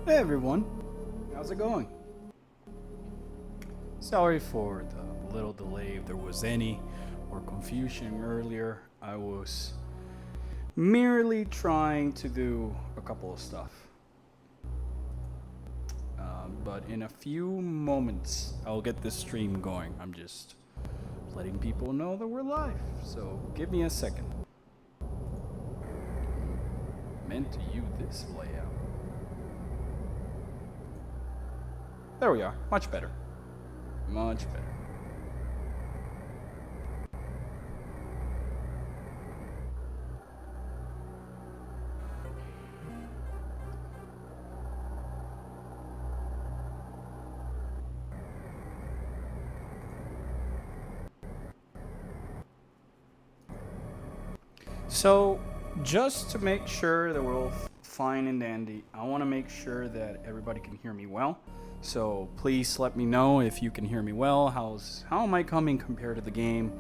Hey everyone, how's it going? Sorry for the little delay if there was any or confusion earlier. I was merely trying to do a couple of stuff. But in a few moments, I'll get this stream going. I'm just letting people know that we're live, so give me a second. Meant to use this layout. There we are. Much better. Much better. So, just to make sure that we're all fine and dandy, I want to make sure that everybody can hear me well. So please let me know if you can hear me well. How am I coming compared to the game?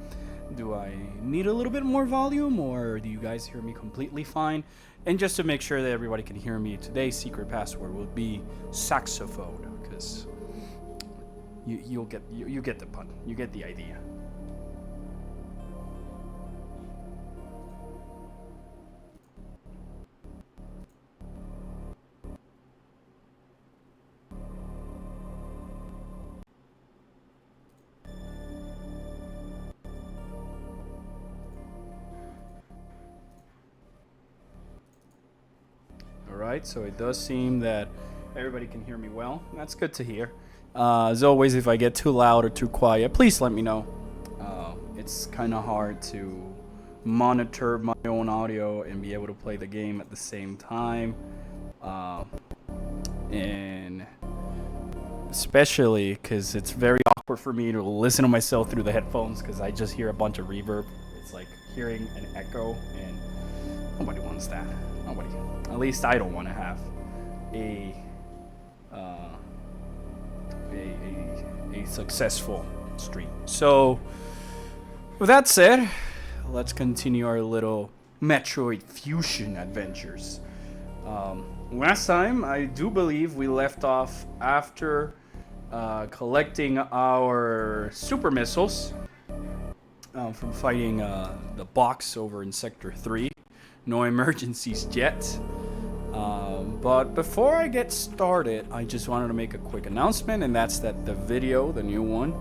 Do I need a little bit more volume, or do you guys hear me completely fine? And just to make sure that everybody can hear me, today's secret password will be saxophone, because you get the pun, you get the idea. Alright, so it does seem that everybody can hear me well. That's good to hear. As always, if I get too loud or too quiet, please let me know. It's kind of hard to monitor my own audio and be able to play the game at the same time. And especially because it's very awkward for me to listen to myself through the headphones because I just hear a bunch of reverb. It's like hearing an echo, and nobody wants that. Nobody. At least I don't want to have a successful stream. So, with that said, let's continue our little Metroid Fusion adventures. Last time, I do believe we left off after collecting our super missiles from fighting the box over in Sector 3. No emergencies yet. But before I get started, I just wanted to make a quick announcement, and that's that the video, the new one,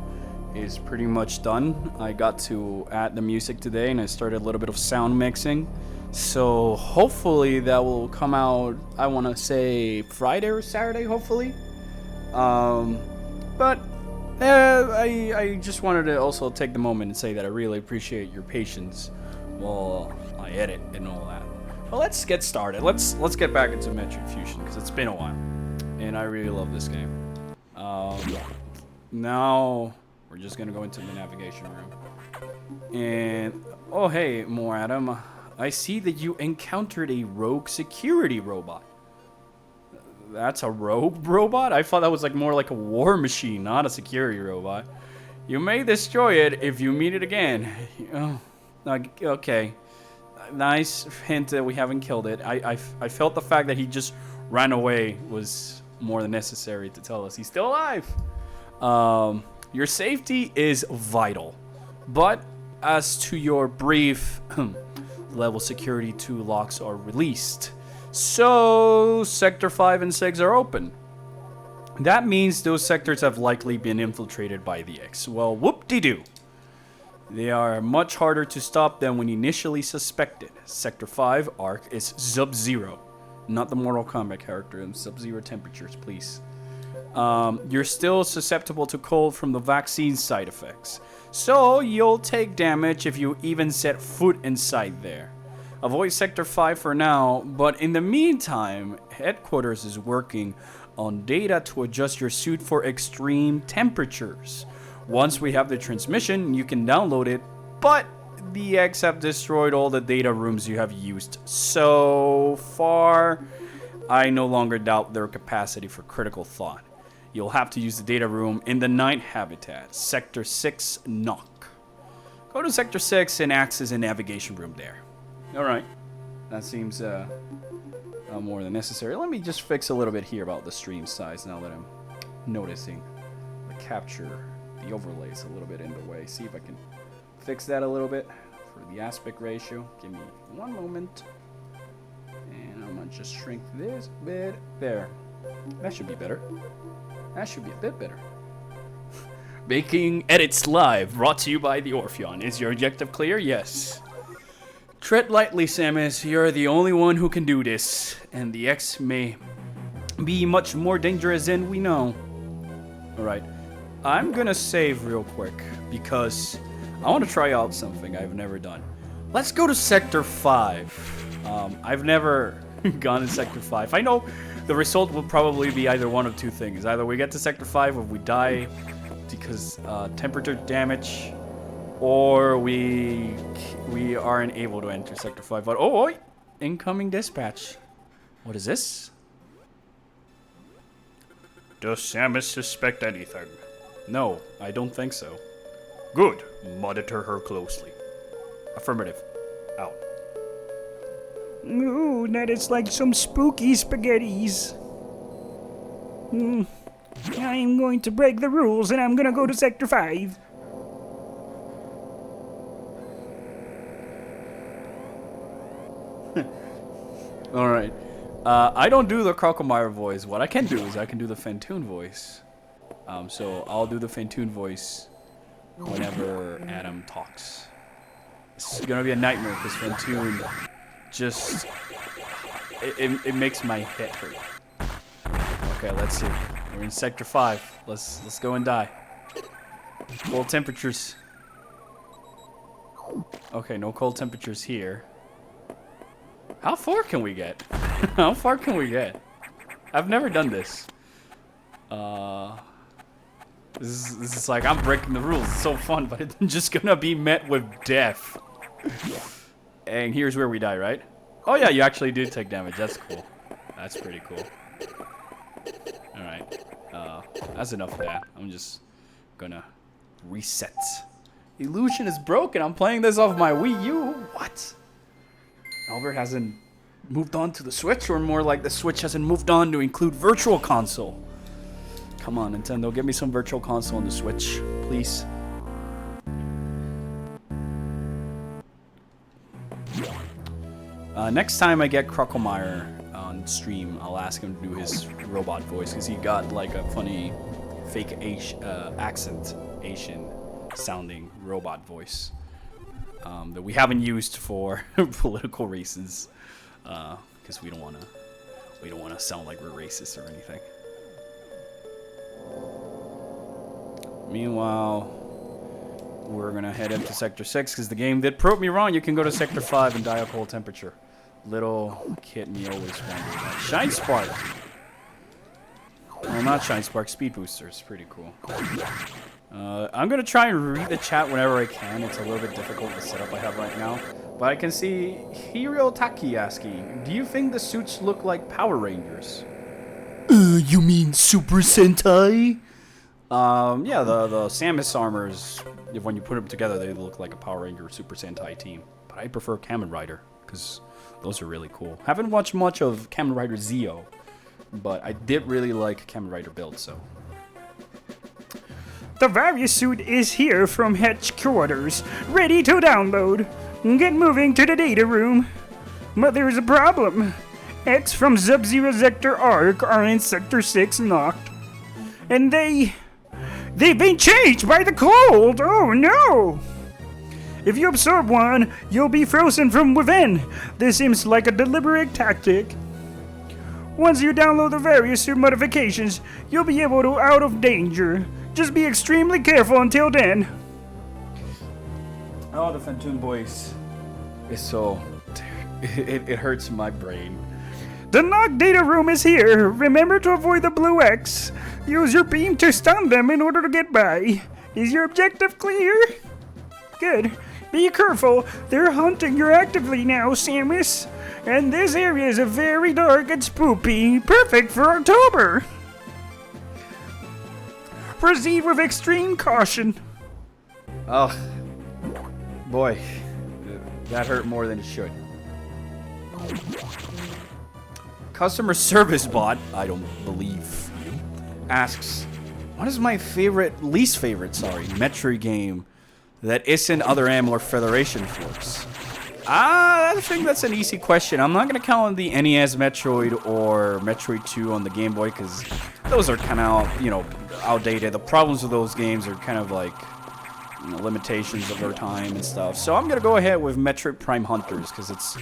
is pretty much done. I got to add the music today, and I started a little bit of sound mixing. So hopefully that will come out, I want to say Friday or Saturday, hopefully. But I just wanted to also take the moment and say that I really appreciate your patience while I edit and all that. Well, let's get started. Let's get back into Metroid Fusion because it's been a while, and I really love this game. Now we're just gonna go into the navigation room, and oh hey, more Adam. I see that you encountered a rogue security robot. That's a rogue robot? I thought that was like more like a war machine, not a security robot. You may destroy it if you meet it again. Oh, okay. Nice hint that we haven't killed it. I felt the fact that he just ran away was more than necessary to tell us he's still alive. Your safety is vital. But as to your brief level security 2 locks are released. So Sector 5 and 6 are open. That means those sectors have likely been infiltrated by the X. Well, whoop-de-doo. They are much harder to stop than when initially suspected. Sector 5 Arc is Sub-Zero, not the Mortal Kombat character in Sub-Zero temperatures, please. You're still susceptible to cold from the vaccine side effects, so you'll take damage if you even set foot inside there. Avoid Sector 5 for now, but in the meantime, Headquarters is working on data to adjust your suit for extreme temperatures. Once we have the transmission, you can download it, but the X have destroyed all the data rooms you have used so far. I no longer doubt their capacity for critical thought. You'll have to use the data room in the night habitat, Sector 6 Knock. Go to Sector 6 and access a navigation room there. Alright, that seems more than necessary. Let me just fix a little bit here about the stream size now that I'm noticing the capture, the overlays a little bit in the way. See if I can fix that a little bit for the aspect ratio. Give me one moment. And I'm gonna just shrink this bit. There. That should be better. That should be a bit better. Making edits live, brought to you by the Orpheon. Is your objective clear? Yes. Tread lightly, Samus. You're the only one who can do this. And the X may be much more dangerous than we know. Alright. I'm gonna save real quick because I want to try out something I've never done. Let's go to Sector 5. I've never gone in Sector 5. I know the result will probably be either one of two things. Either we get to Sector 5 or we die because temperature damage, or we aren't able to enter Sector 5. But oh, incoming dispatch. What is this? Does Samus suspect anything? No, I don't think so. Good. Monitor her closely. Affirmative. Out. Ooh, that is like some spooky spaghettis. I'm going to break the rules and I'm gonna go to Sector 5. Alright. I don't do the Crocomire voice. What I can do is I can do the Fantoon voice. So I'll do the Fantoon voice whenever Adam talks. It's gonna be a nightmare because Fantoon just... It makes my head hurt. Okay, let's see. We're in Sector 5. Let's go and die. Cold temperatures. Okay, no cold temperatures here. How far can we get? How far can we get? I've never done this. This is like I'm breaking the rules. It's so fun, but it's just gonna be met with death. And here's where we die, right? Oh yeah, you actually do take damage. That's cool. That's pretty cool. Alright. That's enough of that. I'm just gonna reset. Illusion is broken. I'm playing this off my Wii U. What? Albert hasn't moved on to the Switch, or more like the Switch hasn't moved on to include Virtual Console. Come on, Nintendo, give me some Virtual Console on the Switch, please. Next time I get Crocomire on stream, I'll ask him to do his robot voice, because he got like a funny fake accent, Asian sounding robot voice that we haven't used for political reasons, because we don't want to sound like we're racist or anything. Meanwhile, we're gonna head into Sector 6 because the game did prove me wrong. You can go to Sector 5 and die of cold temperature. Little kid me always wondered that. Shine Spark. Well, not Shine Spark. Speed Boosters. Pretty cool. I'm gonna try and read the chat whenever I can. It's a little bit difficult with the setup I have right now. But I can see Hiro Taki asking, do you think the suits look like Power Rangers? You mean Super Sentai? Yeah, the Samus armors, when you put them together, they look like a Power Ranger Super Sentai team. But I prefer Kamen Rider, because those are really cool. Haven't watched much of Kamen Rider Zeo, but I did really like Kamen Rider build, so. The Various suit is here from headquarters, ready to download. Get moving to the data room. But there's a problem. X from Sub-Zero Sector Arc are in Sector 6 locked. And they've been changed by the cold! Oh no! If you absorb one, you'll be frozen from within. This seems like a deliberate tactic. Once you download the various suit modifications, you'll be able to out of danger. Just be extremely careful until then. Oh, the Fantoon voice is so... It hurts my brain. The locked data room is here. Remember to avoid the blue X. Use your beam to stun them in order to get by. Is your objective clear? Good. Be careful. They're hunting you actively now, Samus. And this area is very dark and spooky. Perfect for October. Proceed with extreme caution. Oh, boy. That hurt more than it should. customer service bot, I don't believe you, asks, what is my least favorite, Metroid game that isn't Other M or Federation Force? I think that's an easy question. I'm not going to count the NES Metroid or Metroid 2 on the Game Boy because those are kind of, outdated. The problems with those games are kind of like limitations of their time and stuff. So I'm going to go ahead with Metroid Prime Hunters because it's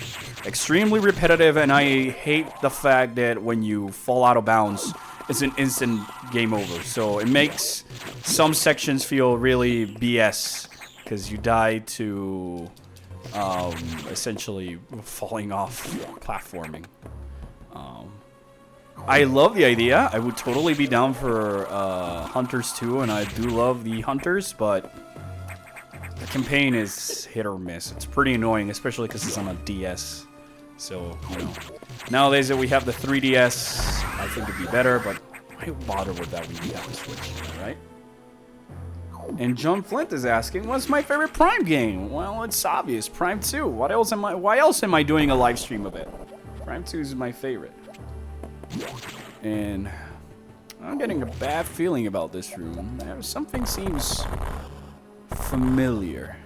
extremely repetitive and I hate the fact that when you fall out of bounds, it's an instant game over. So it makes some sections feel really BS because you die to... essentially falling off platforming. I love the idea. I would totally be down for Hunters 2, and I do love the Hunters, but the campaign is hit or miss. It's pretty annoying, especially because it's on a DS. So, nowadays that we have the 3DS, I think it'd be better, but why bother with that when you have the Switch, right? And John Flint is asking, what's my favorite Prime game? Well, it's obvious. Prime 2. Why else am I doing a live stream of it? Prime 2 is my favorite. And I'm getting a bad feeling about this room. Something seems familiar.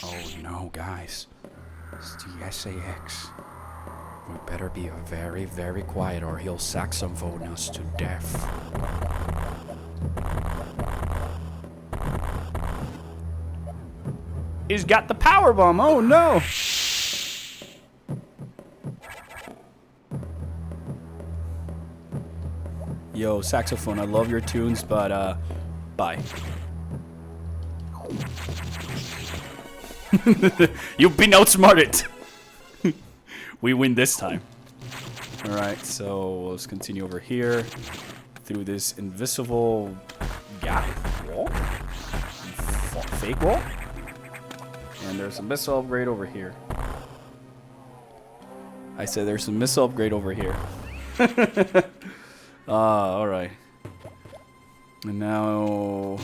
Oh no, guys. It's the SAX. We better be very, very quiet or he'll saxophone us to death. He's got the power bomb. Oh no! Yo, saxophone, I love your tunes, but bye. You've been outsmarted. We win this time. All right, so let's continue over here through this invisible gap wall, fake wall. And there's a missile upgrade over here. I said there's a missile upgrade over here. Alright. And now...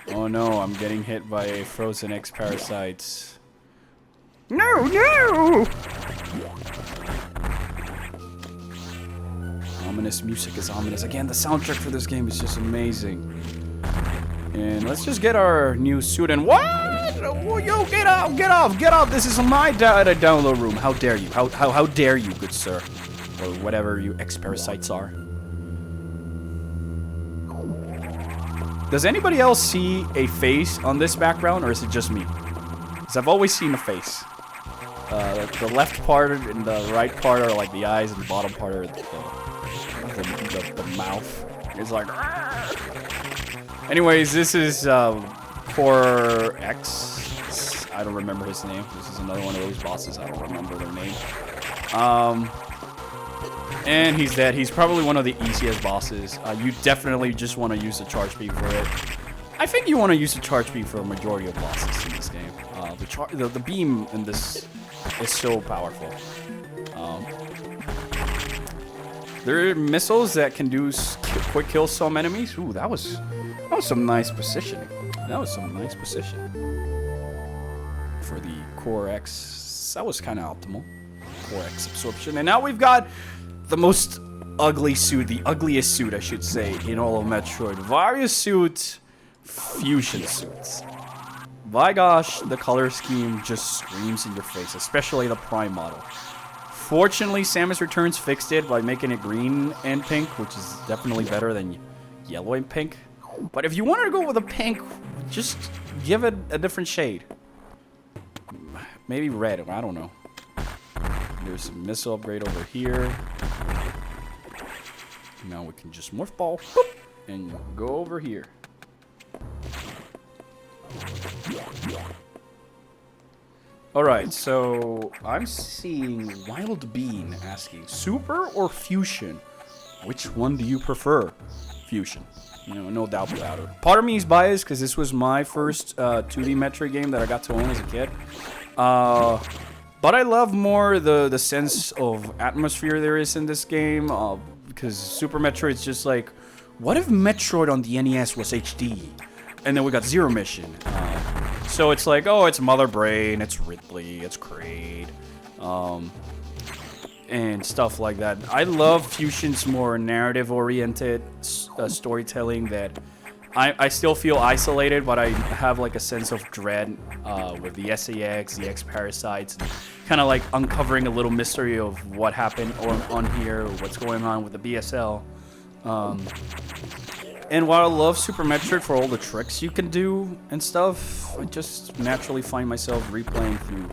Oh no, I'm getting hit by Frozen X parasites. No, no! Ominous music is ominous. Again, the soundtrack for this game is just amazing. And let's just get our new suit and what? Oh, yo, get off, get off, get off. This is my download room. How dare you? How dare you, good sir? Or whatever you ex-parasites are. Does anybody else see a face on this background or is it just me? Because I've always seen a face. The left part and the right part are like the eyes and the bottom part are the mouth. It's like... Anyways, this is Core X. I don't remember his name. This is another one of those bosses. I don't remember their name. And he's dead. He's probably one of the easiest bosses. You definitely just want to use the charge beam for it. I think you want to use the charge beam for a majority of bosses in this game. The beam in this is so powerful. There are missiles that can do quick kill some enemies. Ooh, that was some nice positioning. That was some nice positioning. For the Core X, that was kind of optimal. Core X absorption. And now we've got the most ugly suit, the ugliest suit, I should say, in all of Metroid. Various suit, fusion suits. By gosh, the color scheme just screams in your face, especially the Prime model. Fortunately, Samus Returns fixed it by making it green and pink, which is definitely better than yellow and pink. But if you wanted to go with a pink, just give it a different shade. Maybe red, I don't know. There's a missile upgrade over here. Now we can just morph ball boop, and go over here. Alright, so I'm seeing Wild Bean asking, Super or Fusion? Which one do you prefer? Fusion. You know, no doubt about it. Part of me is biased because this was my first 2D Metroid game that I got to own as a kid. But I love more the sense of atmosphere there is in this game. Because Super Metroid is just like, what if Metroid on the NES was HD? And then we got Zero Mission. So it's like, oh, it's Mother Brain, it's Ridley, it's Kraid. and stuff like that. I love Fusion's more narrative-oriented storytelling that I still feel isolated, but I have like a sense of dread with the SAX, the X-Parasites, kind of like uncovering a little mystery of what happened on here, what's going on with the B.S.L. And while I love Super Metroid for all the tricks you can do and stuff, I just naturally find myself replaying through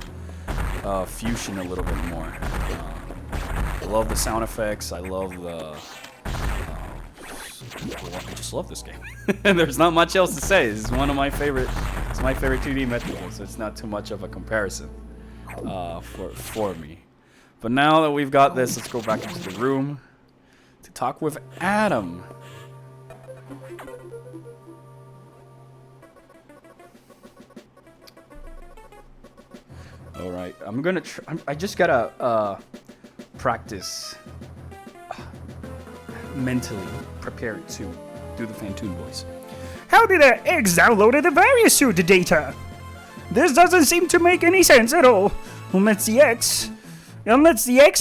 Fusion a little bit more. I love the sound effects. I love the... I just love this game. There's not much else to say. This is one of my favorite... It's my favorite 2D Metroid game, so it's not too much of a comparison for me. But now that we've got this, let's go back into the room to talk with Adam. All right, I'm gonna. I just gotta practice mentally, prepared to do the Fantoon voice. How did the X download the various suit data? This doesn't seem to make any sense at all. Unless the X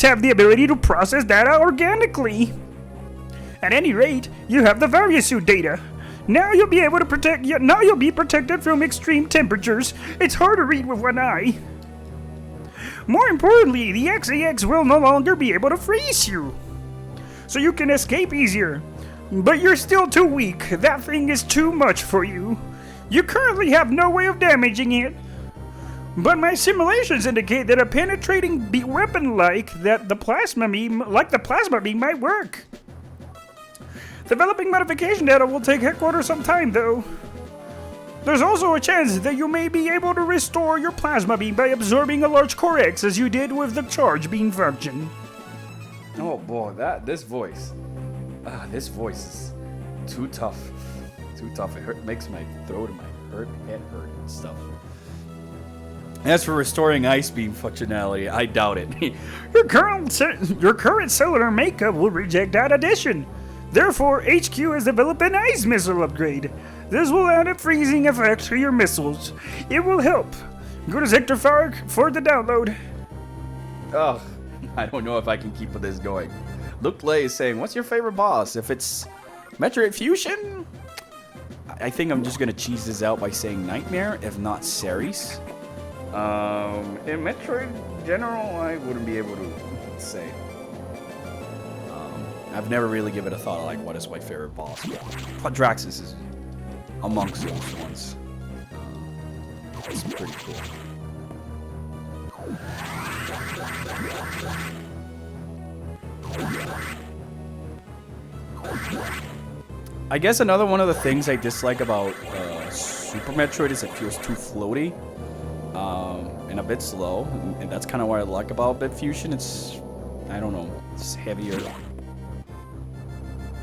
have the ability to process data organically. At any rate, you have the various suit data. Now you'll be able to protect. Now you'll be protected from extreme temperatures. It's hard to read with one eye. More importantly, the XAX will no longer be able to freeze you, so you can escape easier. But you're still too weak. That thing is too much for you. You currently have no way of damaging it. But my simulations indicate that a penetrating weapon like the plasma beam might work. Developing modification data will take headquarters some time, though. There's also a chance that you may be able to restore your plasma beam by absorbing a large core X as you did with the charge beam function. Oh boy, this voice is too tough. Too tough. It makes my throat and my head hurt and stuff. As for restoring ice beam functionality, I doubt it. Your current cellular makeup will reject that addition. Therefore, HQ has developed an ice missile upgrade. This will add a freezing effect to your missiles. It will help. Go to Sector Fark for the download. Ugh, I don't know if I can keep this going. Luke Lay is saying, what's your favorite boss? If it's Metroid Fusion, I think I'm just going to cheese this out by saying Nightmare, if not Ceres. In Metroid general, I wouldn't be able to say. I've never really given it a thought of, like, what is my favorite boss. Quadraxis is amongst those ones. It's pretty cool. I guess another one of the things I dislike about Super Metroid is it feels too floaty and a bit slow, and that's kind of what I like about Bit Fusion. It's, I don't know, it's heavier.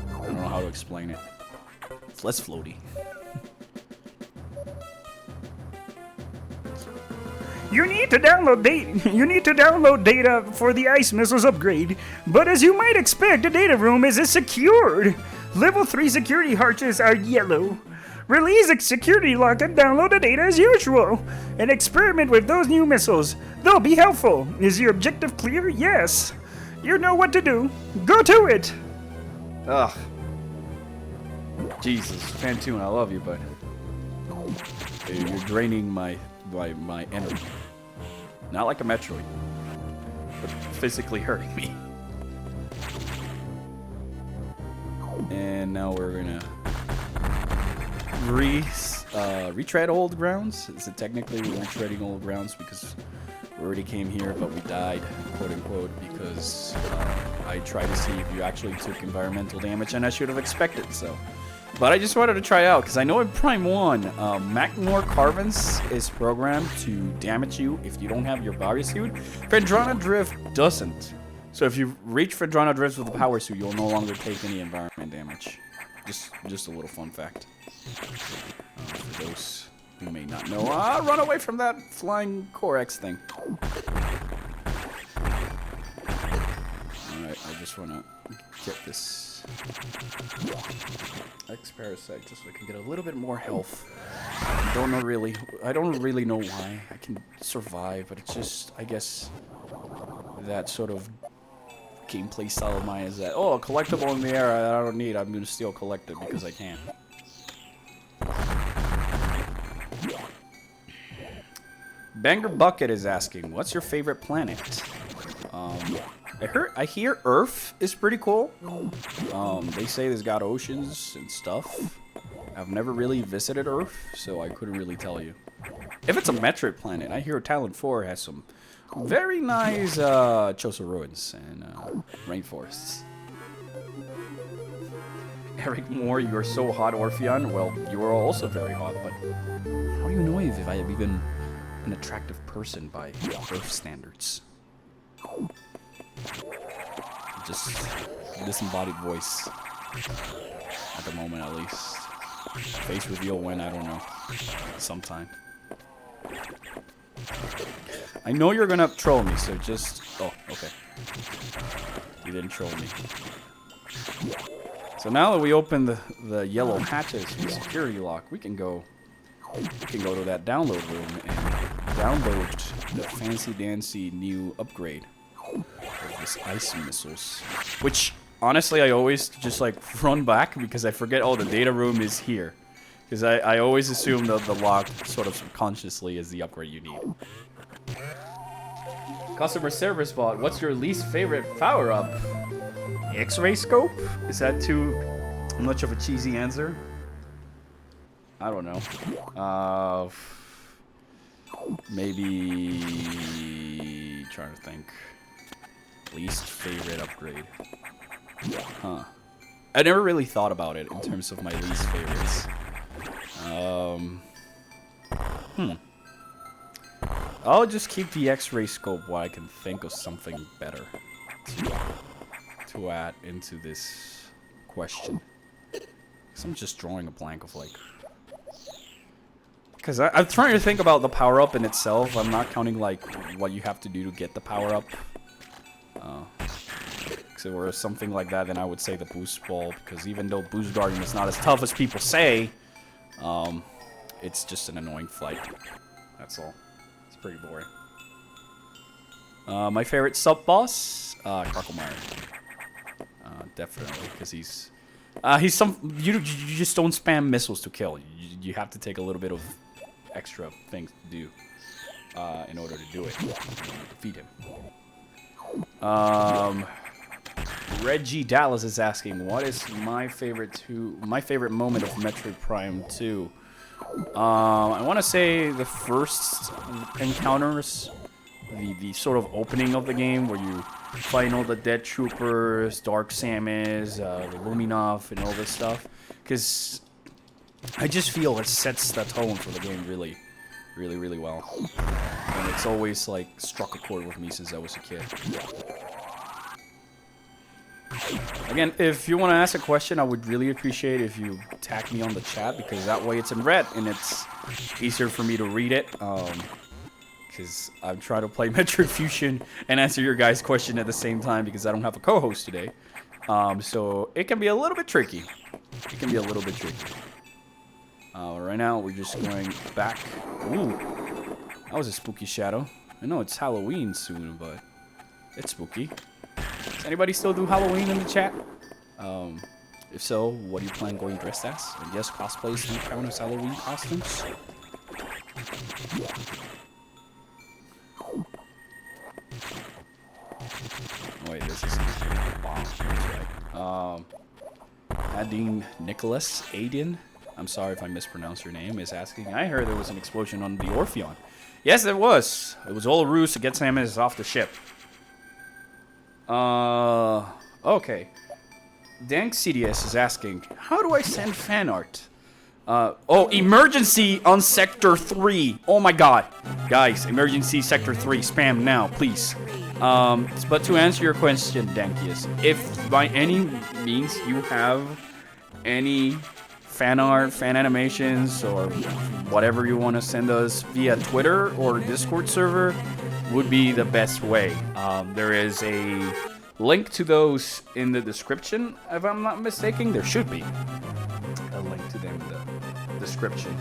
I don't know how to explain it. It's less floaty. You need to download data for the ice missiles upgrade, but as you might expect, the data room is secured. Level 3 security arches are yellow. Release a security lock and download the data as usual, and experiment with those new missiles. They'll be helpful. Is your objective clear? Yes. You know what to do. Go to it. Ugh. Jesus, Fantoon, I love you, but you're draining my energy. Not like a Metroid, but physically hurting me. And now we're gonna retread old grounds. Is it technically retreading old grounds because we already came here, but we died, quote unquote, because I tried to see if you actually took environmental damage, and I should have expected so. But I just wanted to try out, because I know in Prime 1, Macnor Carvens is programmed to damage you if you don't have your body suit. Phendrana Drift doesn't. So if you reach Phendrana Drift with a power suit, you'll no longer take any environment damage. Just a little fun fact. For those who may not know. Run away from that flying Core X thing. Alright, I just want to get this X-Parasite just so I can get a little bit more health. I don't really know why I can survive, but it's just, I guess, that sort of gameplay style of mine is that, oh, a collectible in the air I don't need. I'm going to still collect it because I can. Banger Bucket is asking, what's your favorite planet? I hear Earth is pretty cool. They say there's got oceans and stuff. I've never really visited Earth, so I couldn't really tell you. If it's a Metroid planet, I hear Talent 4 has some very nice Chosa ruins and rainforests. Eric Moore, you're so hot, Orpheon. Well, you are also very hot, but how do you know if I am even an attractive person by Earth standards? Just disembodied voice. At the moment, at least. Face reveal when, I don't know. Sometime. I know you're gonna troll me, so just... Oh, okay. You didn't troll me. So now that we open the yellow hatches with security lock, we can go to that download room and download the fancy-dancy new upgrade of this ice missiles. Which, honestly, I always just like run back because I forget, oh, the data room is here. Because I always assume that the lock sort of subconsciously is the upgrade you need. Customer service bot, what's your least favorite power-up? X-ray scope? Is that too much of a cheesy answer? I don't know. Maybe... trying to think. Least favorite upgrade. Huh. I never really thought about it in terms of my least favorites. I'll just keep the X-ray scope while I can think of something better to add into this question. Because I'm just drawing a blank of like... Because I'm trying to think about the power-up in itself. I'm not counting like what you have to do to get the power-up. So or something like that, then I would say the boost ball. Because even though boost guarding is not as tough as people say, it's just an annoying fight. That's all. It's pretty boring. My favorite sub-boss? Crocomire. Definitely, because he's some... You just don't spam missiles to kill. You have to take a little bit of extra things to do in order to do it. Defeat him. Reggie Dallas is asking, what is my favorite moment of Metroid Prime 2? I want to say the first encounters, the sort of opening of the game where you fight all the dead troopers, Dark Samus, the Luminov, and all this stuff. Because I just feel it sets the tone for the game really, really well. And it's always like struck a chord with me since I was a kid. Again, if you want to ask a question, I would really appreciate if you tag me on the chat, because that way it's in red and it's easier for me to read it. Because I'm trying to play Metroid Fusion and answer your guys' question at the same time because I don't have a co-host today. So it can be a little bit tricky. Right now, we're just going back. Ooh, that was a spooky shadow. I know it's Halloween soon, but it's spooky. Does anybody still do Halloween in the chat? If so, what do you plan going dressed as? And yes, cosplays do count as Halloween costumes. Wait, this is bomb. Adine Nicholas Aiden, I'm sorry if I mispronounced your name, is asking, I heard there was an explosion on the Orpheon. Yes, there was. It was all a ruse to get Samus off the ship. Okay. Dank CDS is asking, how do I send fan art? Oh, emergency on Sector 3. Oh my god. Guys, emergency Sector 3. Spam now, please. But to answer your question, Dankius, if by any means you have any fan art, fan animations, or whatever you want to send us via Twitter or Discord server, would be the best way. There is a link to those in the description, if I'm not mistaken. There should be a link to them in the description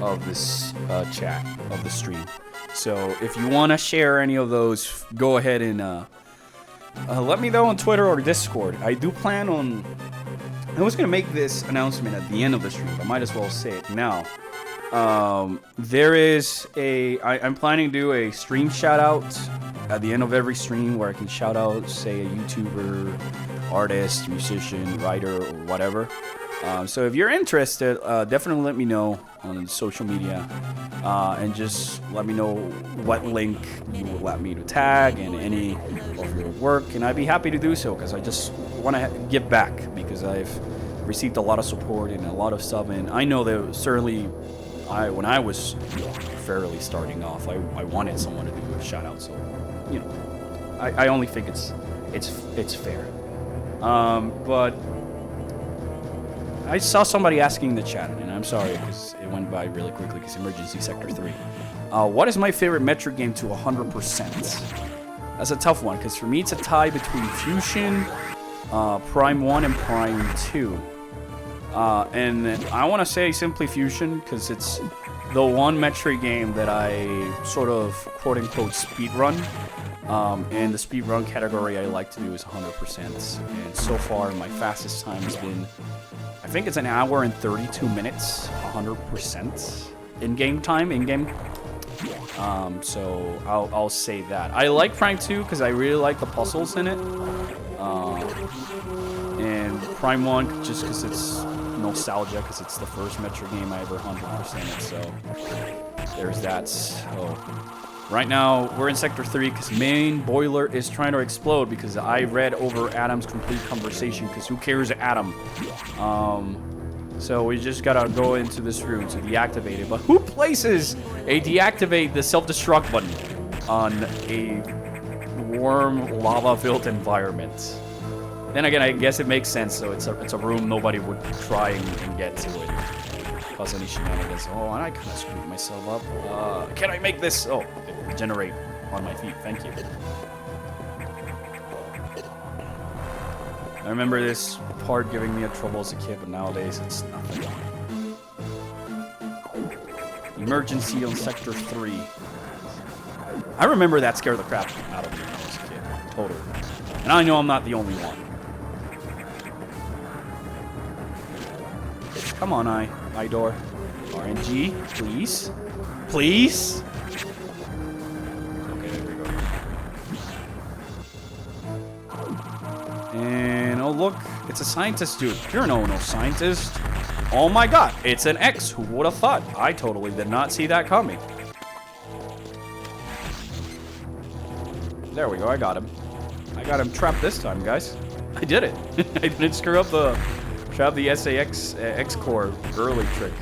of this chat, of the stream. So if you want to share any of those, go ahead and let me know on Twitter or Discord. I do plan on... I was going to make this announcement at the end of the stream, but I might as well say it now. There is I'm planning to do a stream shout-out at the end of every stream where I can shout out, say, a YouTuber, artist, musician, writer, or whatever. So if you're interested, definitely let me know on social media, and just let me know what link you would like me to tag and any of your work, and I'd be happy to do so because I just want to give back because I've received a lot of support and a lot of stuff, and I know that certainly when I was fairly starting off, I wanted someone to do a shout out, so you know, I only think it's fair. But I saw somebody asking in the chat, and I'm sorry because it went by really quickly because Emergency Sector 3. What is my favorite Metroid game to 100%? That's a tough one because for me it's a tie between Fusion, Prime 1, and Prime 2. And I want to say simply Fusion because it's the one Metroid game that I sort of quote-unquote speedrun. And the speedrun category I like to do is 100%. And so far, my fastest time has been, I think it's an hour and 32 minutes, 100% in-game time, in-game. So I'll say that. I like Prime 2 because I really like the puzzles in it. And Prime 1 just because it's nostalgia, because it's the first Metroid game I ever 100%ed, so there's that. So right now we're in Sector 3 because main boiler is trying to explode because I read over Adam's complete conversation because who cares, Adam? So we just gotta go into this room to deactivate it, but who places a deactivate the self-destruct button on a warm lava-filled environment? Then again, I guess it makes sense. So it's a room nobody would try and get to it. Cause any shenanigans. Oh, and I kind of screwed myself up. Can I make this? Oh, regenerate on my feet. Thank you. I remember this part giving me a trouble as a kid, but nowadays it's nothing. Emergency on Sector 3. I remember that scared the crap out of me when I was a kid. Totally. And I know I'm not the only one. Come on, I-door. RNG, please. Please? Okay, there we go. And, oh look, it's a scientist dude. You're no scientist. Oh my god, it's an X. Who would have thought? I totally did not see that coming. There we go, I got him. I got him trapped this time, guys. I did it. I didn't screw up the... Trap the SAX X-Core early trick.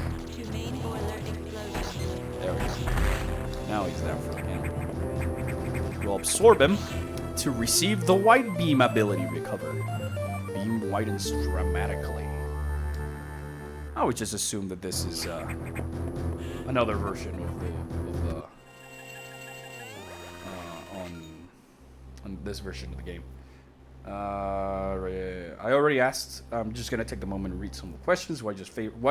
There we go. Now he's there for him. We'll absorb him to receive the white beam ability recover. Beam widens dramatically. I would just assume that this is another version of the on this version of the game. I already asked. I'm just gonna take the moment to read some questions. What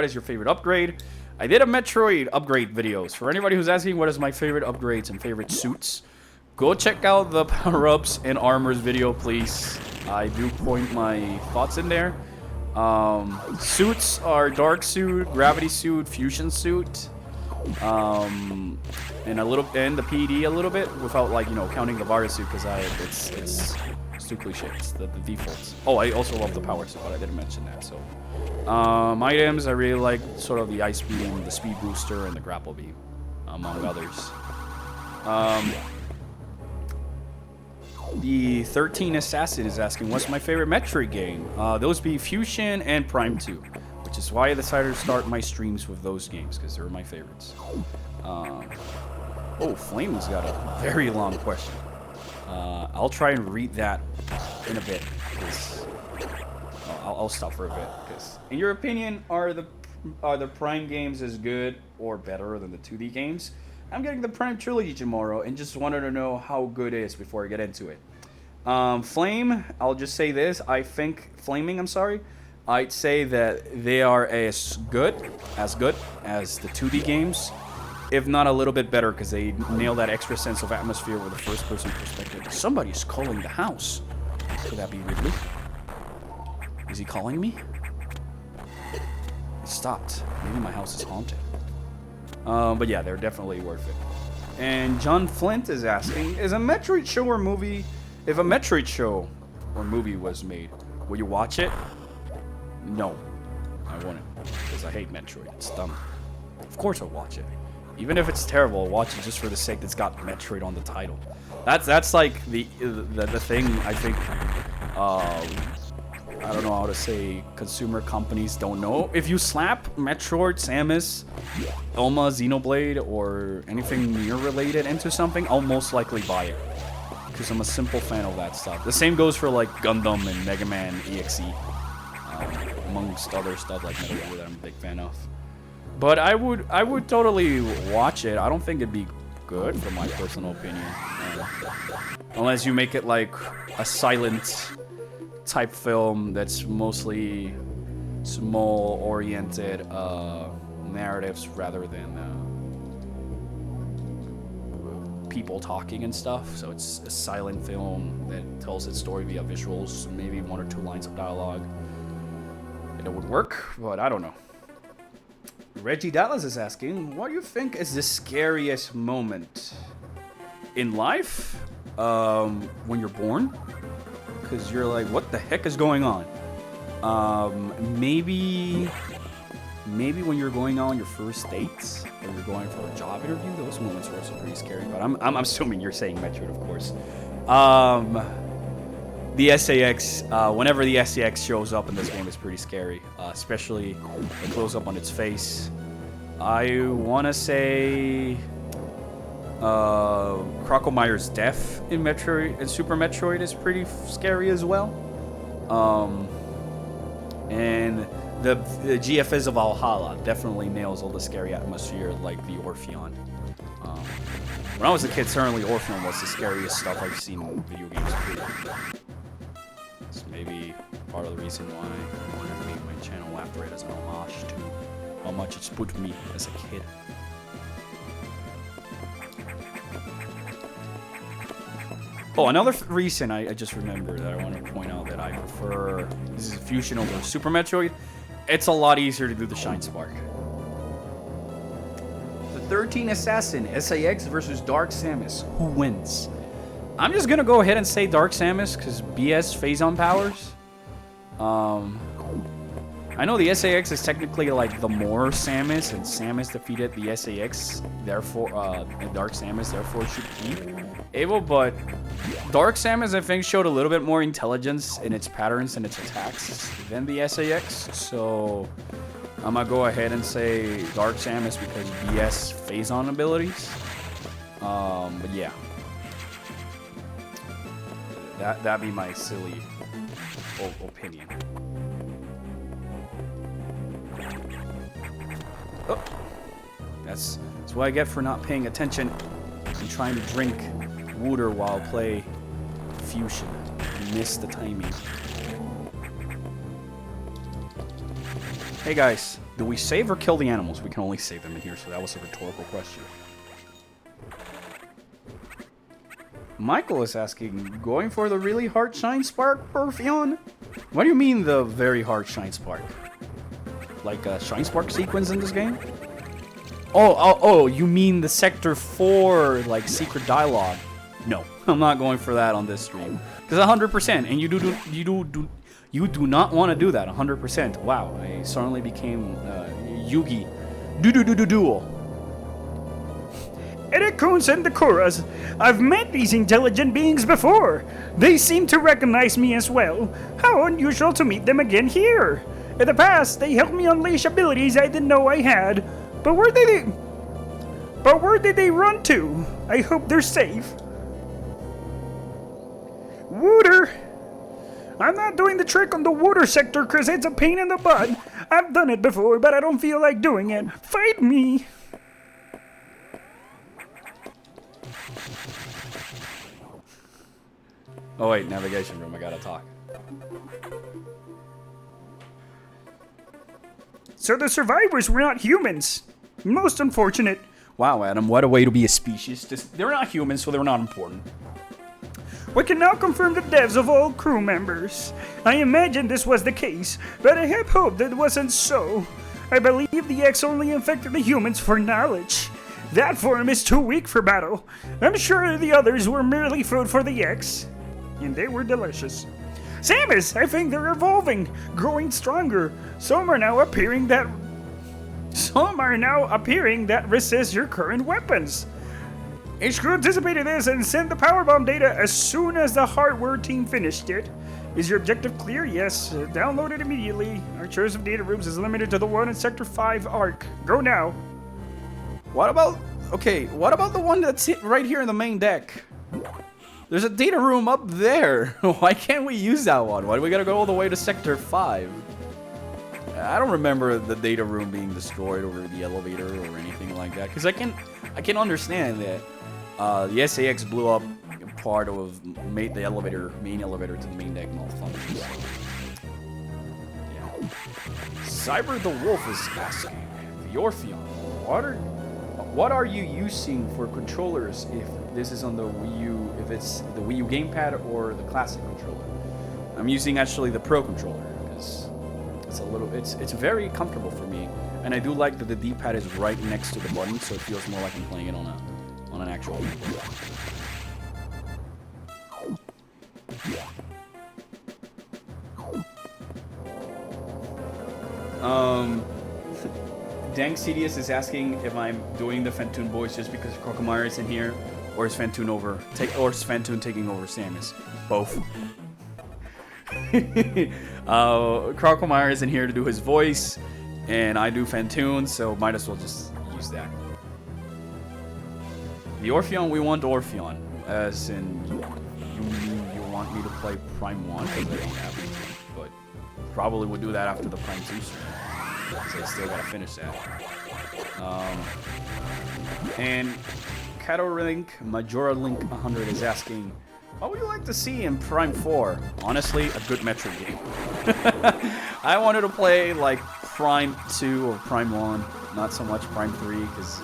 is your favorite upgrade? I did a Metroid upgrade videos. For anybody who's asking what is my favorite upgrades and favorite suits, go check out the power-ups and armors video, please. I do point my thoughts in there. Suits are dark suit, gravity suit, fusion suit, and the PD a little bit without, like, you know, counting the virus suit because it's too cliche. It's the defaults. Oh, I also love the power suit, but I didn't mention that. So, items I really like sort of the ice beam, the speed booster, and the grapple beam, among others. The 13 Assassin is asking, what's my favorite Metroid game? Those be Fusion and Prime 2, which is why I decided to start my streams with those games, because they're my favorites. Oh, Flame's got a very long question. I'll try and read that in a bit, because I'll stop for a bit. Because, in your opinion, are the Prime games as good or better than the 2D games? I'm getting the Prime Trilogy tomorrow, and just wanted to know how good it is before I get into it. Flame, I'll just say this. I'd say that they are as good as the 2D games, if not a little bit better, because they nail that extra sense of atmosphere with a first-person perspective. Somebody's calling the house. Could that be Ridley? Is he calling me? It stopped. Maybe my house is haunted. But yeah, they're definitely worth it. And John Flint is asking, is a Metroid show or movie... If a Metroid show or movie was made, would you watch it? No. I wouldn't. Because I hate Metroid. It's dumb. Of course I'll watch it. Even if it's terrible, I'll watch it just for the sake that it's got Metroid on the title. That's like the thing I think... I don't know how to say consumer companies don't know. If you slap Metroid, Samus, Elma, Xenoblade, or anything near related into something, I'll most likely buy it. Because I'm a simple fan of that stuff. The same goes for like Gundam and Mega Man EXE. Amongst other stuff like Metal Gear that I'm a big fan of. But I would totally watch it. I don't think it'd be good for my personal opinion. Unless you make it like a silent type film that's mostly small oriented narratives rather than people talking and stuff. So it's a silent film that tells its story via visuals, maybe 1 or 2 lines of dialogue. And it would work, but I don't know. Reggie Dallas is asking, what do you think is the scariest moment in life when you're born? Because you're like, what the heck is going on? Maybe when you're going on your first dates or you're going for a job interview, those moments are also pretty scary. But I'm assuming you're saying Metroid, of course. The SAX, whenever the SAX shows up in this game, is pretty scary, especially the close up on its face. I want to say Crocomeyer's death in Metroid and Super Metroid is pretty scary as well. And the GFS of Valhalla definitely nails all the scary atmosphere, like the Orpheon. When I was a kid, certainly Orpheon was the scariest stuff I've seen in video games. It's maybe part of the reason why I wanted to make my channel after it as an homage to how much it's put me as a kid. Oh, another reason I just remembered that I want to point out that I prefer this is Fusion over Super Metroid. It's a lot easier to do the Shine Spark. The 13 Assassin, SAX versus Dark Samus. Who wins? I'm just gonna go ahead and say Dark Samus because BS phase-on powers. I know the SAX is technically like the more Samus, and Samus defeated the SAX, therefore, and Dark Samus therefore should keep able, but Dark Samus I think showed a little bit more intelligence in its patterns and its attacks than the SAX, so I'm gonna go ahead and say Dark Samus because BS phase-on abilities. But yeah. That'd be my silly opinion. Oh. That's what I get for not paying attention and trying to drink water while play Fusion. Miss the timing. Hey guys, do we save or kill the animals? We can only save them in here, so that was a rhetorical question. Michael is asking, going for the really hard Shine Spark, Orpheon? What do you mean the very hard Shine Spark? Like a Shine Spark sequence in this game? Oh, you mean the Sector 4, like, secret dialogue? No, I'm not going for that on this stream. Because 100%, and you do not want to do that, 100%. Wow, I suddenly became Yugi. Duel. Erikuns and Dakuras, I've met these intelligent beings before. They seem to recognize me as well. How unusual to meet them again here. In the past, they helped me unleash abilities I didn't know I had. But where did they run to? I hope they're safe. Water. I'm not doing the trick on the water sector because it's a pain in the butt. I've done it before, but I don't feel like doing it. Fight me. Oh wait, navigation room, I gotta talk. So the survivors were not humans. Most unfortunate. Wow, Adam, what a way to be a species. They're not humans, so they're not important. We can now confirm the deaths of all crew members. I imagine this was the case, but I have hoped that it wasn't so. I believe the X only infected the humans for knowledge. That form is too weak for battle. I'm sure the others were merely food for the X. And they were delicious. Samus, I think they're evolving, growing stronger. Some are now appearing that resist your current weapons. HQ anticipated this and sent the powerbomb data as soon as the hardware team finished it. Is your objective clear? Yes. Download it immediately. Our choice of data rooms is limited to the one in Sector 5 ARC. Go now. What about the one that's right here in the main deck? There's a data room up there. Why can't we use that one? Why do we gotta go all the way to Sector 5? I don't remember the data room being destroyed or the elevator or anything like that. Because I can understand that the SAX blew up part of made the main elevator to the main deck malfunction. So, yeah. Cyber the Wolf is asking, the Orpheon, what are you using for controllers if this is on the Wii U, if it's the Wii U gamepad or the classic controller? I'm using actually the Pro controller because it's very comfortable for me, and I do like that the D-pad is right next to the button, so it feels more like I'm playing it on an actual keyboard. Dang CDS is asking if I'm doing the Fantoon voice just because Crocomire is in here, or is Fantoon taking over Samus? Both. Crocomire is in here to do his voice, and I do Fantoon, so might as well just use that. The Orpheon, we want Orpheon, as in you want me to play Prime 1, because I don't have it, but probably would do that after the Prime 2 stream. So I still gotta finish that. And Cato-Link, Majora-Link 100 is asking, what would you like to see in Prime 4? Honestly, a good Metroid game. I wanted to play like Prime 2 or Prime 1, not so much Prime 3, because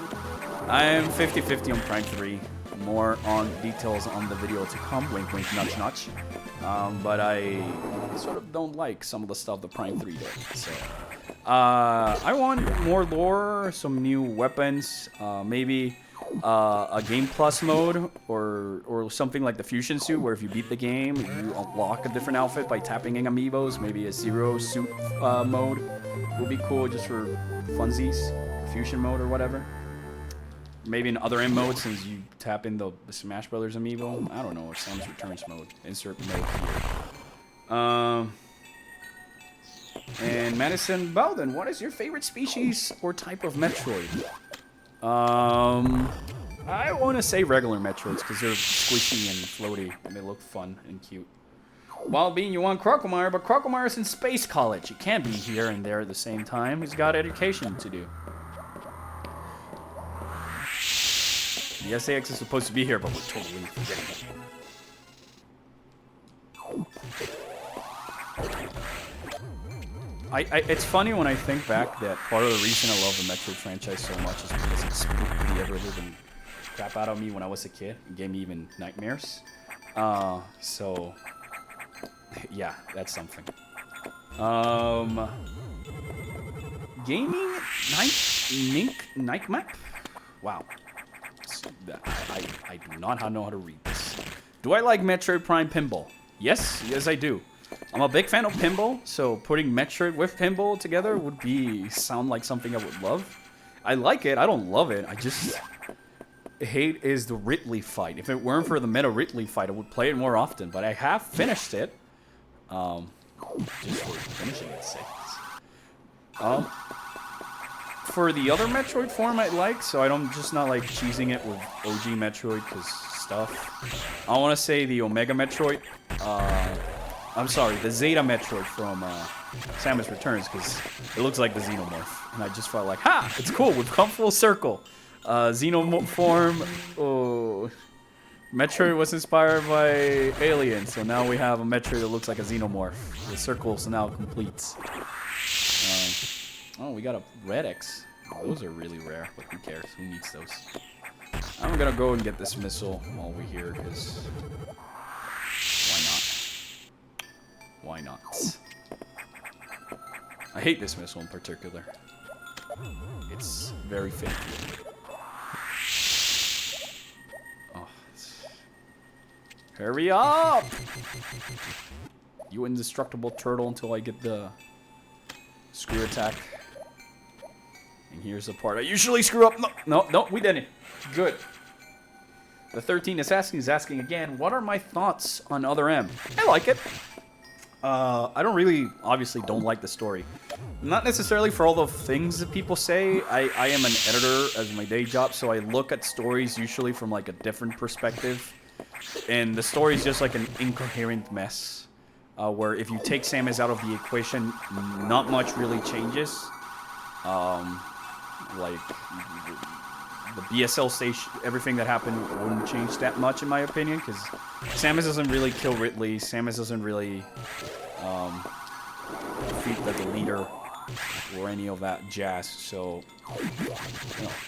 I am 50-50 on Prime 3. More on details on the video to come, wink wink nudge nudge. But I sort of don't like some of the stuff that Prime 3 did, so... I want more lore, some new weapons, maybe a Game Plus mode, or something like the Fusion Suit, where if you beat the game, you unlock a different outfit by tapping in amiibos. Maybe a Zero Suit mode would be cool just for funsies, Fusion mode or whatever. Maybe in other M modes, since you tap in the Smash Brothers amiibo. I don't know, or Samus Returns mode. Insert mode here. And Madison Bowden, what is your favorite species or type of Metroid? I want to say regular Metroids because they're squishy and floaty and they look fun and cute. Wild Bean, you want Crocomire, but Crocomire's in Space College. He can't be here and there at the same time. He's got education to do. The SAX is supposed to be here, but we're totally forgetting it. It's funny when I think back that part of the reason I love the Metroid franchise so much is because it spooked the ever-living crap out of me when I was a kid. It gave me even nightmares. So, yeah, that's something. Gaming Night Map? Wow. I do not know how to read this. Do I like Metroid Prime Pinball? Yes, I do. I'm a big fan of pinball, so putting Metroid with pinball together would sound like something I would love. I like it, I don't love it, I just hate is the Ridley fight. If it weren't for the Meta Ridley fight, I would play it more often, but I have finished it. Just for finishing its sake. For the other Metroid form I like, so I'm just not like cheesing it with OG Metroid, because stuff. I want to say the Omega Metroid. I'm sorry, the Zeta Metroid from Samus Returns, because it looks like the Xenomorph. And I just felt like, ha! It's cool, we've come full circle. Xenomorph form. Oh, Metroid was inspired by Alien, so now we have a Metroid that looks like a Xenomorph. The circle's now complete. Oh, we got a Red X. Those are really rare, but who cares? Who needs those? I'm gonna go and get this missile while we're here, because Why not? I hate this missile in particular. It's very fake. Oh, hurry up! You indestructible turtle until I get the screw attack. And here's the part I usually screw up. No, we didn't. Good. The 13 Assassin is asking again, what are my thoughts on Other M? I like it. I don't really, obviously, don't like the story. Not necessarily for all the things that people say. I am an editor as my day job, so I look at stories usually from like a different perspective. And the story is just like an incoherent mess. Where if you take Samus out of the equation, not much really changes. Like the B.S.L Station, everything that happened wouldn't change that much in my opinion, because Samus doesn't really kill Ridley. Samus doesn't really defeat the leader or any of that jazz. So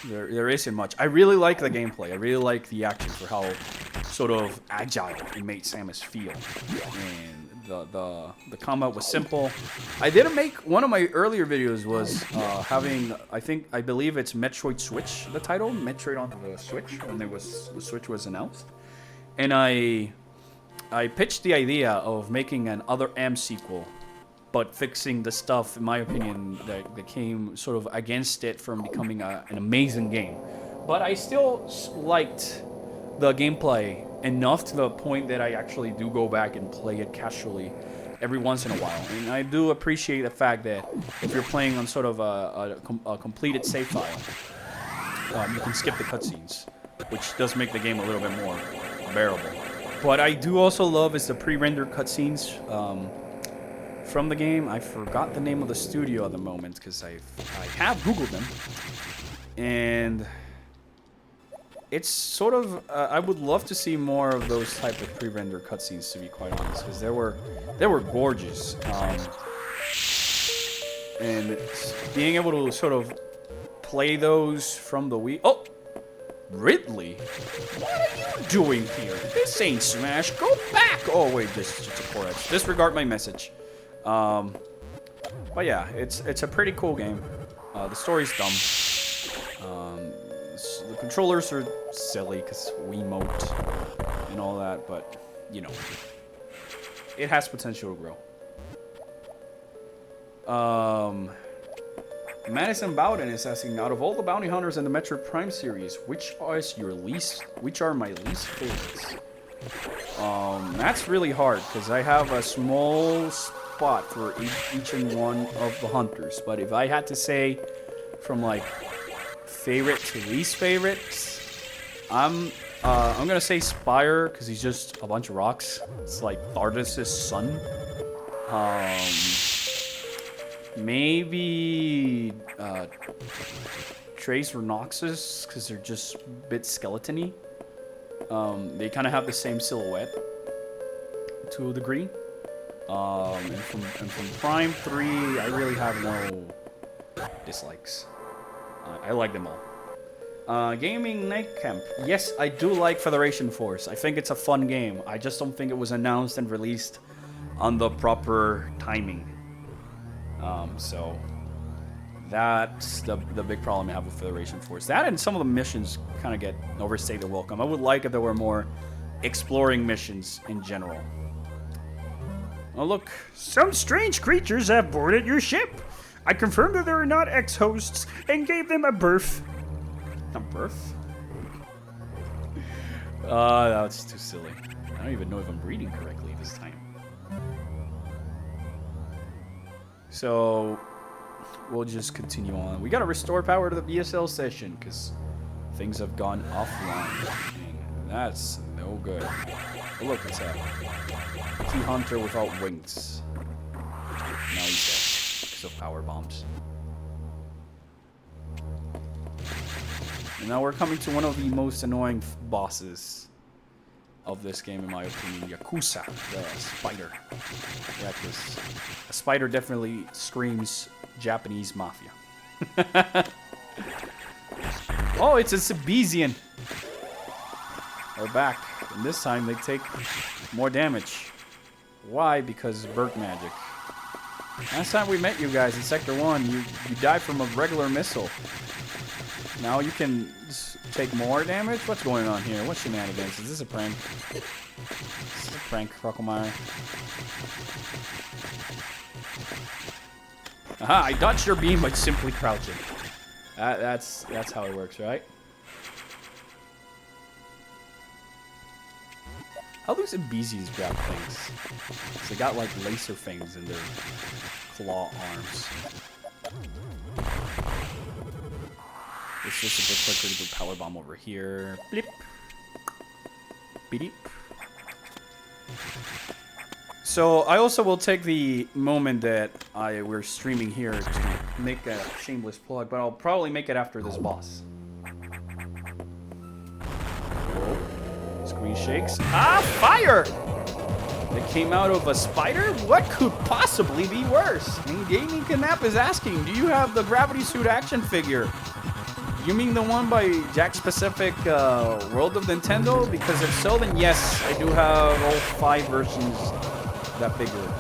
there isn't much. I really like the gameplay. I really like the action for how sort of agile it made Samus feel. And the combat was simple. I didn't make one of my earlier videos was having I believe it's Metroid Switch, the title Metroid on the Switch when the Switch was announced, and I pitched the idea of making an Other M sequel, but fixing the stuff in my opinion that came sort of against it from becoming an amazing game. But I still liked the gameplay enough to the point that I actually do go back and play it casually every once in a while. And I do appreciate the fact that if you're playing on sort of a completed save file, you can skip the cutscenes, which does make the game a little bit more bearable. What I do also love is the pre-rendered cutscenes from the game. I forgot the name of the studio at the moment because I have Googled them. And it's sort of, I would love to see more of those type of pre-rendered cutscenes, to be quite honest, because they were gorgeous. And being able to sort of play those from the Wii. Oh, Ridley, what are you doing here? This ain't Smash. Go back. Oh wait, this is just a 4X. Disregard my message. But yeah, it's a pretty cool game. The story's dumb. The controllers are silly because Wiimote and all that, but you know, it has potential to grow. Madison Bowden is asking, out of all the bounty hunters in the Metroid Prime series, which are my least favorites? That's really hard because I have a small spot for each and one of the hunters. But if I had to say from like favorite to least favorite, I'm gonna say Spire because he's just a bunch of rocks. It's like Thardus' son. Maybe Trace or Noxus because they're just a bit skeleton-y. They kind of have the same silhouette to a degree. And from Prime 3, I really have no dislikes. I like them all. Gaming Night Camp. Yes, I do like Federation Force. I think it's a fun game. I just don't think it was announced and released on the proper timing. So that's the big problem I have with Federation Force. That and some of the missions kind of get overstay their welcome. I would like if there were more exploring missions in general. Oh look, some strange creatures have boarded your ship. I confirmed that they are not ex-hosts and gave them a berth. A berth? That's too silly. I don't even know if I'm reading correctly this time. So we'll just continue on. We gotta restore power to the B.S.L Station because things have gone offline. And that's no good. Oh, look, it's a key hunter without wings. Now he's dead because of power bombs. And now we're coming to one of the most annoying bosses of this game, in my opinion, Yakuza, the spider. Yeah, because a spider definitely screams Japanese mafia. Oh, it's a Sabezian. They're back, and this time they take more damage. Why? Because Berk magic. Last time we met you guys in Sector 1, you died from a regular missile. Now you can take more damage? What's going on here? What shenanigans? Is this a prank? This is a prank, Crocomire. Aha, I dodged your beam by simply crouching. That's how it works, right? How do Zambezis grab things? They got like laser fangs in their claw arms. It's just a bit quicker to do power bomb over here. Blip. Beep. So I also will take the moment that we're streaming here to make a shameless plug, but I'll probably make it after this boss. Whoa. Screen shakes. Ah, fire! It came out of a spider? What could possibly be worse? And Gaming Kidnap is asking, do you have the Gravity Suit action figure? You mean the one by Jack Specific World of Nintendo? Because if so, then yes, I do have all 5 versions of that figure.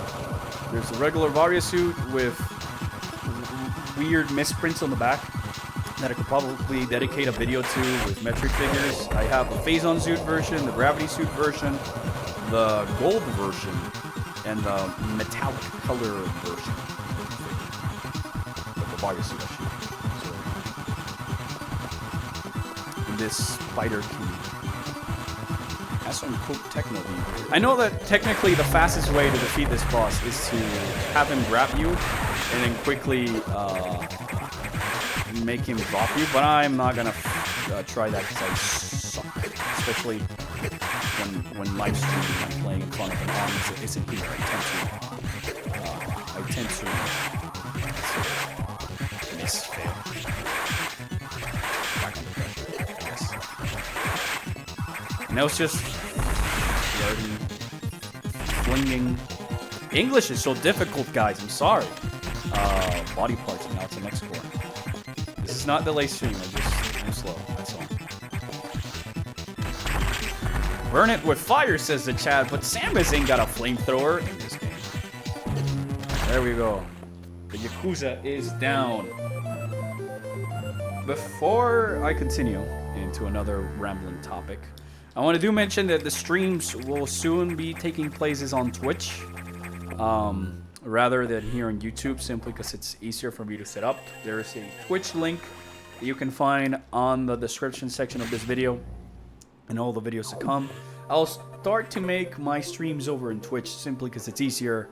There's a regular Varia suit with weird misprints on the back that I could probably dedicate a video to with Metroid figures. I have the Phazon suit version, the Gravity suit version, the gold version, and the metallic color version. But the Varia suit, actually. This spider king has some cool techno. I know that technically the fastest way to defeat this boss is to have him grab you and then quickly make him drop you, but I'm not gonna try that because I suck, especially when live streaming and playing in front of an audience isn't here. I tend to miss fail. Now it's just flirting, flinging. English is so difficult, guys. I'm sorry. Body parts, and now it's the next score. This is not delay stream. I'm slow. That's all. Burn it with fire, says the chat. But Samus ain't got a flamethrower in this game. There we go. The Yakuza is down. Before I continue into another rambling topic, I want to mention that the streams will soon be taking places on Twitch, rather than here on YouTube, simply because it's easier for me to set up. There is a Twitch link that you can find on the description section of this video and all the videos to come. I'll start to make my streams over in Twitch simply because it's easier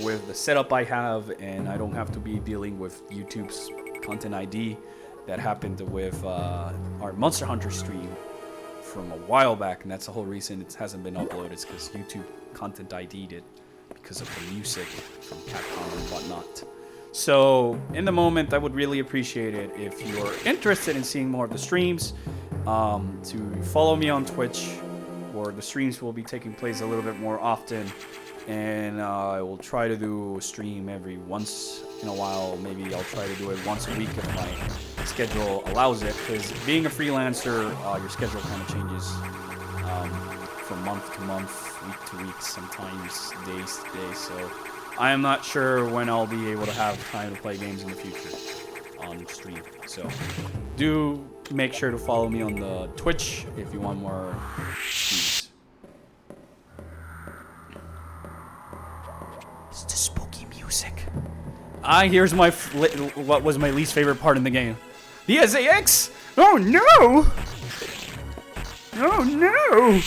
with the setup I have, and I don't have to be dealing with YouTube's content ID that happened with our Monster Hunter stream from a while back, and that's the whole reason it hasn't been uploaded. It's because YouTube content ID'd it because of the music from Capcom and whatnot. So in the moment, I would really appreciate it if you're interested in seeing more of the streams, to follow me on Twitch, where the streams will be taking place a little bit more often, and I will try to do a stream every once in a while. Maybe I'll try to do it once a week if my schedule allows it, because being a freelancer, your schedule kind of changes from month to month, week to week, sometimes days to day. So I am not sure when I'll be able to have time to play games in the future on stream. So do make sure to follow me on the Twitch if you want more streams. It's the spooky music. Here's my what was my least favorite part in the game. The SAX! Oh no! Oh no!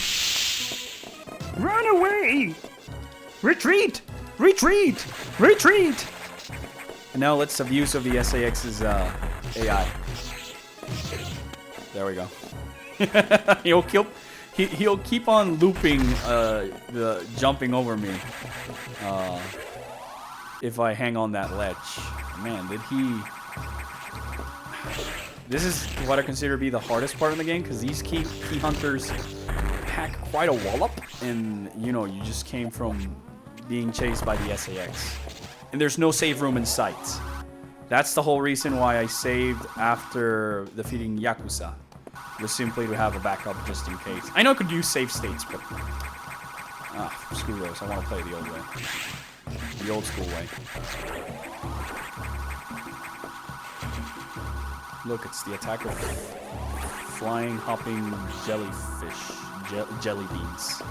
Run away! Retreat! Retreat! Retreat! And now let's have use of the SAX's AI. There we go. He'll keep on looping the jumping over me if I hang on that ledge. Man, did he... This is what I consider to be the hardest part of the game, because these key hunters pack quite a wallop, and you know, you just came from being chased by the SAX. And there's no save room in sight. That's the whole reason why I saved after defeating Yakuza, was simply to have a backup just in case. I know I could use save states, but Ah, screw those. I want to play the old way. The old school way. Look, it's the attack of flying, hopping jellyfish. Jelly beans.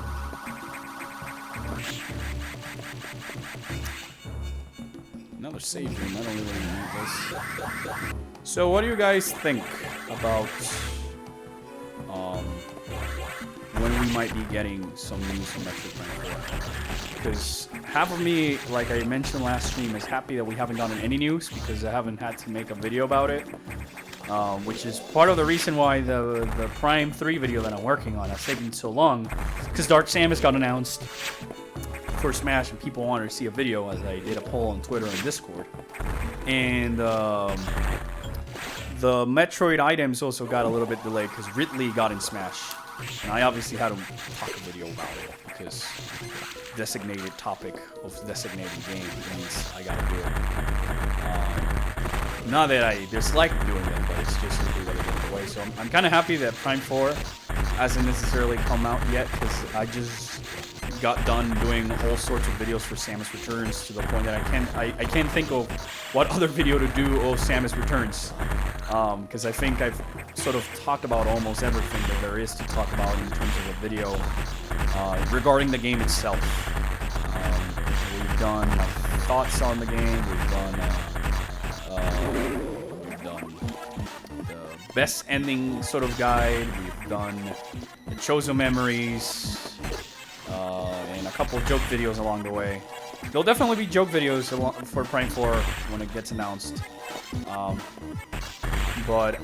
Another save room. I don't really need this. So, what do you guys think about when we might be getting some news from Metroid Prime 4? Because half of me, like I mentioned last stream, is happy that we haven't gotten any news because I haven't had to make a video about it. Which is part of the reason why the Prime 3 video that I'm working on has taken so long. Because Dark Samus got announced for Smash and people wanted to see a video as I did a poll on Twitter and Discord. And the Metroid items also got a little bit delayed because Ridley got in Smash. And I obviously had to talk a video about it because designated topic of designated game means I gotta do it. Not that I dislike doing them, but it's just to do what I get in the way. So I'm kind of happy that Prime 4 hasn't necessarily come out yet because I just got done doing all sorts of videos for Samus Returns to the point that I can't think of what other video to do of Samus Returns. Because I think I've sort of talked about almost everything that there is to talk about in terms of a video regarding the game itself. We've done thoughts on the game. We've done the best ending sort of guide. We've done the Chozo memories and a couple of joke videos along the way. There'll definitely be joke videos for Prime 4 when it gets announced. But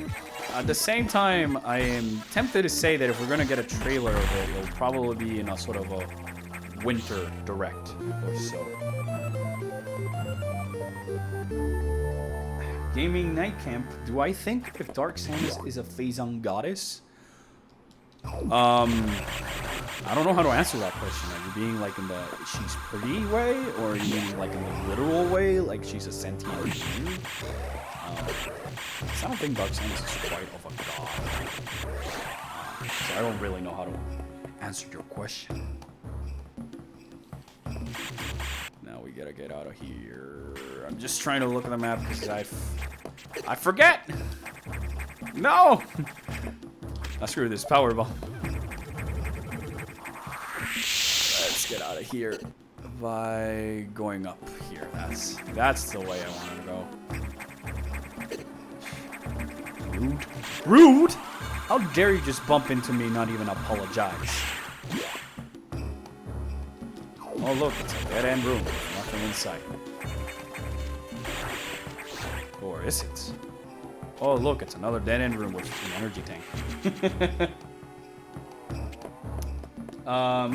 at the same time, I am tempted to say that if we're going to get a trailer of it, it'll probably be in a sort of a winter direct or so. Gaming Night Camp, do I think if Dark Samus is a Phazon goddess? I don't know how to answer that question. Are you being like in the she's pretty way, or are you meaning like in the literal way, like she's a sentient being? I don't think Dark Samus is quite of a god. So I don't really know how to answer your question. Now we gotta get out of here. I'm just trying to look at the map because I forget! No! Screw this power bomb. Let's get out of here by going up here. That's the way I want to go. Rude. Rude? How dare you just bump into me, not even apologize? Oh look, it's a dead-end room. Nothing in sight. Or is it? Oh look, it's another dead-end room with an energy tank.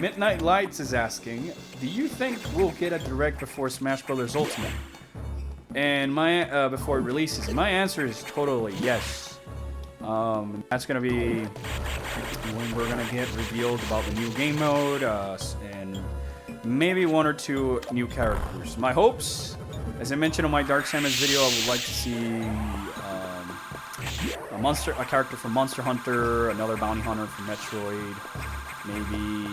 Midnight Lights is asking, do you think we'll get a direct before Smash Bros. Ultimate? And my before it releases? My answer is totally yes. That's gonna be when we're gonna get revealed about the new game mode and maybe one or two new characters. My hopes, as I mentioned on my Dark Samus video, I would like to see a character from Monster Hunter, another bounty hunter from Metroid, maybe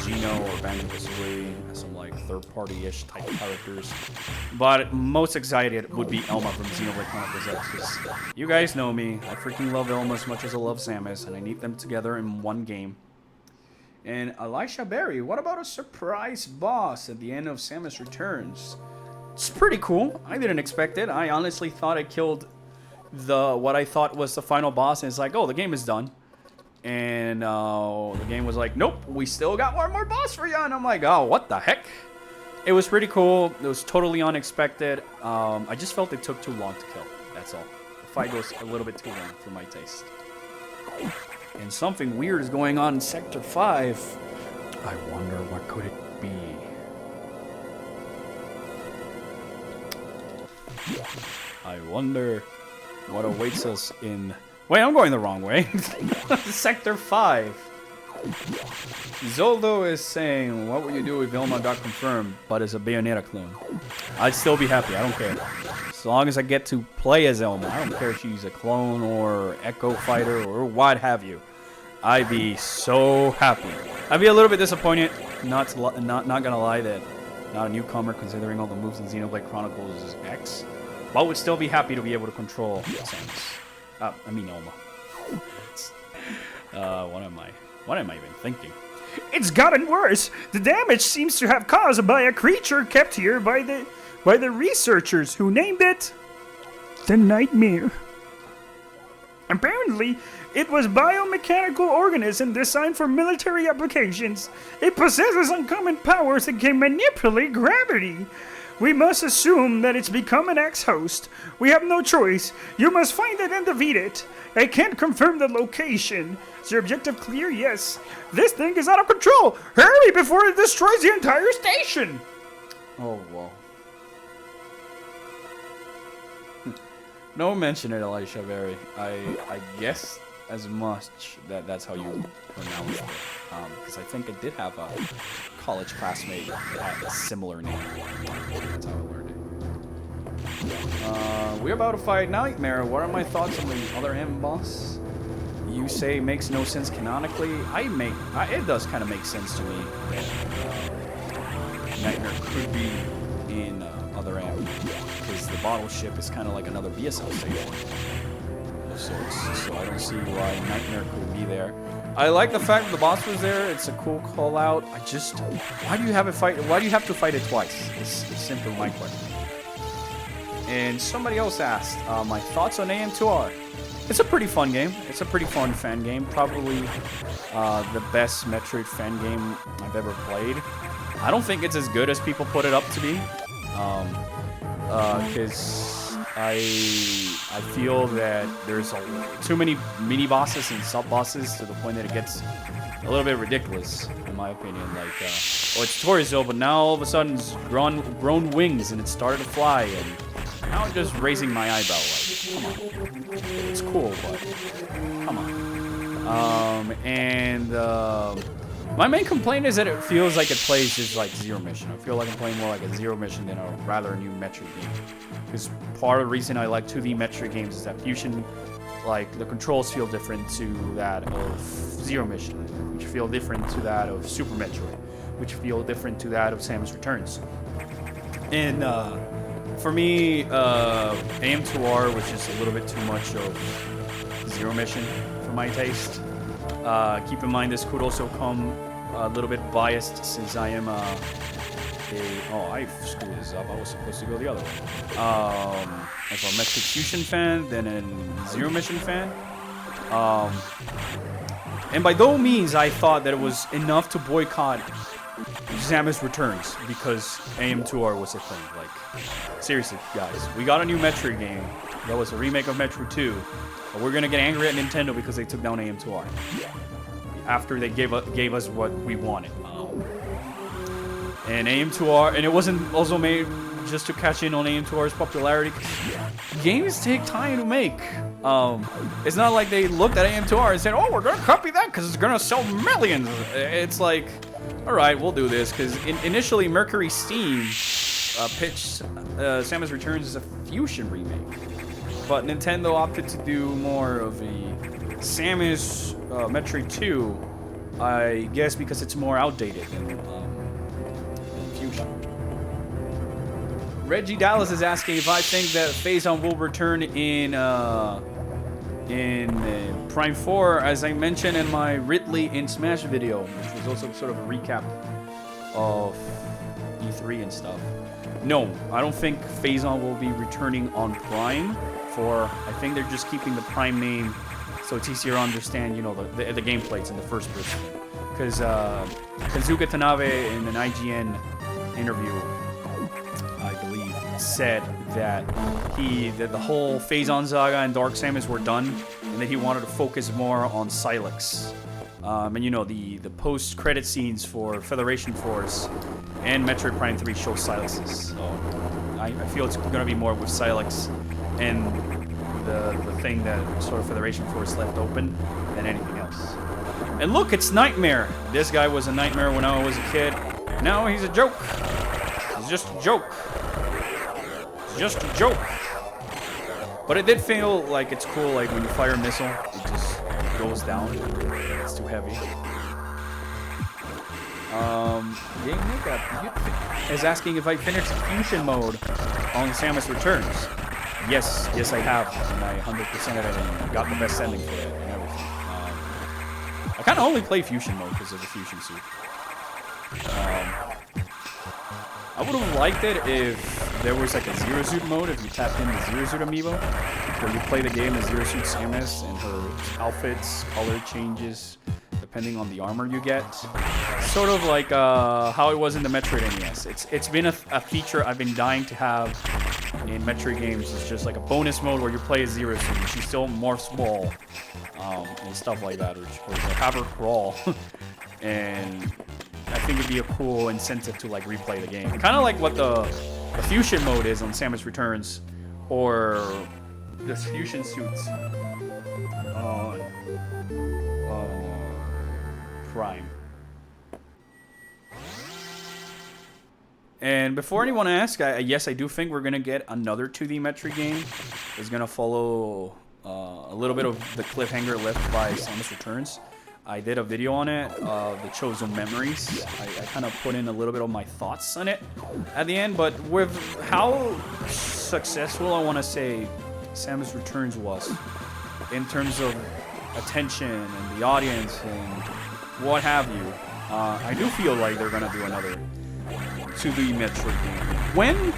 Gino or Banjo-Kazooie, some like third-party-ish type characters. But most excited would be Elma from Xenoblade Chronicles X, because you guys know me, I freaking love Elma as much as I love Samus, and I need them together in one game. And Elisha Berry, what about a surprise boss at the end of Samus Returns? It's pretty cool. I didn't expect it. I honestly thought I killed what I thought was the final boss, and it's like, oh, the game is done. And the game was like, nope, we still got one more boss for you. And I'm like, oh, what the heck? It was pretty cool. It was totally unexpected. I just felt it took too long to kill. That's all. The fight goes a little bit too long for my taste. And something weird is going on in Sector 5. I wonder what could it be. I wonder what awaits us in... Wait, I'm going the wrong way. Sector 5. Zoldo is saying, what would you do if Vilma got confirmed, but is a Bayonetta clone? I'd still be happy. I don't care. As long as I get to play as Elma. I don't care if she's a clone or Echo Fighter or what have you. I'd be so happy. I'd be a little bit disappointed, not gonna lie, that not a newcomer considering all the moves in Xenoblade Chronicles X. But I would still be happy to be able to control Samus. I mean Oma. What am I even thinking? It's gotten worse. The damage seems to have caused by a creature kept here by the researchers who named it the Nightmare. Apparently, it was biomechanical organism designed for military applications. It possesses uncommon powers that can manipulate gravity. We must assume that it's become an ex-host. We have no choice. You must find it and defeat it. I can't confirm the location. Is your objective clear? Yes. This thing is out of control. Hurry before it destroys the entire station. Oh, well. No mention it, Elisha Berry. I guess as much that's how you pronounce it. Because I think I did have a college classmate that had a similar name. That's how I learned it. We're about to fight Nightmare. What are my thoughts on the other M boss? You say makes no sense canonically. It does kind of make sense to me. Nightmare could be in other M, because the bottle ship is kind of like another B.S.L Station. So I don't see why Nightmare couldn't be there. I like the fact that the boss was there. It's a cool call out. Why do you have to fight it twice? It's simply my question. And somebody else asked my thoughts on AM2R. It's a pretty fun game. It's a pretty fun fan game. Probably the best Metroid fan game I've ever played. I don't think it's as good as people put it up to be. Because I feel that there's too many mini bosses and sub bosses to the point that it gets a little bit ridiculous, in my opinion. Like, it's Torizo, but now all of a sudden it's grown wings and it started to fly, and now I'm just raising my eyebrow. Like, come on, it's cool, but come on. My main complaint is that it feels like it plays just like Zero Mission. I feel like I'm playing more like a Zero Mission than a rather new Metroid game. Because part of the reason I like 2D Metroid games is that Fusion, like, the controls feel different to that of Zero Mission, which feel different to that of Super Metroid, which feel different to that of Samus Returns. And for me, AM2R was just a little bit too much of Zero Mission for my taste. Keep in mind, this could also come a little bit biased since I am I screwed this up. I was supposed to go the other way. As a Metroid Fusion fan, then a Zero Mission fan. And by no means I thought that it was enough to boycott Samus Returns because AM2R was a thing. Like, seriously, guys, we got a new Metroid game that was a remake of Metroid 2. But we're gonna get angry at Nintendo because they took down AM2R after they gave us what we wanted. And AM2R, and it wasn't also made just to catch in on AM2R's popularity. Games take time to make. It's not like they looked at AM2R and said, "Oh, we're gonna copy that because it's gonna sell millions." It's like, all right, we'll do this because initially Mercury Steam pitched Samus Returns as a Fusion remake. But Nintendo opted to do more of a Samus Metroid 2, I guess because it's more outdated than Fusion. Reggie Dallas is asking if I think that Phazon will return in Prime 4, as I mentioned in my Ridley in Smash video, which was also sort of a recap of E3 and stuff. No, I don't think Phazon will be returning on Prime. I think they're just keeping the Prime name so it's easier to understand, you know, the gameplays in the first person. Because Kazuka Tanabe in an IGN interview, I believe, said that the whole Phazon Saga and Dark Samus were done, and that he wanted to focus more on Sylex. And you know, the post-credit scenes for Federation Force and Metroid Prime 3 show Sylex's. So I feel it's going to be more with Sylex and the thing that sort of Federation Force left open than anything else. And look, it's Nightmare. This guy was a nightmare when I was a kid. Now he's a joke. He's just a joke. It's just a joke. But it did feel like it's cool, like when you fire a missile, it just goes down. It's too heavy. Game Makeup is asking if I finished Fusion mode on Samus Returns. Yes, I have, and I 100%ed it and got the best ending for it and everything. I kind of only play Fusion mode because of the Fusion suit. I would have liked it if there was like a Zero Suit mode, if you tapped in the Zero Suit amiibo, where you play the game as Zero Suit Samus and her outfits, color changes, depending on the armor you get. Sort of like how it was in the Metroid NES. It's been a feature I've been dying to have in Metroid games. It's just like a bonus mode where you play as Zero Suit. She still morphs ball and stuff like that, or have her crawl. And I think it'd be a cool incentive to like replay the game. Kind of like what the Fusion mode is on Samus Returns, or the Fusion suits on Prime. And before anyone asks, yes, I do think we're gonna get another 2D Metroid game. It's gonna follow a little bit of the cliffhanger left by Samus Returns. I did a video on it, the Chosen Memories. I kind of put in a little bit of my thoughts on it at the end, but with how successful I want to say Samus Returns was in terms of attention and the audience and what have you, I do feel like they're gonna do another 2D Metroid game. When?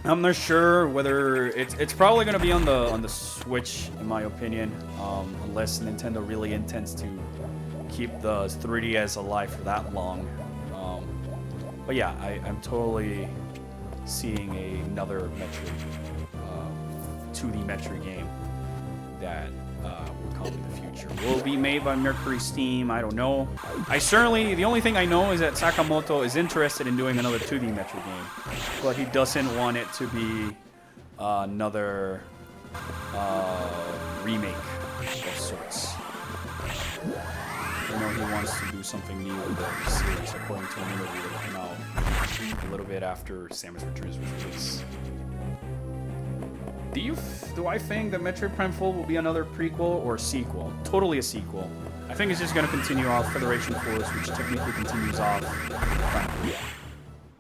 I'm not sure whether it's probably gonna be on the Switch, in my opinion, unless Nintendo really intends to keep the 3DS alive for that long. But yeah, I'm totally seeing another Metroid, 2D Metroid game that will come in the future. Will it be made by Mercury Steam? I don't know. The only thing I know is that Sakamoto is interested in doing another 2D Metroid game, but he doesn't want it to be another remake of sorts. I know he wants to do something new with the series, according to an interview that came out a little bit after Samus Returns was released. Do I think that Metroid Prime 4 will be another prequel or sequel? Totally a sequel. I think it's just going to continue off Federation Force, which technically continues off Prime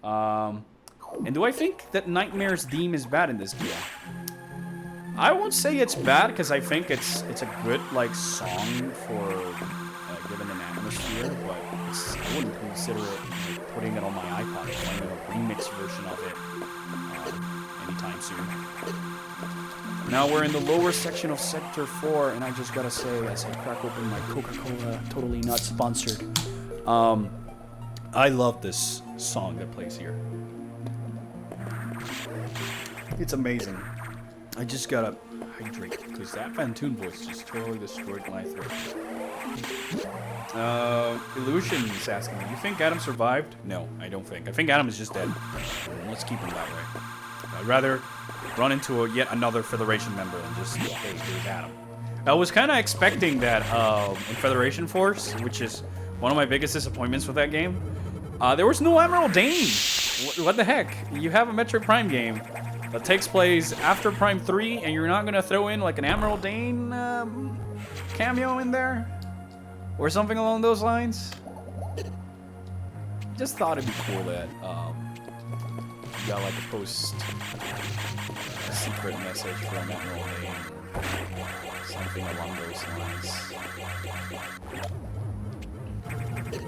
3. And do I think that Nightmare's theme is bad in this game? I won't say it's bad, because I think it's a good like song for given an atmosphere, but I wouldn't consider it putting it on my iPod, playing a remix version of it anytime soon. Now we're in the lower section of Sector 4, and I just gotta say, as I crack open my Coca-Cola, totally not sponsored, I love this song that plays here. It's amazing. I just gotta hydrate, because that Phantoon voice just totally destroyed my throat. Illusion is asking me, you think Adam survived? No, I don't think. I think Adam is just dead. Let's keep him that way. I'd rather run into yet another Federation member and just, hey, here's Adam. I was kind of expecting that in Federation Force, which is one of my biggest disappointments with that game, there was no Emerald Dane. What the heck? You have a Metroid Prime game that takes place after Prime 3, and you're not going to throw in like an Emerald Dane cameo in there? Or something along those lines? Just thought it'd be cool that you got like a post secret message from Emerald Dane. Something along those lines.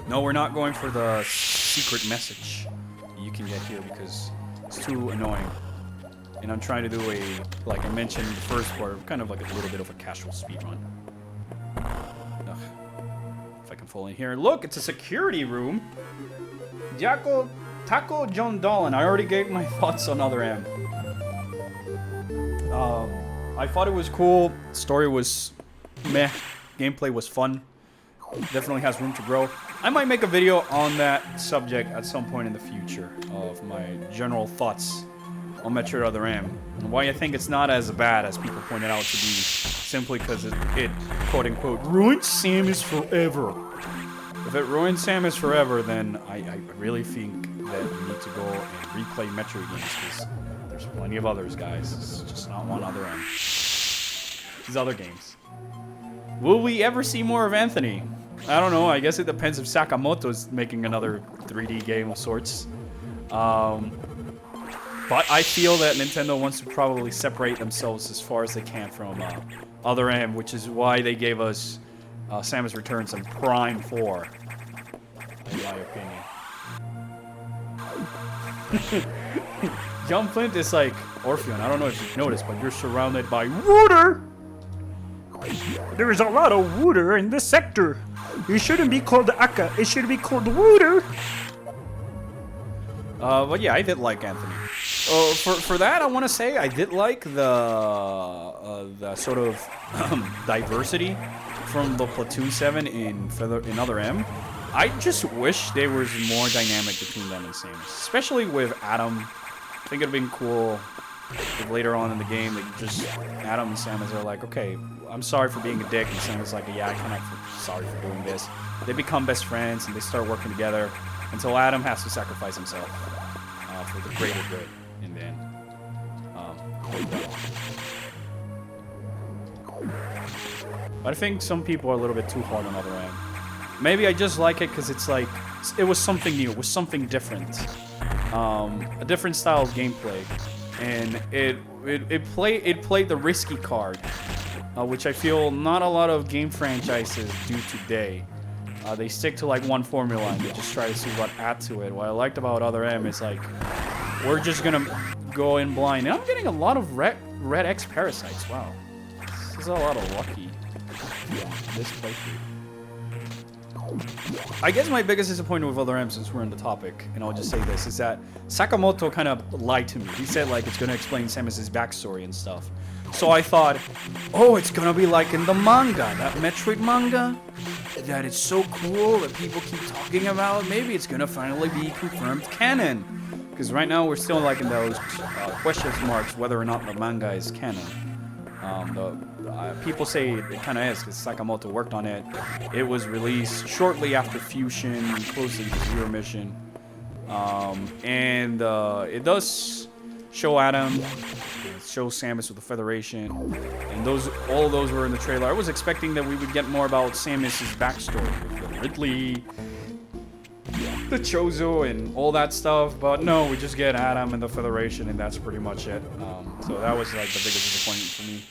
No, we're not going for the secret message you can get here because it's too annoying. And I'm trying to do a, like I mentioned in the first part, kind of like a little bit of a casual speedrun. Ugh. If I can fall in here. Look, it's a security room. Taco John Dolan. I already gave my thoughts on Other M. I thought it was cool. Story was meh. Gameplay was fun. Definitely has room to grow. I might make a video on that subject at some point in the future of my general thoughts on Metroid Other M, and why I think it's not as bad as people pointed out to be, simply because it quote-unquote ruined Samus forever. If it ruined Samus forever, then I really think that you need to go and replay Metroid games, because there's plenty of others, guys. It's just not one Other M. These other games. Will we ever see more of Anthony? I don't know. I guess it depends if Sakamoto's making another 3D game of sorts. But I feel that Nintendo wants to probably separate themselves as far as they can from Other M, which is why they gave us Samus Returns and Prime 4, in my opinion. John Flint is like, Orpheon, I don't know if you've noticed, but you're surrounded by water! There is a lot of water in this sector. It shouldn't be called Akka, it should be called water. But yeah, I did like Anthony. For that, I want to say I did like the sort of diversity from the Platoon 7 in Other M. I just wish there was more dynamic between them and Samus, especially with Adam. I think it'd have been cool if later on in the game that just Adam and Samus are like, okay, I'm sorry for being a dick, and Samus like, yeah, I'm kind of sorry for doing this. They become best friends and they start working together until Adam has to sacrifice himself for the greater good in the end. But I think some people are a little bit too hard on Other M. Maybe I just like it because it's like it was something new, it was something different, a different style of gameplay, and it played the risky card, which I feel not a lot of game franchises do today. They stick to like one formula and they just try to see what add to it. What I liked about Other M is like we're just gonna go in blind, and I'm getting a lot of red X parasites. Wow, this is a lot of lucky. Yeah, this playthrough. I guess my biggest disappointment with Other M, since we're on the topic, and I'll just say this, is that Sakamoto kind of lied to me. He said like it's gonna explain Samus's backstory and stuff. So I thought, oh, it's gonna be like in the manga, that Metroid manga, that it's so cool that people keep talking about. Maybe it's gonna finally be confirmed canon. Because right now we're still like in those question marks whether or not the manga is canon. People say it kind of is because Sakamoto worked on it. It was released shortly after Fusion, closely to Zero Mission. And it does show Adam, it shows Samus with the Federation, and all of those were in the trailer. I was expecting that we would get more about Samus's backstory with the Ridley, the Chozo, and all that stuff, but no, we just get Adam and the Federation, and that's pretty much it. So that was like the biggest disappointment for me.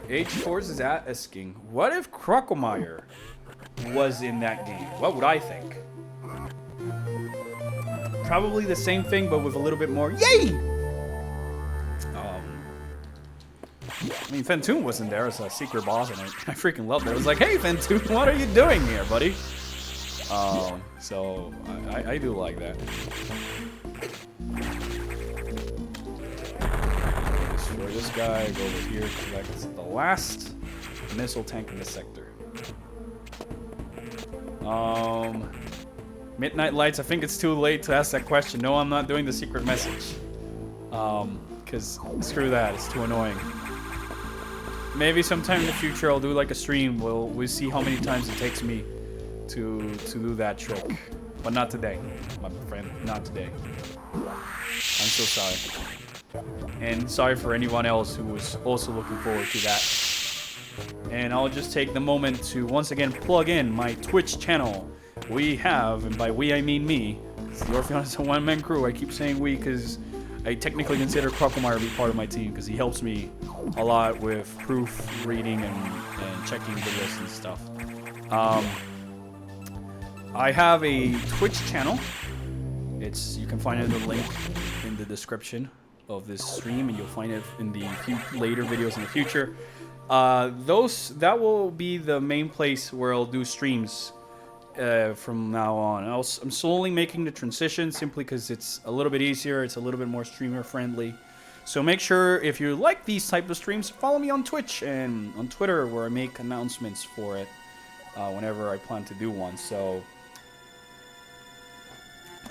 H-Force is asking, what if Crocomire was in that game? What would I think? Probably the same thing, but with a little bit more yay! I mean, Fentoon wasn't there as a secret boss, and I freaking loved it. I was like, hey, Fentoon, what are you doing here, buddy? So I do like that. Destroy this guy, go over here, collect the last missile tank in the sector. Midnight Lights, I think it's too late to ask that question. No, I'm not doing the secret message. Because screw that, it's too annoying. Maybe sometime in the future I'll do like a stream. We'll see how many times it takes me to do that trick. But not today, my friend, not today. I'm so sorry. And sorry for anyone else who was also looking forward to that. And I'll just take the moment to once again plug in my Twitch channel. We have, and by we I mean me, the Orpheon is a one-man crew. I keep saying we because I technically consider Crocomire to be part of my team because he helps me a lot with proof reading and checking videos and stuff. I have a Twitch channel. You can find the link in the description of this stream, and you'll find it in the later videos in the future. That will be the main place where I'll do streams from now on. I'm slowly making the transition simply because it's a little bit easier, it's a little bit more streamer friendly. So make sure if you like these type of streams, follow me on Twitch and on Twitter where I make announcements for it whenever I plan to do one. So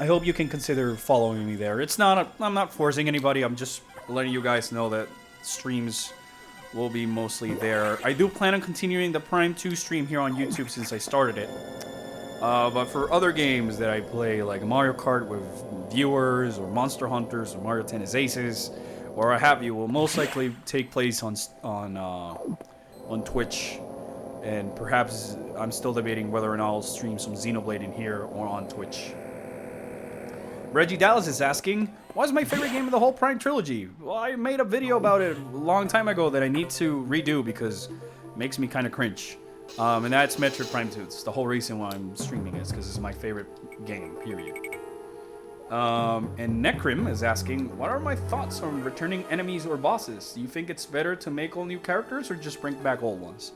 I hope you can consider following me there. I'm not forcing anybody, I'm just letting you guys know that streams will be mostly there. I do plan on continuing the Prime 2 stream here on YouTube since I started it. But for other games that I play, like Mario Kart with viewers, or Monster Hunters, or Mario Tennis Aces, or what have you will most likely take place on Twitch, and perhaps I'm still debating whether or not I'll stream some Xenoblade in here or on Twitch. Reggie Dallas is asking, what is my favorite game of the whole Prime trilogy? Well, I made a video about it a long time ago that I need to redo because it makes me kind of cringe. And that's Metroid Prime 2. It's the whole reason why I'm streaming it, because it's my favorite game, period. And Necrim is asking, what are my thoughts on returning enemies or bosses? Do you think it's better to make all new characters or just bring back old ones?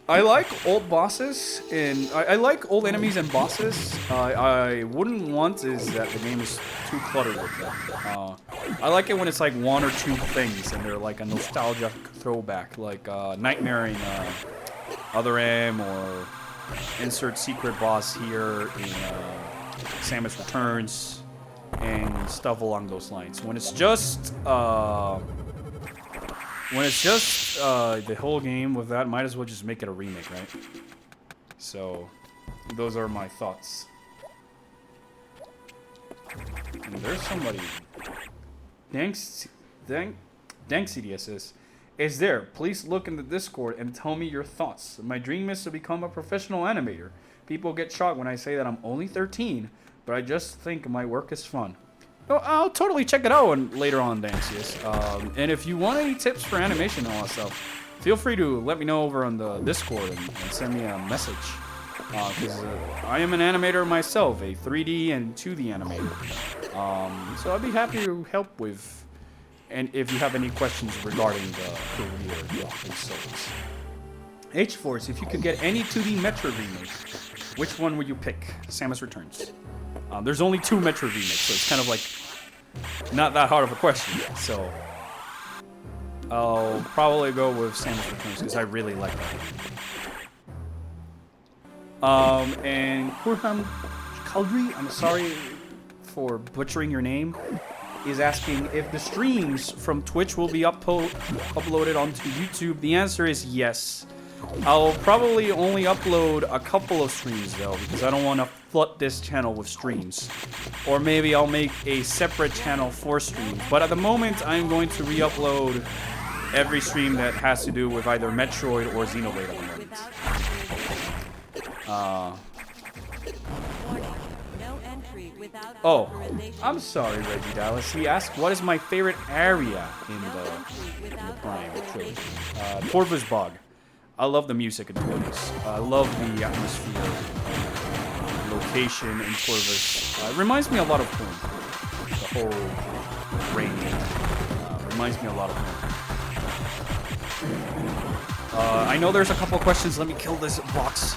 I like old bosses, and I like old enemies and bosses. I wouldn't want is that the game is too cluttered with them. I like it when it's like one or two things, and they're like a nostalgia throwback, like Nightmare in Other M, or insert secret boss here in Samus Returns, and stuff along those lines. When it's just the whole game with that, might as well just make it a remake, right? So, those are my thoughts. And there's somebody. Thanks, CDS is there. Please look in the Discord and tell me your thoughts. My dream is to become a professional animator. People get shocked when I say that I'm only 13, but I just think my work is fun. I'll totally check it out later on, Dancius. And if you want any tips for animation and all that stuff, feel free to let me know over on the Discord and send me a message. Because I am an animator myself, a 3D and 2D animator. So I'd be happy to help with, and if you have any questions regarding the career and sorts. H-Force, if you could get any 2D Metroid remake, which one would you pick? Samus Returns. There's only 2 Metroid remakes, so it's kind of like not that hard of a question. So I'll probably go with Samus Returns because I really like that. And Kurham Kaldri, I'm sorry for butchering your name, is asking if the streams from Twitch will be uploaded onto YouTube. The answer is yes. I'll probably only upload a couple of streams though, because I don't want to flood this channel with streams. Or maybe I'll make a separate channel for streams. But at the moment, I'm going to re-upload every stream that has to do with either Metroid or Xenoblade at the moment. Oh, I'm sorry, Reggie Dallas. He asked, what is my favorite area in the Prime trilogy? Torva's Bog. I love the music in Torvus. I love the atmosphere, location in Torvus. It reminds me a lot of home. The whole rain reminds me a lot of home. I know there's a couple of questions. Let me kill this box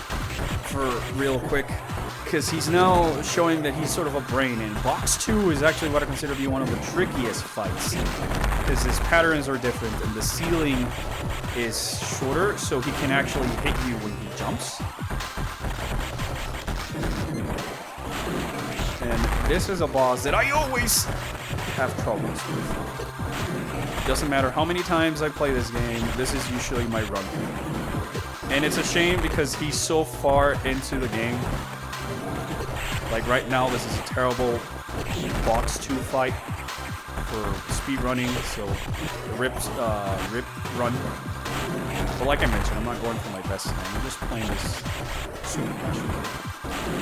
for real quick, because he's now showing that he's sort of a brain. And box 2 is actually what I consider to be one of the trickiest fights, because his patterns are different and the ceiling is shorter, so he can actually hit you when he jumps. And this is a boss that I always have troubles with. Doesn't matter how many times I play this game, this is usually my run. And it's a shame because he's so far into the game. Like right now, this is a terrible box 2 fight for speed running, so rip run. But like I mentioned, I'm not going for my best today. I'm just playing this super casually.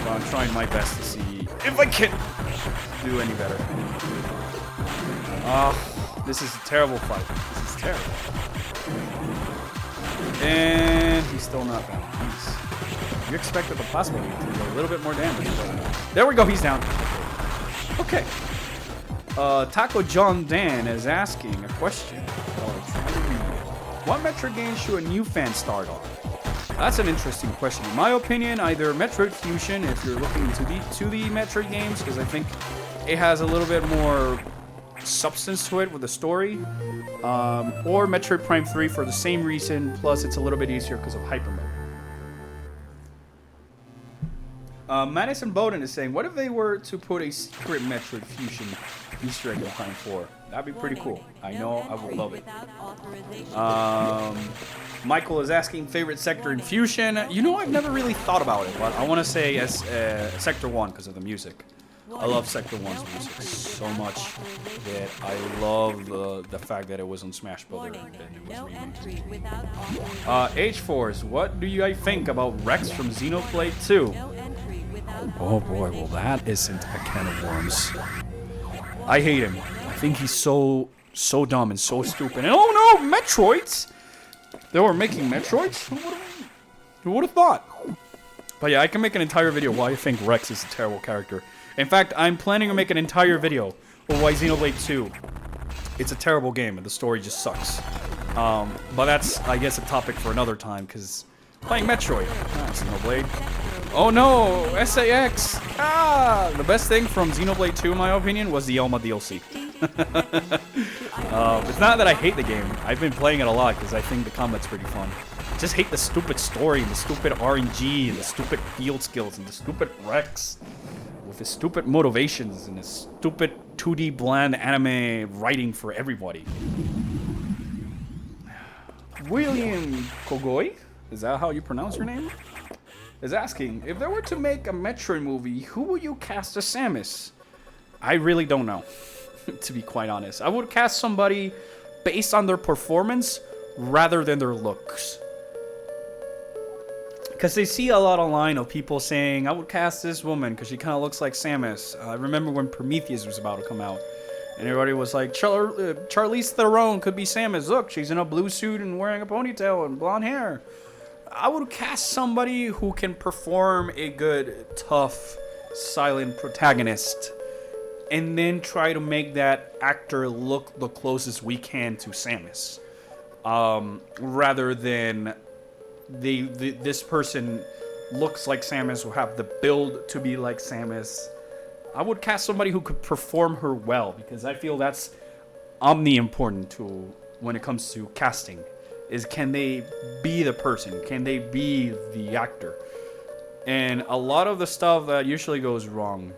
But I'm trying my best to see if I can do any better. This is a terrible fight. This is terrible. And he's still not down. You expected the plasma to do a little bit more damage. But there we go. He's down. Okay. Taco John Dan is asking a question. What Metroid game should a new fan start on? That's an interesting question. In my opinion, either Metroid Fusion, if you're looking into the 2D Metroid games, because I think it has a little bit more substance to it with the story, or Metroid Prime 3 for the same reason, plus it's a little bit easier because of Hyper Mode. Madison Bowden is saying, what if they were to put a secret Metroid Fusion Easter egg in Prime 4? That'd be pretty cool. I know I would love it. Michael is asking favorite sector in Fusion. You know, I've never really thought about it, but I want to say as Sector 1 because of the music. I love Sector 1's music so much that I love the fact that it was on Smash Brothers and it was remixed. H-Force, what do you think about Rex from Xenoblade 2? Oh boy, well that isn't a can of worms. I hate him. I think he's so dumb and so stupid. And oh no, Metroids! They were making Metroids? Who would have thought? But yeah, I can make an entire video why I think Rex is a terrible character. In fact, I'm planning to make an entire video of why Xenoblade 2, it's a terrible game and the story just sucks. But that's, I guess, a topic for another time, because playing Metroid, Xenoblade. Oh no, SAX! The best thing from Xenoblade 2, in my opinion, was the Elma DLC. It's not that I hate the game. I've been playing it a lot because I think the combat's pretty fun. I just hate the stupid story and the stupid RNG and the stupid field skills and the stupid Rex with his stupid motivations and his stupid 2D bland anime writing for everybody. William Kogoi, is that how you pronounce your name? Is asking, if there were to make a Metroid movie, who would you cast as Samus? I really don't know, to be quite honest. I would cast somebody based on their performance rather than their looks. Because they see a lot online of people saying, I would cast this woman because she kind of looks like Samus. I remember when Prometheus was about to come out. And everybody was like, Charlize Theron could be Samus. Look, she's in a blue suit and wearing a ponytail and blonde hair. I would cast somebody who can perform a good, tough, silent protagonist. And then try to make that actor look the closest we can to Samus. Rather than this person looks like Samus or have the build to be like Samus. I would cast somebody who could perform her well, because I feel that's omni-important to when it comes to casting. Is can they be the person? Can they be the actor? And a lot of the stuff that usually goes wrong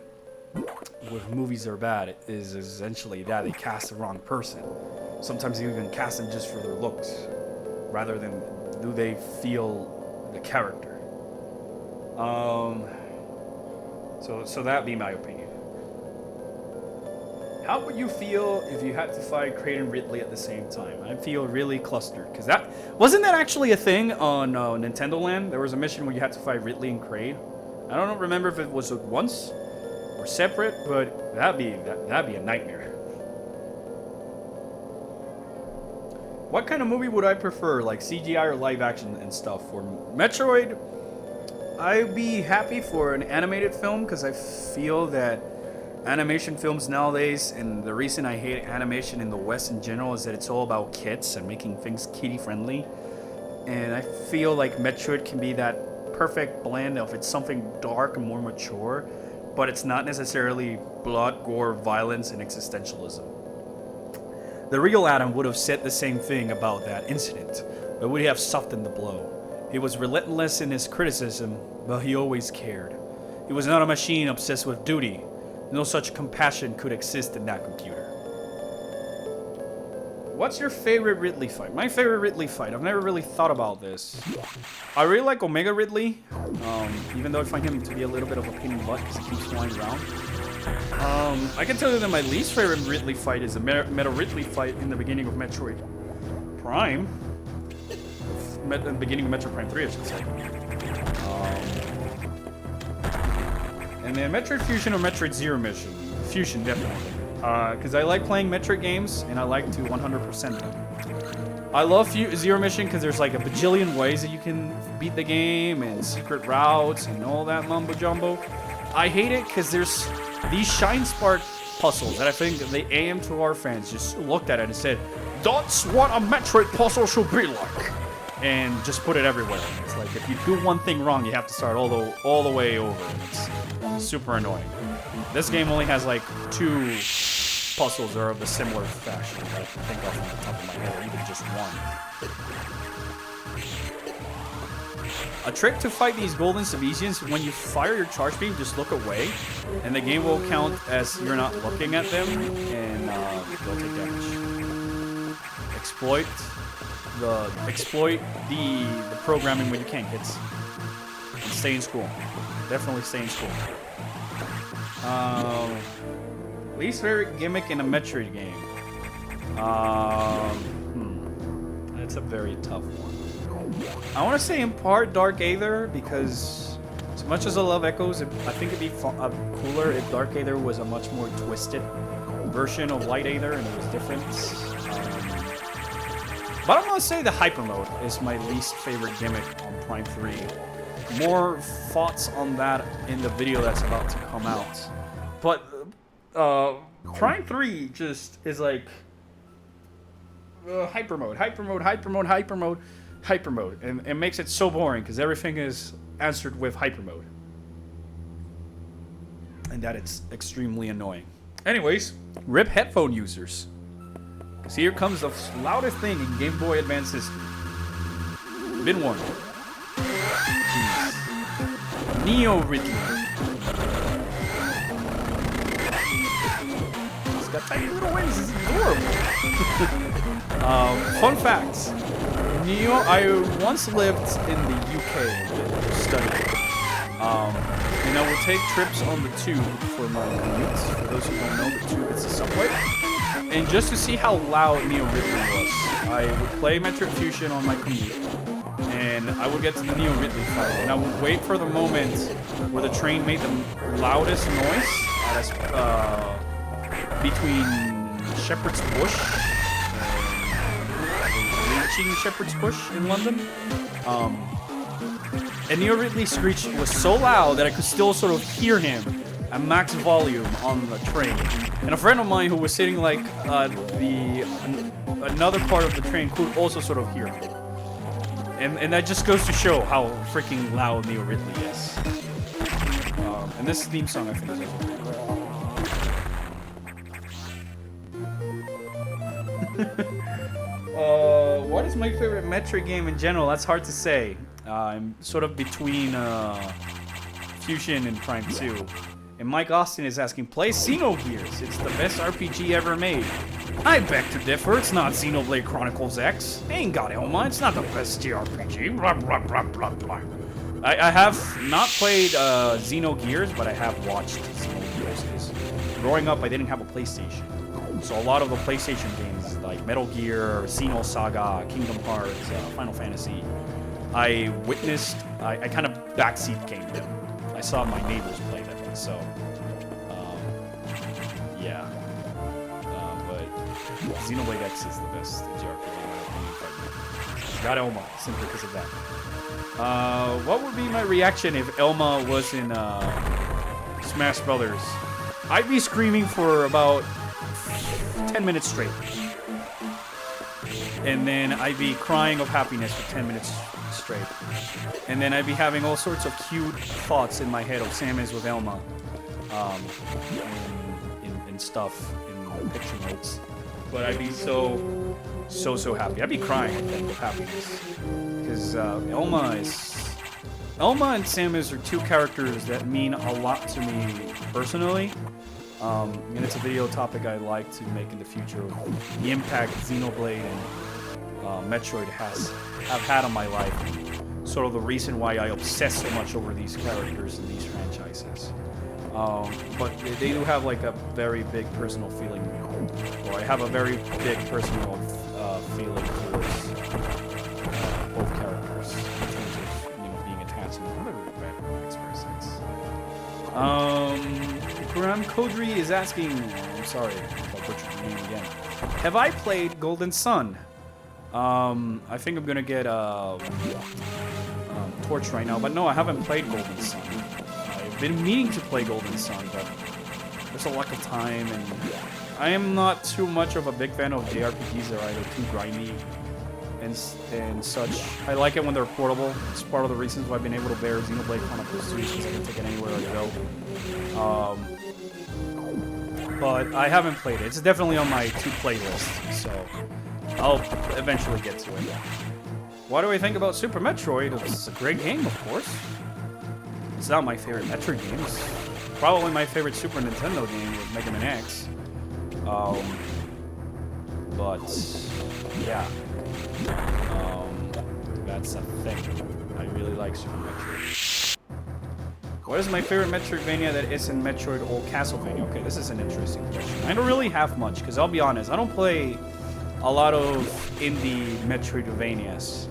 with movies that are bad is essentially that they cast the wrong person. Sometimes you even cast them just for their looks, rather than do they feel the character. So that'd be my opinion. How would you feel if you had to fight Kraid and Ridley at the same time? I feel really clustered, because that wasn't that actually a thing on Nintendo Land. There was a mission where you had to fight Ridley and Kraid. I don't remember if it was once or separate, but that'd be a nightmare. What kind of movie would I prefer, like CGI or live action and stuff? For Metroid, I'd be happy for an animated film, because I feel that animation films nowadays, and the reason I hate animation in the West in general is that it's all about kids and making things kiddie friendly. And I feel like Metroid can be that perfect blend of it's something dark and more mature, but it's not necessarily blood, gore, violence, and existentialism. The real Adam would have said the same thing about that incident, but would have softened the blow. He was relentless in his criticism, but he always cared. He was not a machine obsessed with duty. No such compassion could exist in that computer. What's your favorite Ridley fight? My favorite Ridley fight, I've never really thought about this. I really like Omega Ridley, even though I find him to be a little bit of a pain in the butt because he keeps flying around. I can tell you that my least favorite Ridley fight is the Meta Ridley fight in the beginning of Metroid Prime. The beginning of Metroid Prime 3, I should say. And then Metroid Fusion or Metroid Zero Mission. Fusion, definitely. Because I like playing Metroid games, and I like to 100% them. I love Zero Mission because there's like a bajillion ways that you can beat the game, and secret routes, and all that mumbo-jumbo. I hate it because there's these Shine Spark puzzles that I think the AM2R fans just looked at it and said, that's what a Metroid puzzle should be like. And just put it everywhere. It's like if you do one thing wrong, you have to start all the way over. It's super annoying. This game only has like 2 puzzles that are of a similar fashion that I can think of on the top of my head, or even just one. A trick to fight these golden Sabazians, when you fire your charge beam, just look away, and the game will count as you're not looking at them, and they'll take damage. Exploit the programming when you can, kids. And stay in school. Definitely stay in school. Least favorite gimmick in a Metroid game. That's a very tough one. I want to say in part Dark Aether, because as much as I love Echoes, I think it'd be cooler if Dark Aether was a much more twisted version of Light Aether and it was different. But I'm gonna say the Hyper Mode is my least favorite gimmick on Prime 3. More thoughts on that in the video that's about to come out. But Prime 3 just is like Hyper Mode, Hyper Mode, Hyper Mode, Hyper Mode, Hyper Mode. And it makes it so boring because everything is answered with Hyper Mode. And that it's extremely annoying. Anyways, rip headphone users. So here comes the loudest thing in Game Boy Advance history. Been warned. Jeez. Neo Ridley. He's got tiny little wings. This is adorable. Fun facts. Neo, I once lived in the UK studying. And I would take trips on the tube for my commutes. For those who don't know, the tube is a subway. And just to see how loud Neo Ridley was, I would play Metroid Fusion on my commute, and I would get to the Neo Ridley fight, and I would wait for the moment where the train made the loudest noise between Shepherd's Bush and reaching Shepherd's Bush in London. And Neo Ridley's screech was so loud that I could still sort of hear him at max volume on the train. And a friend of mine who was sitting like another part of the train could also sort of hear me. And that just goes to show how freaking loud Neo Ridley is. And this theme song I think is also pretty cool. What is my favorite Metroid game in general? That's hard to say. I'm sort of between Fusion and Prime 2. And Mike Austin is asking, play Xenogears. It's the best RPG ever made. I beg to differ. It's not Xenoblade Chronicles X. Ain't got Elma. It's not the best JRPG. Blah, blah, blah, blah, blah. I have not played Xenogears, but I have watched Xenogears. Growing up, I didn't have a PlayStation. So a lot of the PlayStation games, like Metal Gear, Xenosaga, Kingdom Hearts, Final Fantasy, I witnessed, I kind of backseat gamed them. I saw my neighbors play them. So, yeah. But Xenoblade X is the best JRPG. Got Elma, simply because of that. What would be my reaction if Elma was in Smash Brothers? I'd be screaming for about 10 minutes straight. And then I'd be crying of happiness for 10 minutes straight. And then I'd be having all sorts of cute thoughts in my head of Samus with Elma. And stuff in picture notes. But I'd be so happy. I'd be crying, I think, of happiness. Because Elma and Samus are two characters that mean a lot to me personally. And it's a video topic I'd like to make in the future. The impact Xenoblade and Metroid have had on my life. Sort of the reason why I obsess so much over these characters and these franchises. But they do have like a very big personal feeling, or I have a very big personal feeling towards both characters in terms of being attached to them. Graham Kodri is asking, I'm sorry if I butchered your name again. Have I played Golden Sun? I think I'm gonna get Torch right now, but no, I haven't played Golden Sun. I've been meaning to play Golden Sun, but there's a lack of time, and I am not too much of a big fan of JRPGs that are either too grindy and such. I like it when they're portable. It's part of the reasons why I've been able to bear Xenoblade Chronicles 2, because I can take it anywhere I go. But I haven't played it. It's definitely on my to-play list, so I'll eventually get to it. What do I think about Super Metroid? It's a great game, of course. It's not my favorite Metroid game. It's probably my favorite Super Nintendo game with Mega Man X. But yeah, that's a thing. I really like Super Metroid. What is my favorite Metroidvania that isn't Metroid or Castlevania? Okay, this is an interesting question. I don't really have much, because I'll be honest, I don't play a lot of indie Metroidvanias.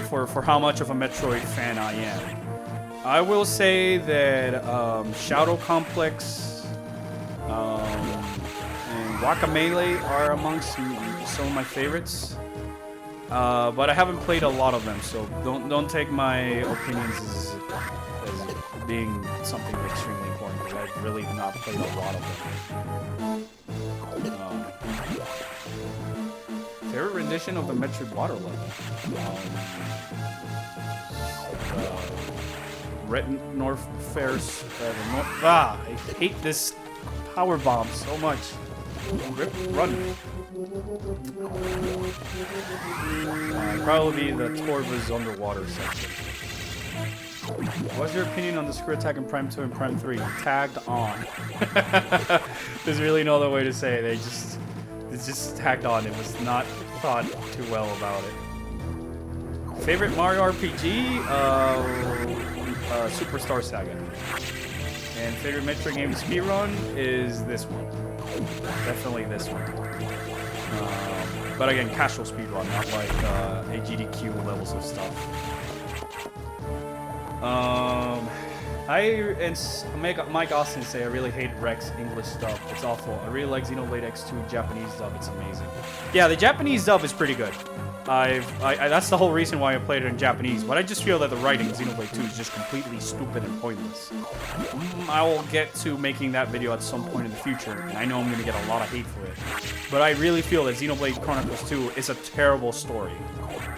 For how much of a Metroid fan I am. I will say that Shadow Complex and Guacamelee are amongst some of my favorites. But I haven't played a lot of them, so don't take my opinions as being something extremely important, because I've really not played a lot of them. Favorite rendition of the Metroid water level? Red North Fairs. I hate this power bomb so much. Run. Probably the Torva's underwater section. What's your opinion on the screw attack in Prime 2 and Prime 3? Tagged on. There's really no other way to say it. It's just tagged on. It was not thought too well about it. Favorite Mario RPG? Superstar Saga. And favorite Metroid game to speedrun is this one. Definitely this one. But again, casual speedrun, not like AGDQ levels of stuff. Mike Austin say I really hate Rex English stuff. It's awful. I really like Xenoblade X2 Japanese dub. It's amazing. Yeah, the Japanese dub is pretty good. That's the whole reason why I played it in Japanese. But I just feel that the writing in Xenoblade 2 is just completely stupid and pointless. I will get to making that video at some point in the future, and I know I'm going to get a lot of hate for it. But I really feel that Xenoblade Chronicles 2 is a terrible story.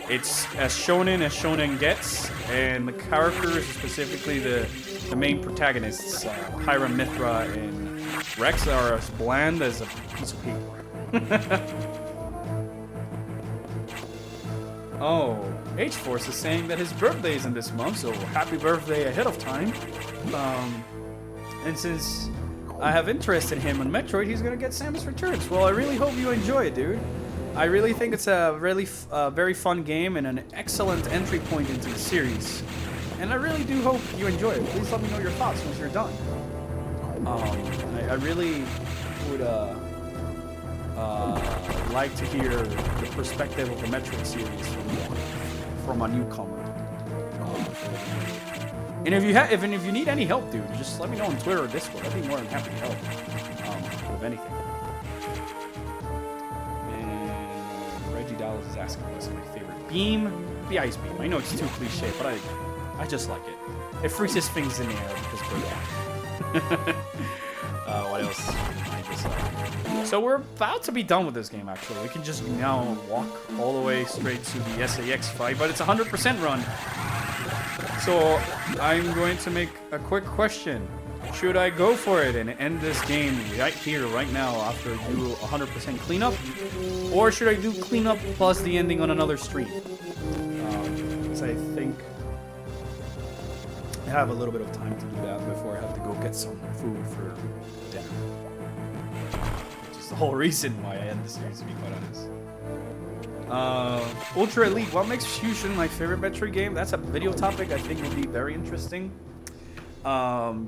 It's as shonen gets, and the characters, specifically the main protagonists, Pyra, Mithra, and Rex, are as bland as a piece of paper. Oh, H-Force is saying that his birthday is in this month, so happy birthday ahead of time. And since I have interest in him on Metroid, he's gonna get Samus Returns. Well, I really hope you enjoy it, dude. I really think it's a really very fun game and an excellent entry point into the series. And I really do hope you enjoy it. Please let me know your thoughts once you're done. I really would like to hear the perspective of the Metroid series from a newcomer. And if you need any help, dude, just let me know on Twitter or Discord. I'd be more than happy to help with anything. And Reggie Dallas is asking what's my favorite beam. The ice beam. I know it's too cliche, but I just like it. It freezes things in the air because we're back. What else? So we're about to be done with this game, actually. We can just now walk all the way straight to the SAX fight, but it's a 100% run. So I'm going to make a quick question. Should I go for it and end this game right here, right now, after I do 100% cleanup? Or should I do cleanup plus the ending on another stream? Because I think I have a little bit of time to do that before I have to go get some food for dinner. Which is the whole reason why I end the series, to be quite honest. Ultra Elite, what makes Fusion my favorite Metroid game? That's a video topic I think will be very interesting.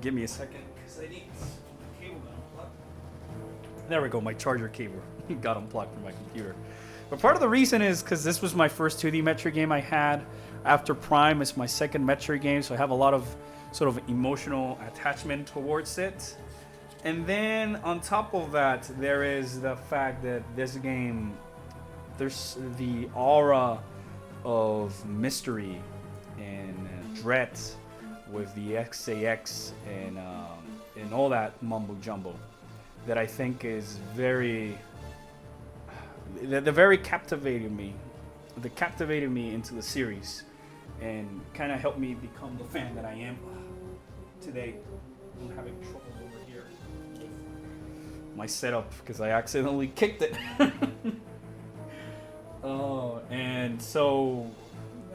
Give me a second, because I need a cable to unplug. There we go, my charger cable got unplugged from my computer. But part of the reason is because this was my first 2D Metroid game I had. After Prime, it's my second Metroid game, so I have a lot of sort of emotional attachment towards it. And then on top of that, there is the fact that this game, there's the aura of mystery and dread with the XAX and all that mumbo jumbo that I think is very captivated me into the series and kind of helped me become the fan that I am today. I'm having trouble over here with my setup because I accidentally kicked it. And so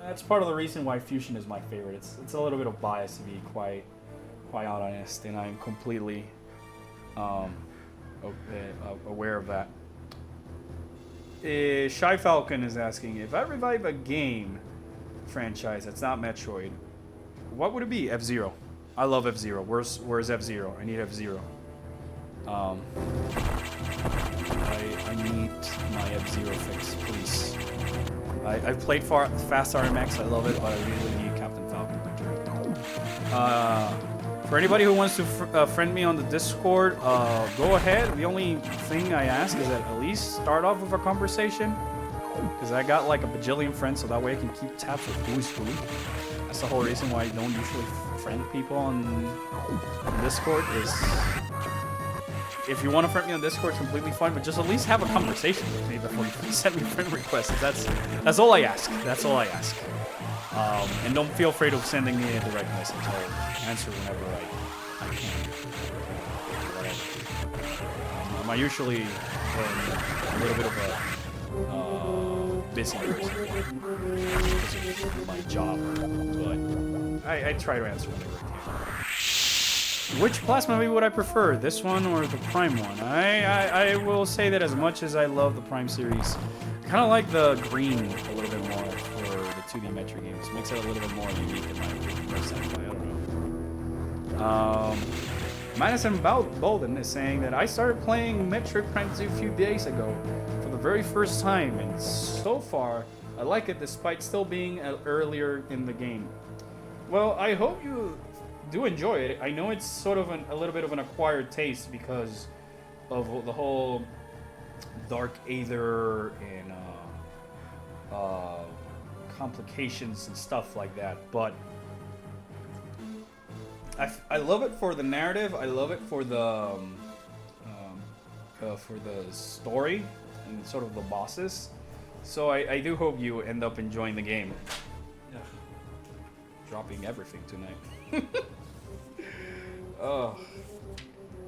that's part of the reason why Fusion is my favorite. It's a little bit of bias, to be quite honest, and I'm completely aware of that. Shy Falcon is asking, if I revive a game franchise that's not Metroid, what would it be? F-Zero. I love F-Zero. Where's F-Zero? I need F-Zero. I need my F-Zero fix, please. I've played Fast RMX. I love it, but I really need Captain Falcon. For anybody who wants to friend me on the Discord, go ahead. The only thing I ask is that at least start off with a conversation, because I got like a bajillion friends, so that way I can keep tabs with who's who. That's the whole reason why I don't usually friend people on Discord. Is if you want to friend me on Discord, it's completely fine, but just at least have a conversation with me before you send me friend requests. That's all I ask. That's all I ask. And don't feel afraid of sending me a direct message. I'll answer whenever I can. Whatever. I'm usually a little bit of a busy person because of my job, but I try to answer whenever I can. Which plasma movie would I prefer, this one or the Prime one? I will say that as much as I love the Prime series, I kind of like the green a little bit more for the 2D Metroid games. Makes it a little bit more unique in my personal way. I don't know. Madison Bolden is saying that I started playing Metroid Prime 2 a few days ago for the very first time, and so far I like it despite still being earlier in the game. Well, I hope you do enjoy it. I know it's sort of a little bit of an acquired taste because of the whole Dark Aether and complications and stuff like that, but I love it for the narrative. I love it for the story and sort of the bosses. So I do hope you end up enjoying the game. Yeah. Dropping everything tonight. Oh,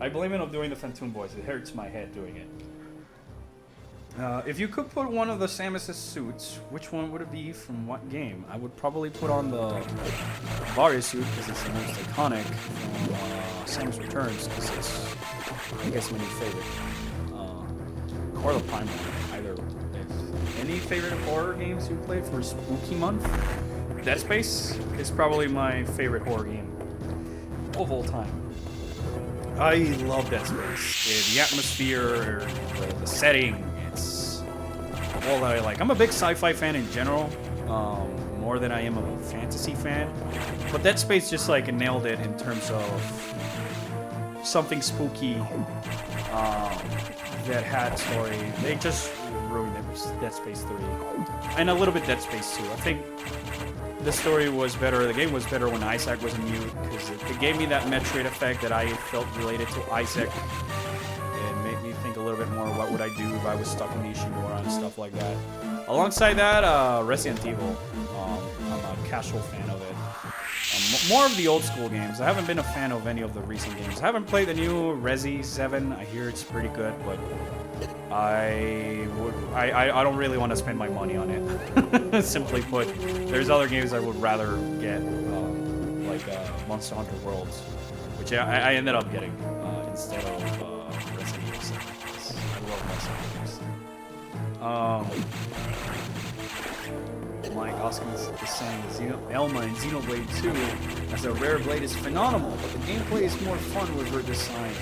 I blame it on doing the Phantom voice. It hurts my head doing it. If you could put one of the Samus' suits, which one would it be from what game? I would probably put on the Varia suit because it's the most iconic from Samus Returns because it's, I guess, my new favorite. Or the Prime one, either. Any favorite horror games you played for Spooky Month? Dead Space is probably my favorite horror game of all time. I love Dead Space. The atmosphere, the setting, it's all that I like. I'm a big sci-fi fan in general, more than I am a fantasy fan. But Dead Space just like nailed it in terms of something spooky that had a story. They just ruined it with Dead Space 3. And a little bit Dead Space 2. I think the story was better, the game was better when Isaac was a mute, because it gave me that Metroid effect that I felt related to Isaac. It made me think a little bit more, what would I do if I was stuck in Ishimura and stuff like that. Alongside that, Resident Evil. I'm a casual fan of it. More of the old school games. I haven't been a fan of any of the recent games. I haven't played the new Resi 7. I hear it's pretty good, but I don't really want to spend my money on it. Simply put, there's other games I would rather get, like Monster Hunter Worlds, which I ended up getting instead of Resident Evil 7. I love Monster Hunter. Mike Hoskins is saying Elma in Xenoblade 2 as a rare blade is phenomenal, but the gameplay is more fun with her design.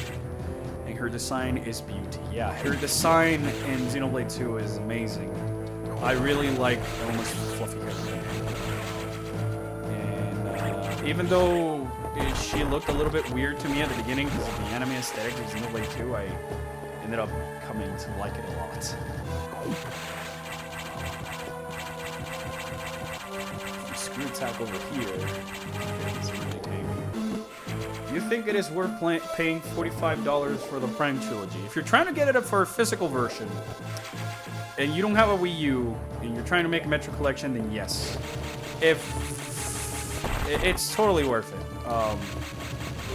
And her design is beauty. Yeah, her design in Xenoblade 2 is amazing. I really like Elma's fluffy hair. And even though she looked a little bit weird to me at the beginning because of the anime aesthetic of Xenoblade 2, I ended up coming to like it a lot. Screw attack over here. You think it is worth paying $45 for the Prime Trilogy? If you're trying to get it for a physical version, and you don't have a Wii U, and you're trying to make a Metro collection, then yes. It's totally worth it. I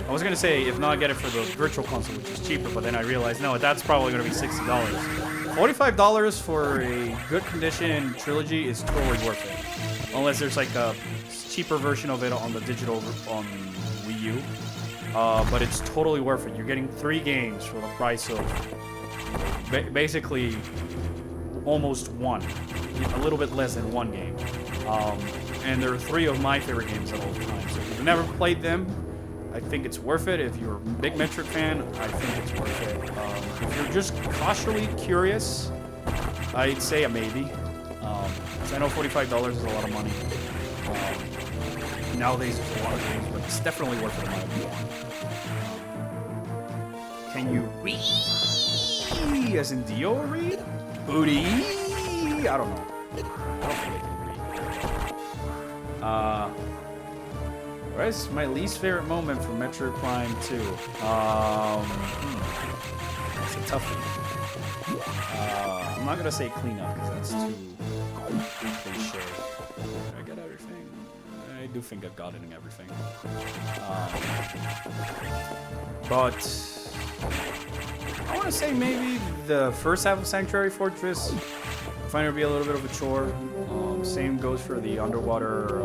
was gonna say, if not, get it for the Virtual Console, which is cheaper, but then I realized, no, that's probably gonna be $60. $45 for a good condition trilogy is totally worth it. Unless there's like a cheaper version of it on the digital on Wii U. But it's totally worth it. You're getting 3 games for the price of basically almost 1. A little bit less than 1 game. And they're 3 of my favorite games of all time. So if you've never played them, I think it's worth it. If you're a big Metroid fan, I think it's worth it. If you're just cautiously curious, I'd say a maybe. 'Cause I know $45 is a lot of money. Nowadays, it's a lot of games, but it's definitely worth it in my opinion. Can you read? As in Dio read? Booty? I don't know. I don't think I can read. What is my least favorite moment from Metroid Prime 2? That's a tough one. I'm not gonna say cleanup because that's too cliche. Did I get everything? I do think I've gotten everything. But I want to say maybe the first half of Sanctuary Fortress. I find it to be a little bit of a chore. Same goes for the underwater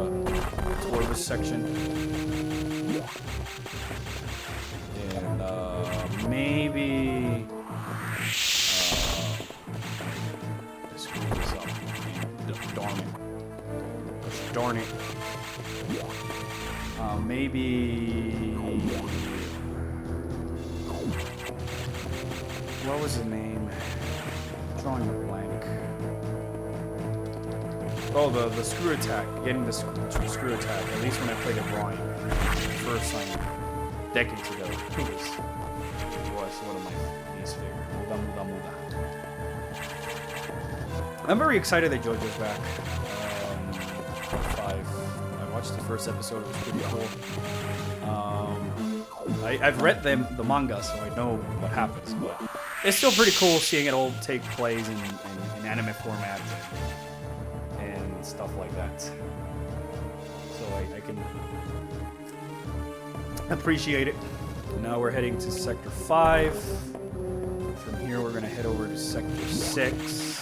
Torvus section. And maybe screw this up. Darn it. Darn it. Maybe what was his name? Drawing a blank. Oh, the screw attack. Getting the screw attack. At least when I played it Brian. First time. Decades ago. It was one of my least favorite. Muda. I'm very excited that JoJo's back. 5. I watched the first episode. It was pretty cool. I've read the manga, so I know what happens, but it's still pretty cool seeing it all take place in anime format and stuff like that. So I can appreciate it. Now we're heading to Sector 5. From here, we're going to head over to Sector 6.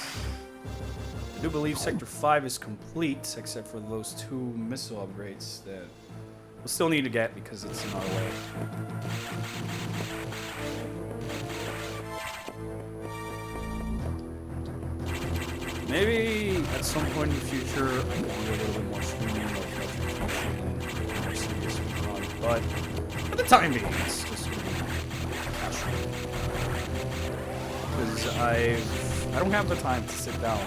I do believe Sector 5 is complete, except for those 2 missile upgrades that we'll still need to get because it's in our way. Maybe at some point in the future, I want to do a little bit more streaming, more serious run. But for the time being, it's just casual. Because I don't have the time to sit down.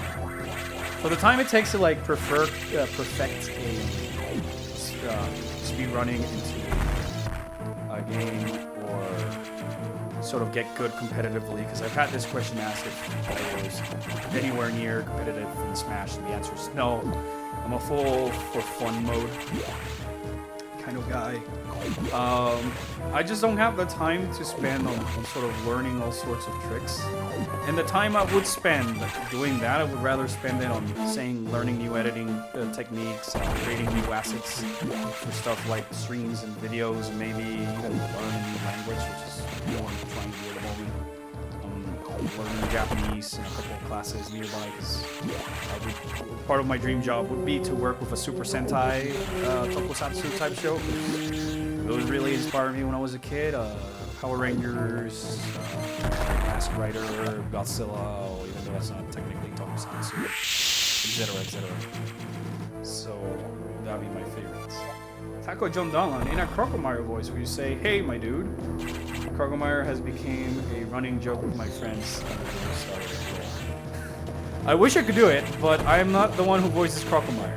For the time it takes to like perfect a speed running into a game or sort of get good competitively, because I've had this question asked if I was anywhere near competitive in Smash, and the answer is no. I'm a full for fun mode kind of guy. I just don't have the time to spend on sort of learning all sorts of tricks. And the time I would spend doing that, I would rather spend it on, saying, learning new editing techniques, creating new assets for stuff like streams and videos, and maybe even learn a new language, which is what I'm trying to do at the moment. Learning Japanese in a couple of classes nearby, because part of my dream job would be to work with a Super Sentai tokusatsu type show. Those really inspired me when I was a kid. Power Rangers, Mask Rider, Godzilla, even though that's not technically tokusatsu, etc., etc. So that'd be my favorites. Taco John Donlan, in a Crocomire voice, where you say, "Hey, my dude." Crocomire has become a running joke with my friends. I wish I could do it, but I am not the one who voices Crocomire.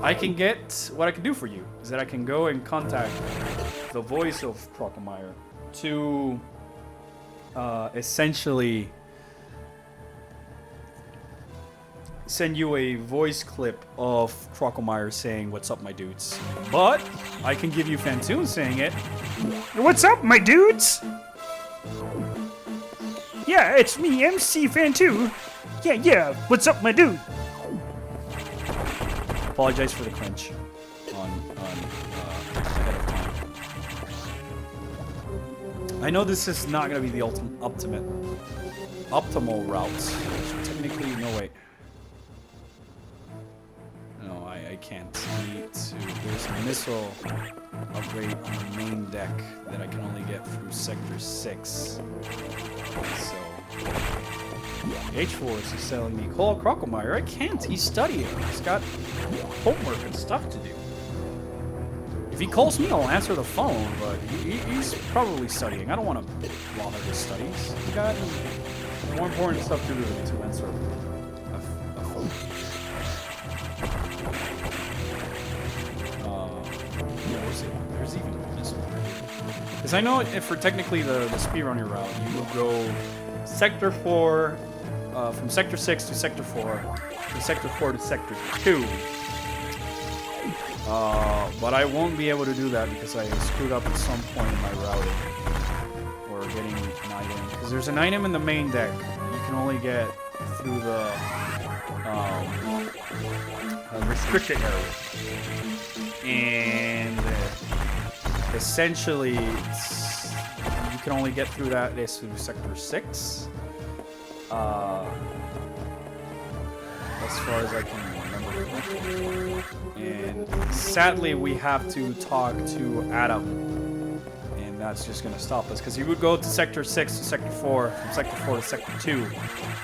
I can get, what I can do for you is that I can go and contact the voice of Crocomire to essentially send you a voice clip of Crocomire saying, "What's up, my dudes?" But I can give you Fantoon saying it. What's up, my dudes? Yeah, it's me, MC Fantoon. Yeah, what's up, my dude? Apologize for the clinch on ahead of time. I know this is not going to be the optimal route. So technically, no, wait. No, I can't. There's a missile upgrade on the main deck that I can only get through Sector 6. So H-Force is telling me, call Crocomire. I can't. He's studying. He's got homework and stuff to do. If he calls me, I'll answer the phone, but he's probably studying. I don't want to bother his studies. He's got more important stuff to do than to answer a phone. There's even this one. Because I know if for technically the speedrunner route, you would go Sector 4, from Sector 6 to Sector 4, from Sector 4 to Sector 2. But I won't be able to do that because I screwed up at some point in my routing. Or getting an item. Because there's an item in the main deck you can only get through the restricted area. And essentially, you can only get through that through Sector 6. As far as I can remember. And sadly, we have to talk to Adam. And that's just going to stop us. Because he would go to Sector 6 to Sector 4, from Sector 4 to Sector 2.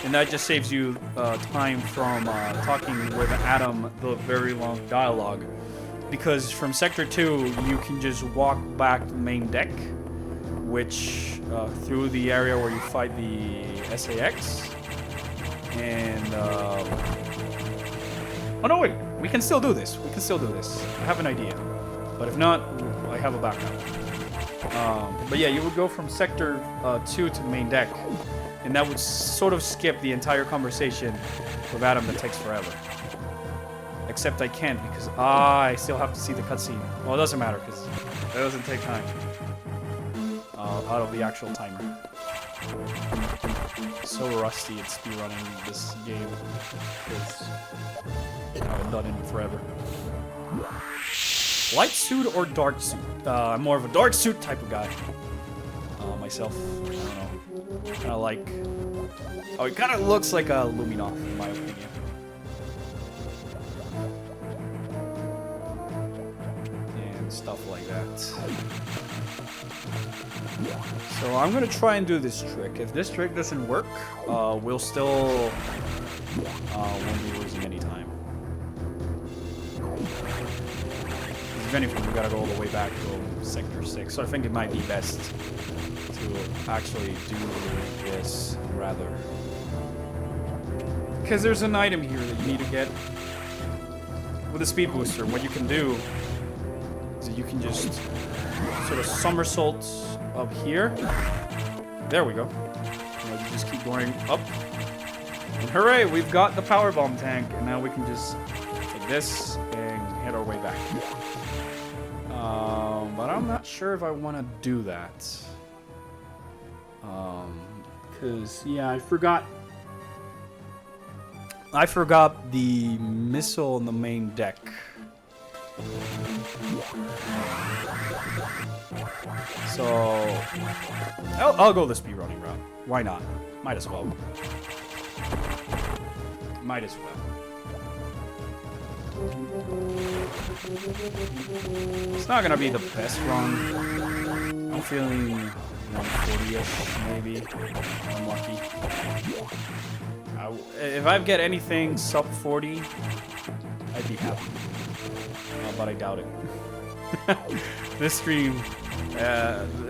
And that just saves you time from talking with Adam, the very long dialogue. Because from Sector 2, you can just walk back to the main deck, which through the area where you fight the SAX. And, oh no, wait, we can still do this. We can still do this. I have an idea. But if not, I have a backup. But yeah, you would go from Sector 2 to the main deck. And that would sort of skip the entire conversation with Adam that takes forever. Except I can't because I still have to see the cutscene. Well, it doesn't matter because it doesn't take time out of the actual timer. So rusty at speedrunning this game because I haven't done it in forever. Light suit or dark suit? I'm more of a dark suit type of guy. Myself, I don't know. Kind of like. Oh, it kind of looks like a Luminoff in my opinion. Stuff like that. So I'm gonna try and do this trick. If this trick doesn't work, we'll still won't be losing any time. If anything, we gotta go all the way back to Sector 6. So I think it might be best to actually do this rather. Because there's an item here that you need to get with a speed booster. What you can do is that you can just sort of somersault up here. There we go. You just keep going up. And hooray, we've got the power bomb tank. And now we can just take this and head our way back. But I'm not sure if I want to do that. Because, yeah, I forgot the missile in the main deck. So, I'll go the speedrunning route. Why not? Might as well. Might as well. It's not gonna be the best run. I'm feeling 140-ish, maybe. I'm lucky. If I get anything sub 40, I'd be happy. But I doubt it. This stream,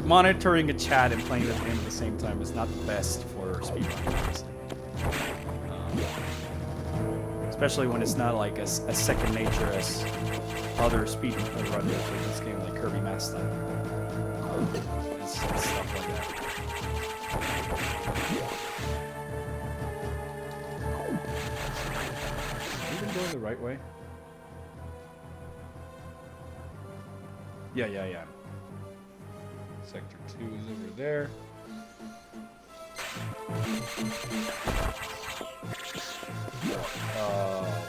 monitoring a chat and playing this game at the same time is not the best for speedrunners. Especially when it's not like a second nature as other speedrunners in this game, like Kirby Master. It's stuff like that. Have you been going the right way? Yeah. Sector 2 is over there.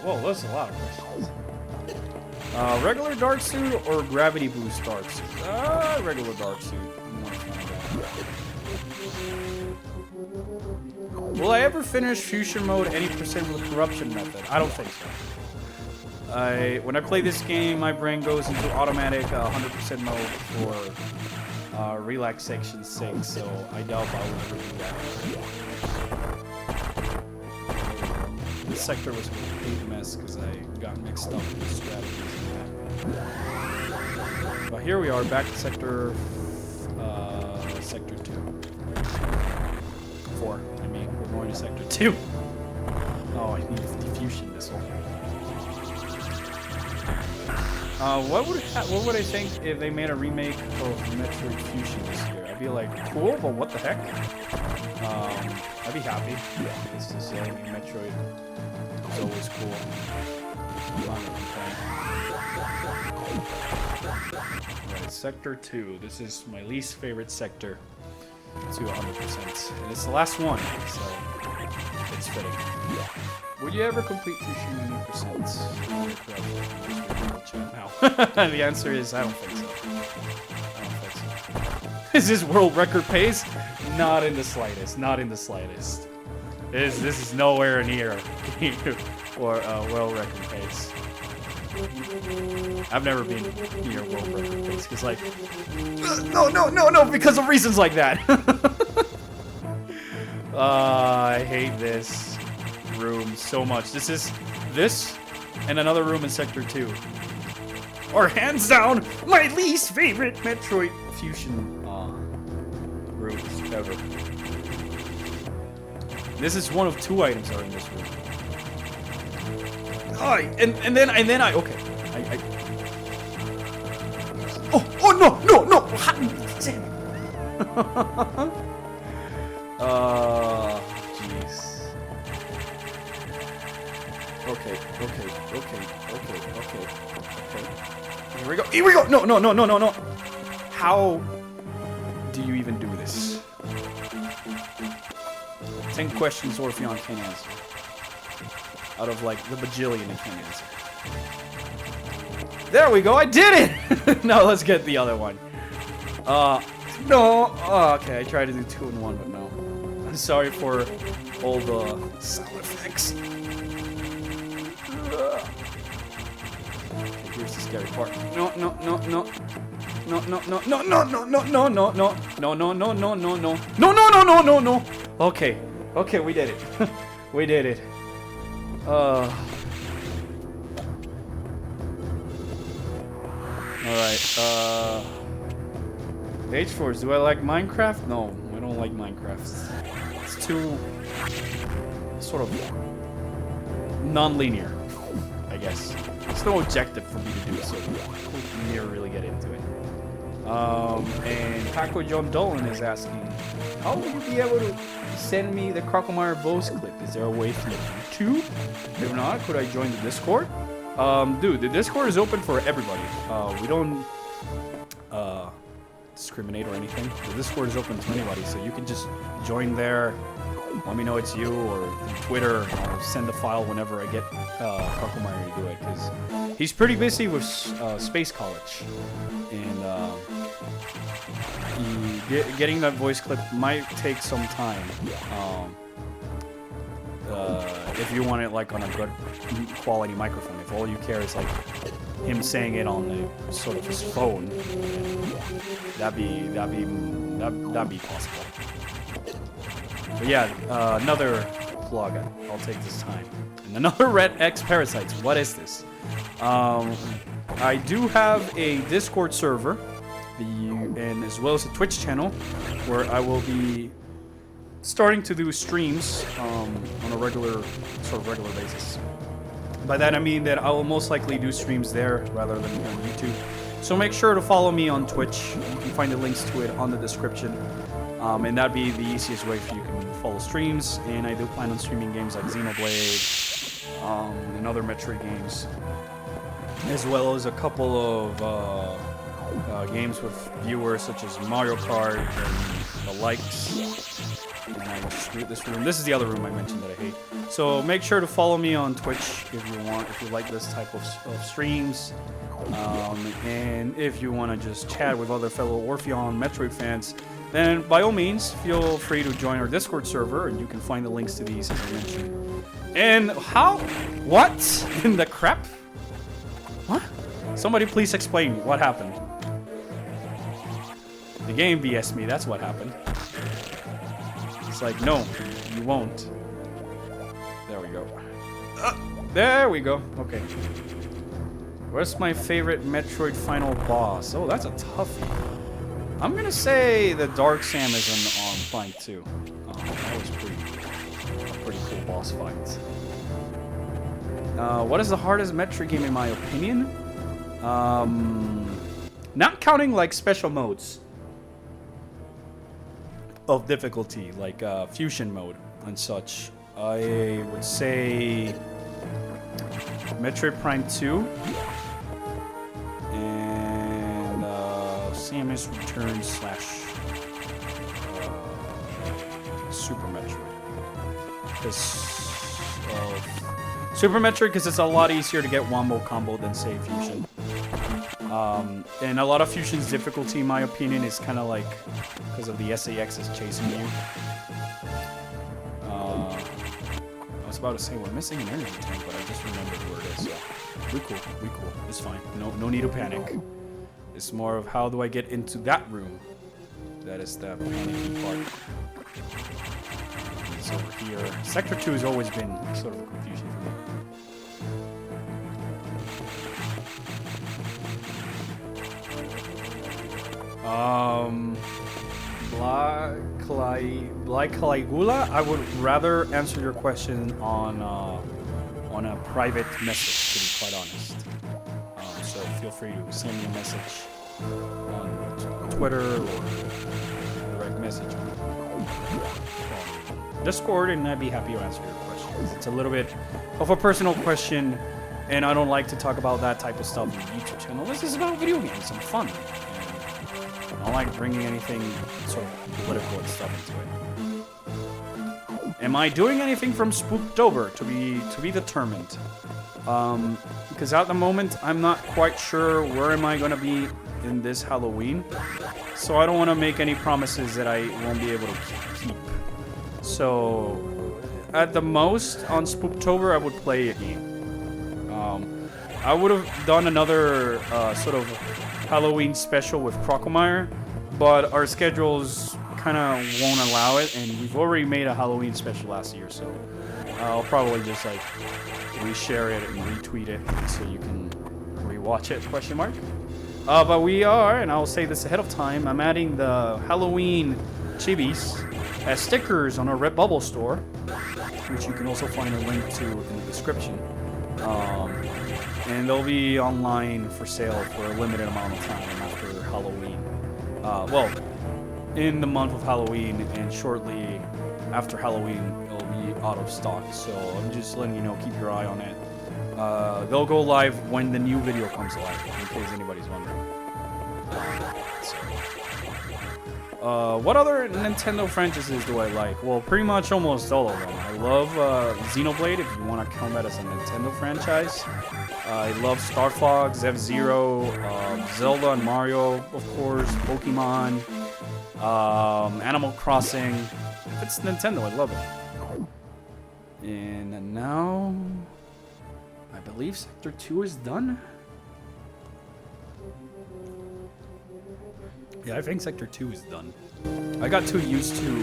Whoa, that's a lot of questions. Regular dark suit or gravity boost dark suit? Regular dark suit. Will I ever finish fusion mode any percent with corruption method? I don't think so. When I play this game, my brain goes into automatic 100% mode for relaxation sake, so I doubt I will ever do that. sector was a complete mess because I got mixed up with strategies and that. But here we are, back to sector 2. 4, I mean, we're going to sector 2. Oh, I need a diffusion missile. What would I think if they made a remake of Metroid Fusion this year? I'd be like, cool, but what the heck? I'd be happy. It's just saying Metroid is always cool. Right, sector 2. This is my least favorite sector to 100%. And it's the last one, so it's fitting. Would you ever complete Fusion 90%? Now. The answer is I don't think so. Is this world record pace? Not in the slightest. Not in the slightest. This is nowhere near or world record pace. I've never been near world record pace because, like, no, because of reasons like that. I hate this room so much. This and another room in sector 2 are hands down my least favorite Metroid Fusion rooms ever. This is one of 2 items that are in this room. Oh, and then I okay. Oh no! Damn it. Jeez. Okay. Here we go. No. How do you even do this? 10 questions Orpheon can't answer. Out of like the bajillion it can't answer. There we go, I did it! Now let's get the other one. No. Oh, okay, I tried to do 2 in 1, but no. I'm sorry for all the sound effects. Okay, here's the scary part. No. Okay, we did it. We did it. Alright, H-Force, do I like Minecraft? No, I don't like Minecraft. It's too sort of non-linear, I guess. There's no objective for me to do, so I couldn't never really get into it. And Paco John Dolan is asking, how will you be able to send me the Crocomire voice clip? Is there a way for YouTube? If not, could I join the Discord? Dude, the Discord is open for everybody. We don't discriminate or anything. The Discord is open to anybody, so you can just join there. Let me know it's you, or Twitter. I'll send a file whenever I get Crocomire to do it, because he's pretty busy with Space College, and getting that voice clip might take some time. If you want it like on a good quality microphone, if all you care is like him saying it on the sort of his phone, that'd be possible. But yeah, another plug. I'll take this time. And another Red X Parasites. What is this? I do have a Discord server, and as well as a Twitch channel, where I will be starting to do streams on a regular basis. By that I mean that I will most likely do streams there rather than on YouTube. So make sure to follow me on Twitch. You can find the links to it on the description. And that'd be the easiest way for you to follow streams. And I do plan on streaming games like Xenoblade and other Metroid games, as well as a couple of games with viewers such as Mario Kart and the likes. And I just screwed this room. This is the other room I mentioned that I hate. So make sure to follow me on Twitch if you like this type of streams. And if you want to just chat with other fellow Orpheon Metroid fans, then by all means, feel free to join our Discord server, and you can find the links to these as I mentioned. And how? What? In the crap? What? Somebody please explain what happened. The game BS'd me, that's what happened. It's like, no, you won't. There we go. There we go. Okay. What's my favorite Metroid final boss? Oh, that's a toughie. I'm gonna say the Dark Samus on Prime 2. That was pretty cool boss fight. What is the hardest Metroid game in my opinion? Not counting like special modes of difficulty, like fusion mode and such. I would say Metroid Prime 2 and Samus Returns / Super Metroid. Super Metroid because it's a lot easier to get wombo combo than say Fusion. And a lot of Fusion's difficulty, in my opinion, is kind of like because of the SAX is chasing you. I was about to say we're missing an energy tank, but I just remembered where it is. We cool. It's fine. No need to panic. It's more of how do I get into that room. That is the panicky part. It's over here. Sector 2 has always been sort of a confusion for me. Caligula, I would rather answer your question on a private message, to be quite honest. So feel free to send me a message on Twitter or direct message on Discord, and I'd be happy to answer your questions. It's a little bit of a personal question, and I don't like to talk about that type of stuff on the YouTube channel. This is about video games and fun. I don't like bringing anything sort of political and stuff into it. Am I doing anything from Spooktober to be determined? Because at the moment I'm not quite sure where am I gonna be in this Halloween, so I don't want to make any promises that I won't be able to keep. So at the most on Spooktober I would play a game. I would have done another sort of Halloween special with Crocomire, but our schedules kind of won't allow it, and we've already made a Halloween special last year, so I'll probably just like reshare it and retweet it so you can rewatch it, question mark. But we are, and I'll say this ahead of time, I'm adding the Halloween chibis as stickers on our Redbubble store, which you can also find a link to in the description. And they'll be online for sale for a limited amount of time after Halloween. Well, in the month of Halloween, and shortly after Halloween, it'll be out of stock. So I'm just letting you know, keep your eye on it. They'll go live when the new video comes live, in case anybody's wondering. What other Nintendo franchises do I like? Well, pretty much almost all of them. I love Xenoblade, if you want to count that as a Nintendo franchise. I love Star Fox, F-Zero, Zelda and Mario, of course, Pokemon, Animal Crossing. If it's Nintendo, I love it. And now, I believe Sector 2 is done. Yeah, I think Sector 2 is done. I got too used to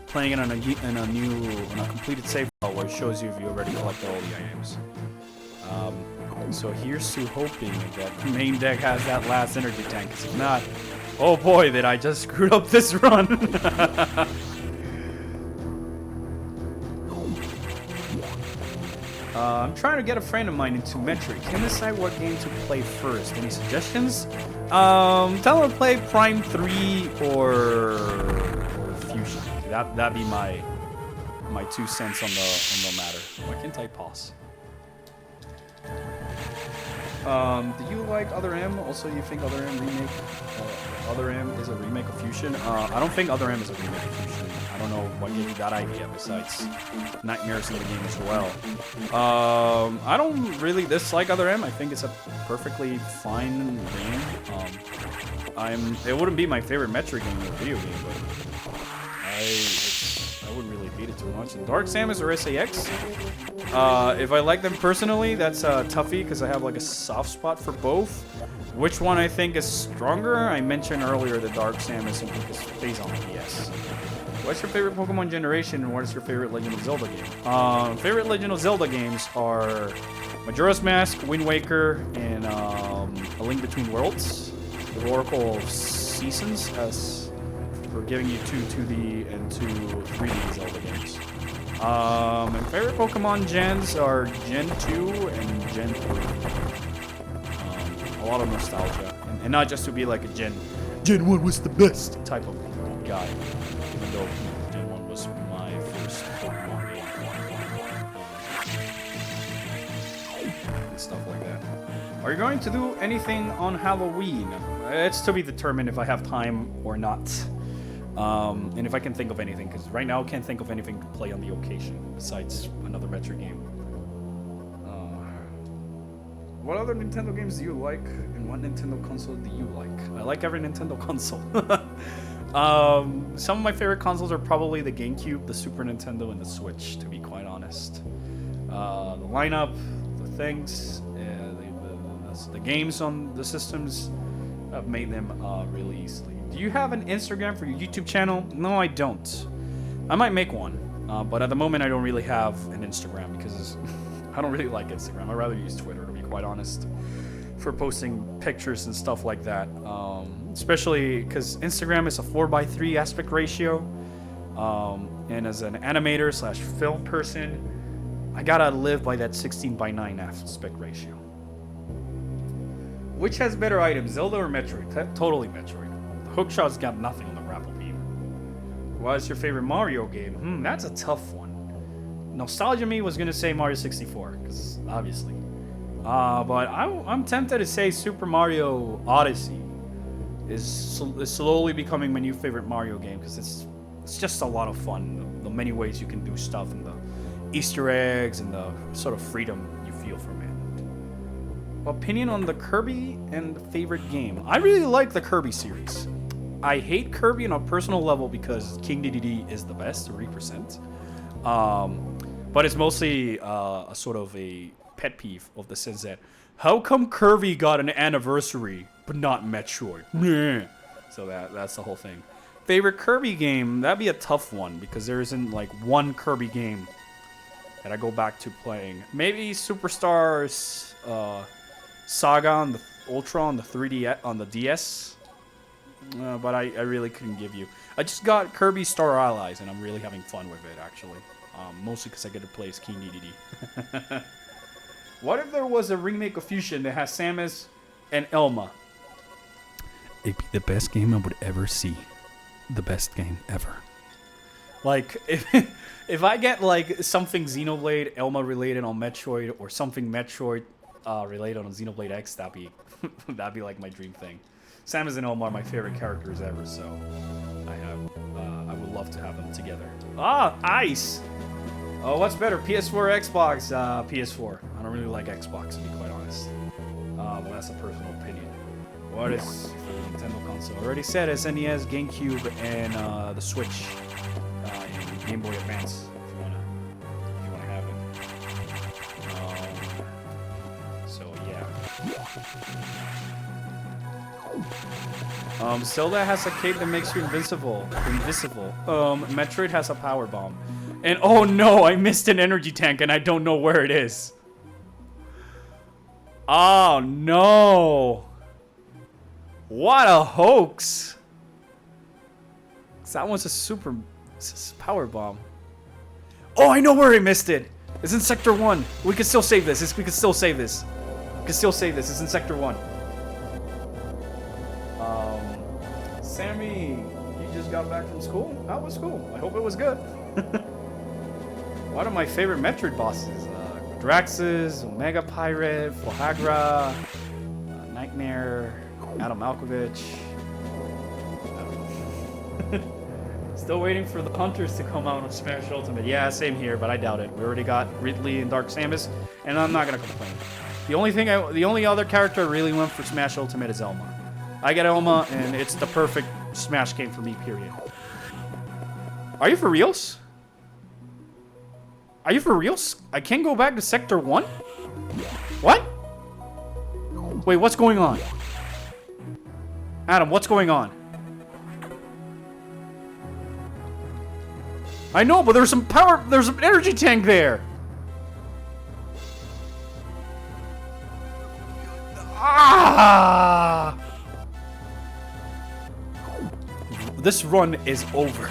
playing it on a completed save file where it shows you if you already collected all the items. So here's to hoping that the main deck has that last energy tank, because if not, oh boy, did I just screwed up this run. I'm trying to get a friend of mine into Metroid. Can't decide what game to play first. Any suggestions? Tell him to play Prime 3 or Fusion. That'd be my 2 cents on the matter. Why can't I pause? Do you like Other M? Also, you think Other M remake? Other M is a remake of Fusion? I don't think Other M is a remake of Fusion. I don't know what gave you that idea besides Nightmares in the game as well. I don't really dislike Other M. I think it's a perfectly fine game. It wouldn't be my favorite Metroid game in a video game, but I wouldn't really hate it too much. And Dark Samus or SAX? If I like them personally, that's a toughie because I have like a soft spot for both. Which one I think is stronger? I mentioned earlier the Dark Samus and because it plays on PS. What's your favorite Pokemon generation and what is your favorite Legend of Zelda game? Favorite Legend of Zelda games are Majora's Mask, Wind Waker, and A Link Between Worlds. The Oracle of Seasons, as we're giving you 2 2D and 2 3D Zelda games. And favorite Pokemon gens are Gen 2 and Gen 3. A lot of nostalgia. And not just to be like a Gen 1 was the best type of guy. Even though Gen 1 was my first Pokemon game. And stuff like that. Are you going to do anything on Halloween? It's to be determined if I have time or not. And if I can think of anything, because right now I can't think of anything to play on the occasion besides another Metroid game. What other Nintendo games do you like, and what Nintendo console do you like? I like every Nintendo console. Some of my favorite consoles are probably the GameCube, the Super Nintendo, and the Switch, to be quite honest. The lineup, the things, the games on the systems, I've made them really easily. Do you have an Instagram for your YouTube channel? No, I don't. I might make one, but at the moment I don't really have an Instagram because I don't really like Instagram. I'd rather use Twitter, to be quite honest, for posting pictures and stuff like that. Especially because Instagram is a 4:3 aspect ratio, and as an animator / film person, I gotta live by that 16:9 aspect ratio. Which has better items, Zelda or Metroid? Totally Metroid. The hookshot's got nothing on the grapple beam. What is your favorite Mario game? That's a tough one. Nostalgia me was gonna say Mario 64, because obviously. But I'm tempted to say Super Mario Odyssey is slowly becoming my new favorite Mario game, because it's just a lot of fun. The many ways you can do stuff, and the Easter eggs, and the sort of freedom you feel from it. Opinion on the Kirby and favorite game. I really like the Kirby series. I hate Kirby on a personal level because King Dedede is the best, 3%. But it's mostly a sort of a pet peeve of the sense that how come Kirby got an anniversary but not Metroid? So that's the whole thing. Favorite Kirby game? That'd be a tough one because there isn't like one Kirby game that I go back to playing. Maybe Superstars Saga on the Ultra on the 3D on the DS, but I really couldn't give you. I just got Kirby Star Allies and I'm really having fun with it actually, mostly because I get to play as King Dedede. What if there was a remake of Fusion that has Samus and Elma? It'd be the best game I would ever see. The best game ever. Like if I get like something Xenoblade Elma related on Metroid or something Metroid related on Xenoblade X, that'd be like my dream thing. Samus and Elma are my favorite characters ever, so I would love to have them together. Ice. Oh, what's better, PS4 or Xbox? PS4. I don't really like Xbox, to be quite honest. But that's a personal opinion. What is for the Nintendo console? I already said SNES, GameCube, and the Switch, and Game Boy Advance. If you wanna have it. So yeah. Zelda has a cape that makes you invisible. Metroid has a power bomb. And oh no, I missed an energy tank and I don't know where it is. Oh no. What a hoax. That one's a super power bomb. Oh, I know where I missed it. It's in Sector 1. We can still save this. We can still save this. It's in Sector 1. Sammy, you just got back from school? How was school? I hope it was good. One of my favorite Metroid bosses, Draxus, Omega Pirate, Fohagra, Nightmare, Adam Malkovich. Still waiting for the Hunters to come out on Smash Ultimate. Yeah, same here, but I doubt it. We already got Ridley and Dark Samus, and I'm not gonna complain. The only other character I really want for Smash Ultimate is Elma. I get Elma, and it's the perfect Smash game for me, period. Are you for reals? Are you for reals? I can't go back to Sector 1? What? Wait, what's going on? Adam, what's going on? I know, but there's some power. There's an energy tank there. Ah! This run is over.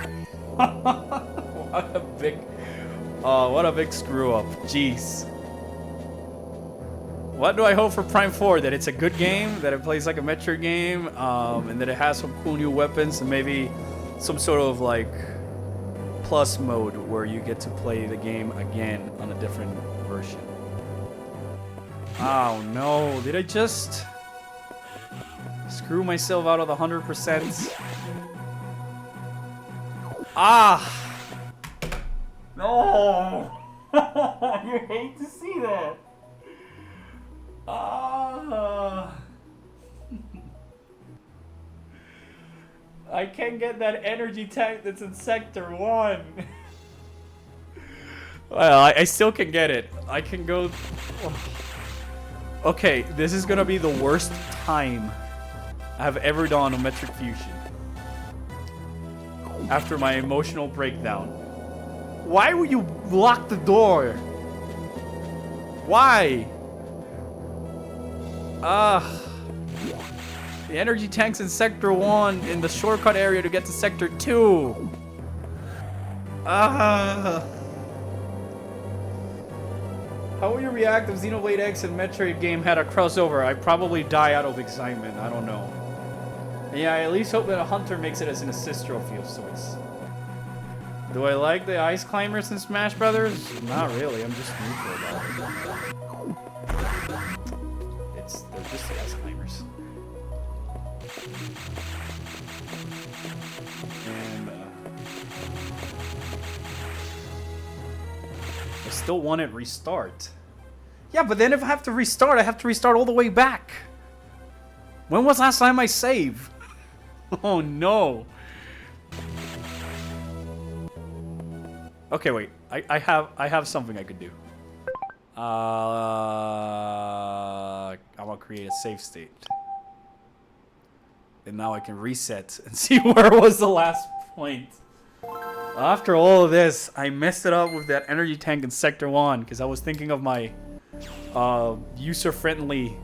What a big screw up. Jeez. What do I hope for Prime 4? That it's a good game, that it plays like a Metroid game, and that it has some cool new weapons, and maybe some sort of like plus mode where you get to play the game again on a different version. Oh no, did I just screw myself out of the 100%? Ah! No! You hate to see that. Ah! I can't get that energy tank that's in Sector 1. Well, I still can get it. I can go... Okay, this is gonna be the worst time I've ever done on Metric Fusion. After my emotional breakdown. Why would you lock the door? Why? The energy tank's in Sector 1 in the shortcut area to get to Sector 2. How would you react if Xenoblade X and Metroid game had a crossover? I'd probably die out of excitement. I don't know. Yeah, I at least hope that a hunter makes it as an assist trophy of sorts. Do I like the ice climbers in Smash Brothers? Not really. I'm just neutral about it. They're just the ice climbers. And I still want it restart. Yeah, but then if I have to restart, I have to restart all the way back. When was last time I saved? Oh no. Okay, wait. I have something I could do. I'm gonna create a save state. And now I can reset and see where was the last point. After all of this, I messed it up with that energy tank in Sector 1 because I was thinking of my user-friendly...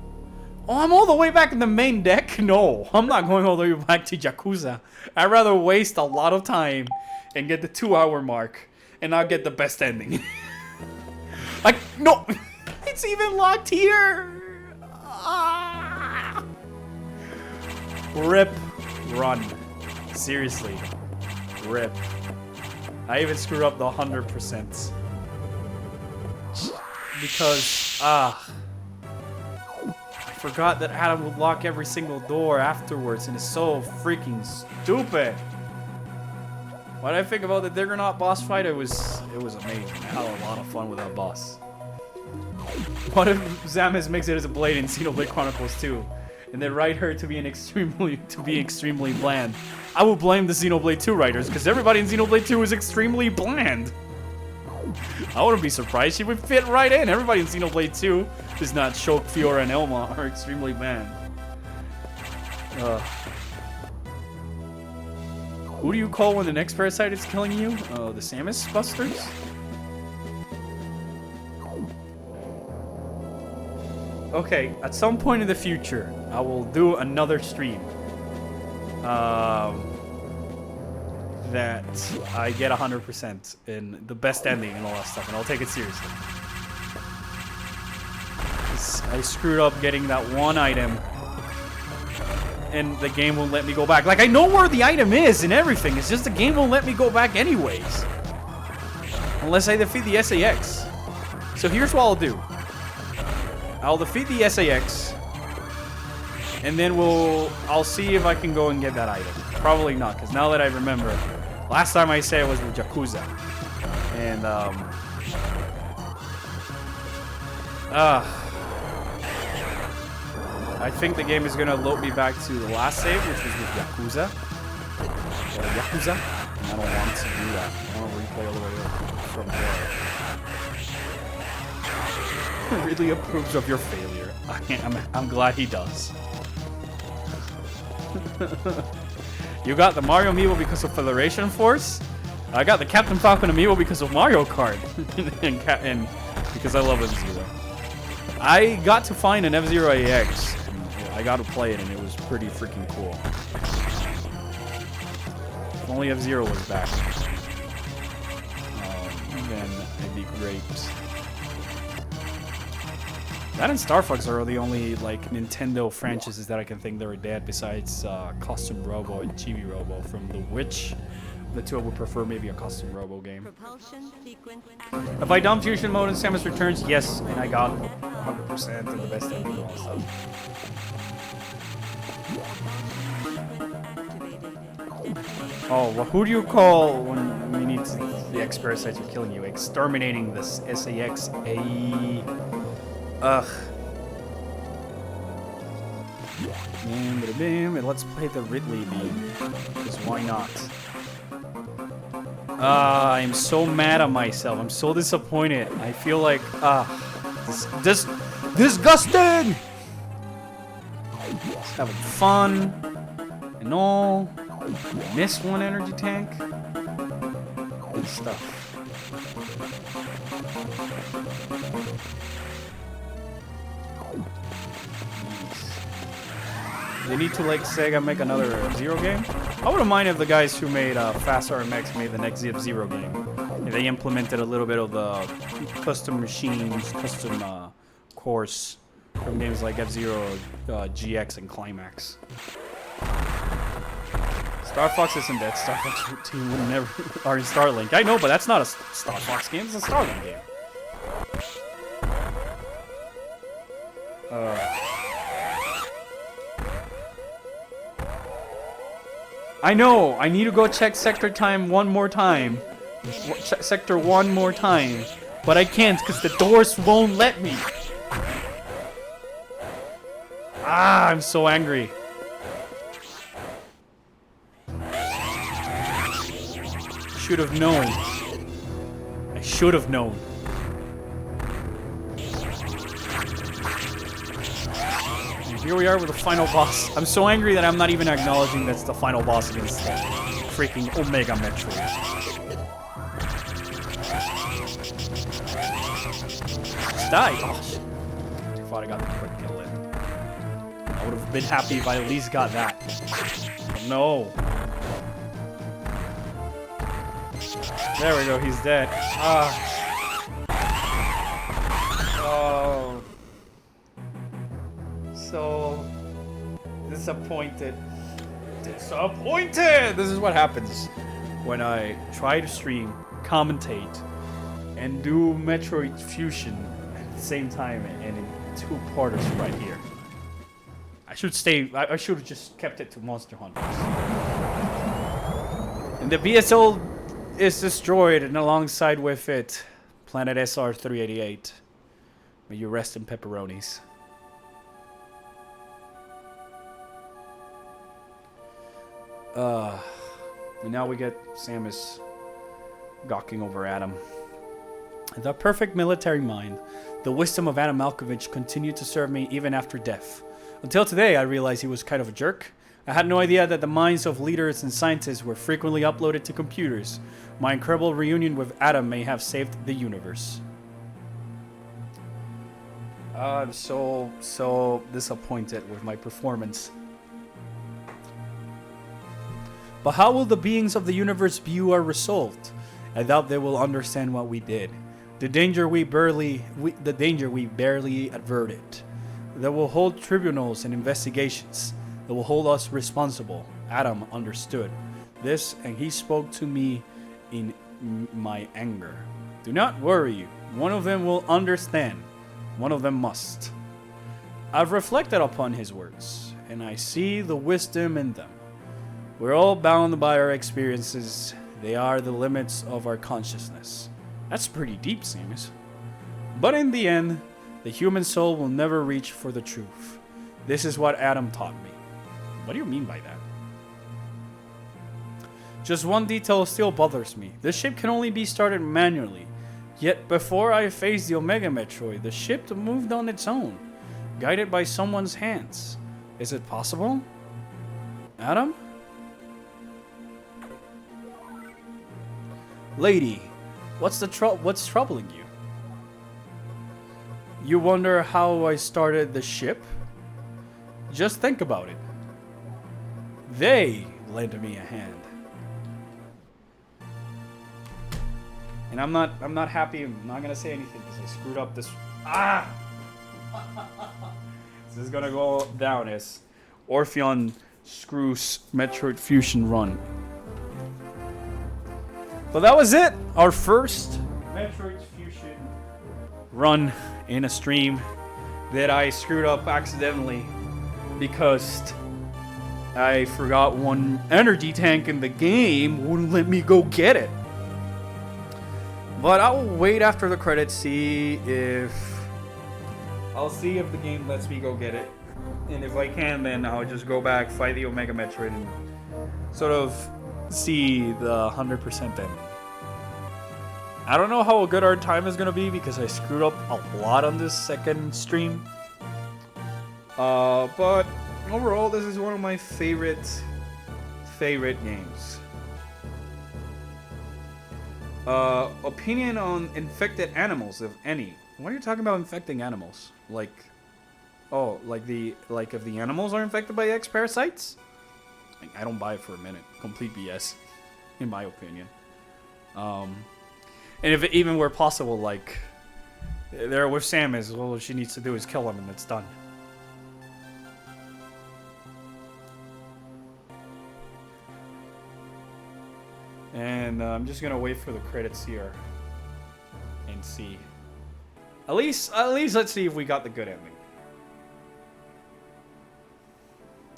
Oh, I'm all the way back in the main deck? No, I'm not going all the way back to Yakuza. I'd rather waste a lot of time and get the 2-hour mark and not get the best ending. No, it's even locked here. Ah. Rip, run. Seriously, rip. I even screwed up the 100%. Because, I forgot that Adam would lock every single door afterwards, and it's so freaking stupid. Why did I think about the Diggernaut boss fight? It was amazing. I had a lot of fun with that boss. What if Zamis makes it as a blade in Xenoblade Chronicles 2, and they write her to be extremely bland? I would blame the Xenoblade 2 writers, because everybody in Xenoblade 2 is extremely bland. I wouldn't be surprised. She would fit right in. Everybody in Xenoblade 2 is not Shulk, Fiora, and Elma are extremely bland. Who do you call when the next parasite is killing you? The Samus Busters? Okay, at some point in the future, I will do another stream. That I get 100% in the best ending and all that stuff, and I'll take it seriously. I screwed up getting that one item, and the game won't let me go back. Like, I know where the item is and everything, it's just the game won't let me go back anyways. Unless I defeat the SAX. So here's what I'll do. I'll defeat the SAX, and then I'll see if I can go and get that item. Probably not, because now that I remember, last time I said it was with Yakuza. And, I think the game is going to load me back to the last save, which was with Yakuza. Yakuza. And I don't want to do that. I want to replay all the way from there. He really approves of your failure. I'm glad he does. You got the Mario amiibo because of Federation Force? I got the Captain Falcon amiibo because of Mario Kart, and because I love F-Zero. I got to find an F-Zero AX. And I got to play it, and it was pretty freaking cool. If only F-Zero was back, then it'd be great. That and Star Fox are the only like Nintendo franchises that I can think that are dead, besides Custom Robo and Chibi Robo from The Witch. The two I would prefer maybe a Custom Robo game. Have I done Fusion Mode in Samus Returns? Yes, and I got 100% and the best ending also. Oh, well, who do you call when you need the X-Parasites are killing you? Exterminating this SAX. Ugh. And let's play the Ridley beam. Because why not? I'm so mad at myself. I'm so disappointed. I feel like, disgusting! Just having fun and all. Missed one energy tank. Good stuff. They need to, like, Sega make another F-Zero game. I wouldn't mind if the guys who made Fast RMX made the next F-Zero game. If they implemented a little bit of the custom machines, custom cores from games like F-Zero, GX, and Climax. Star Fox isn't dead. Star Fox 2 would never are in Starlink. I know, but that's not a Star Fox game. It's a Starlink game. I know. I need to go check Sector Time one more time. Check Sector one more time. But I can't because the doors won't let me. Ah, I'm so angry. Should have known. I should have known. And here we are with the final boss. I'm so angry that I'm not even acknowledging that's the final boss against the freaking Omega Metroid. Just die. Oh, shit. I thought I got the quick kill in. I would have been happy if I at least got that. But no. There we go, he's dead. Oh. So disappointed. Disappointed! This is what happens when I try to stream, commentate, and do Metroid Fusion at the same time and in two parters right here. I should have just kept it to Monster Hunters. And the B.S.L is destroyed, and alongside with it, Planet SR-388. May you rest in pepperonis. And now we get Samus gawking over Adam. The perfect military mind, the wisdom of Adam Malkovich continued to serve me even after death. Until today, I realized he was kind of a jerk. I had no idea that the minds of leaders and scientists were frequently uploaded to computers. My incredible reunion with Adam may have saved the universe. I'm so disappointed with my performance. But how will the beings of the universe view our result? I doubt they will understand what we did. The danger we barely averted. They will hold tribunals and investigations. They will hold us responsible. Adam understood this, and he spoke to me in my anger. Do not worry. One of them will understand. One of them must. I've reflected upon his words, and I see the wisdom in them. We're all bound by our experiences. They are the limits of our consciousness. That's pretty deep, Samus. But in the end, the human soul will never reach for the truth. This is what Adam taught me. What do you mean by that? Just one detail still bothers me. The ship can only be started manually. Yet before I faced the Omega Metroid, the ship moved on its own, guided by someone's hands. Is it possible? Adam? Lady, what's troubling you? You wonder how I started the ship? Just think about it. They lent me a hand. And I'm not happy. I'm not gonna say anything because I screwed up this. This is gonna go down as Orpheon screws Metroid Fusion run. But that was it. Our first Metroid Fusion run in a stream that I screwed up accidentally because I forgot one energy tank in the game wouldn't let me go get it. But I'll wait after the credits, I'll see if the game lets me go get it. And if I can, then I'll just go back, fight the Omega Metroid, and sort of see the 100% ending. I don't know how good our time is going to be because I screwed up a lot on this second stream. But overall, this is one of my favorite games. Opinion on infected animals, if any. What are you talking about infecting animals? Like if the animals are infected by X parasites? I don't buy it for a minute. Complete BS, in my opinion. And if it even were possible, like there with Samus, all she needs to do is kill him and it's done. And I'm just gonna wait for the credits here and see. At least let's see if we got the good ending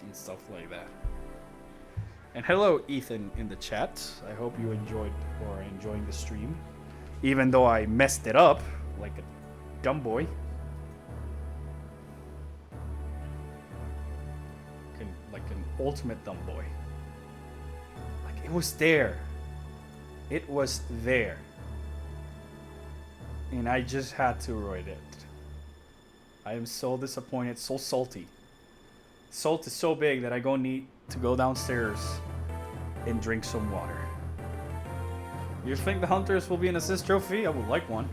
and stuff like that. And hello, Ethan, in the chat. I hope you enjoyed or are enjoying the stream, even though I messed it up like a dumb boy. Like an ultimate dumb boy. Like it was there. It was there. And I just had to write it. I am so disappointed, so salty. Salt is so big that I need to go downstairs and drink some water. You think the Hunters will be an assist trophy? I would like one.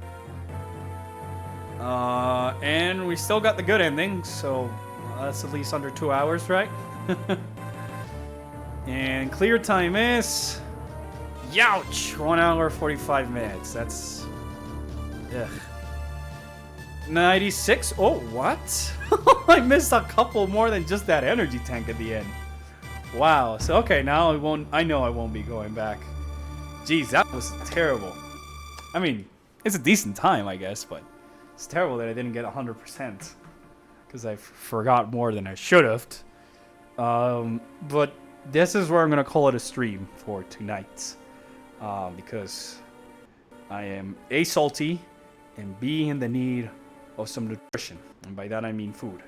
And we still got the good ending, so that's at least under 2 hours, right? And clear time is... Youch! 1 hour, 45 minutes. That's... Ugh. 96? Oh, what? I missed a couple more than just that energy tank at the end. Wow. So, okay, now I know I won't be going back. Jeez, that was terrible. I mean, it's a decent time, I guess, but it's terrible that I didn't get 100%. Because I forgot more than I should have. But this is where I'm going to call it a stream for tonight. Because I am A, salty, and B, in the need of some nutrition. And by that I mean food.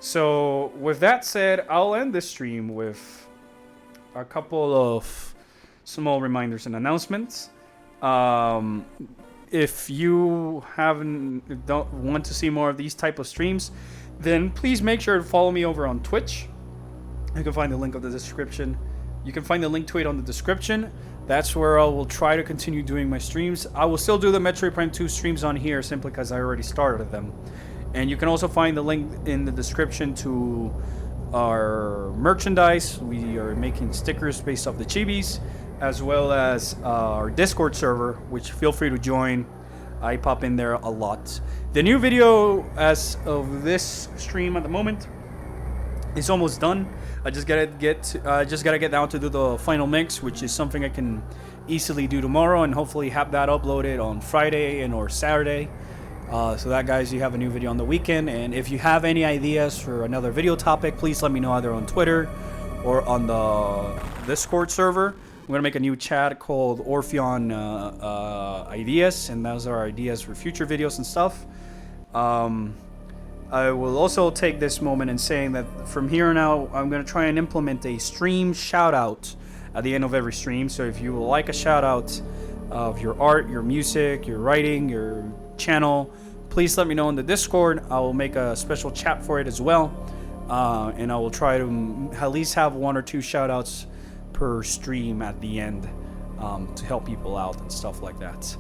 So with that said, I'll end this stream with a couple of small reminders and announcements. If you don't want to see more of these type of streams, then please make sure to follow me over on Twitch. You can find the link of the description. You can find the link to it on the description. That's where I will try to continue doing my streams. I will still do the Metroid Prime 2 streams on here simply because I already started them. And you can also find the link in the description to our merchandise. We are making stickers based off the chibis, as well as our Discord server, which feel free to join. I pop in there a lot. The new video as of this stream at the moment is almost done. I just gotta get down to do the final mix, which is something I can easily do tomorrow, and hopefully have that uploaded on Friday or Saturday. So that, guys, you have a new video on the weekend. And if you have any ideas for another video topic, please let me know either on Twitter or on the Discord server. I'm gonna make a new chat called Orpheon Ideas, and those are ideas for future videos and stuff. I will also take this moment in saying that from here on out, I'm going to try and implement a stream shout-out at the end of every stream. So if you would like a shout-out of your art, your music, your writing, your channel, please let me know in the Discord. I will make a special chat for it as well. And I will try to at least have 1 or 2 shout-outs per stream at the end. to help people out and stuff like that.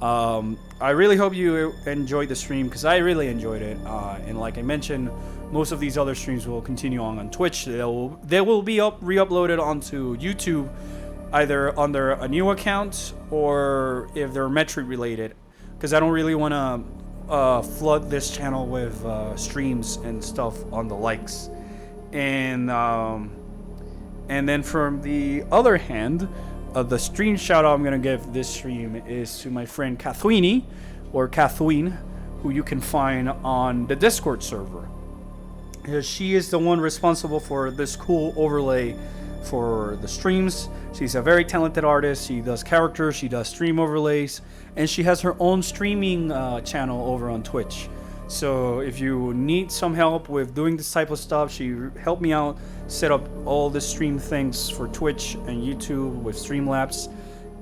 I really hope you enjoyed the stream because I really enjoyed it. And like I mentioned, most of these other streams will continue on Twitch. They will be re-uploaded onto YouTube, either under a new account or if they're Metroid related, because I don't really want to flood this channel with streams and stuff on the likes. And then from the other hand, the stream shout out I'm gonna give this stream is to my friend Kathleen, who you can find on the Discord server. She is the one responsible for this cool overlay for the streams. She's a very talented artist. She does characters, she does stream overlays, and she has her own streaming channel over on Twitch. So if you need some help with doing this type of stuff, she helped me out set up all the stream things for Twitch and YouTube with Streamlabs.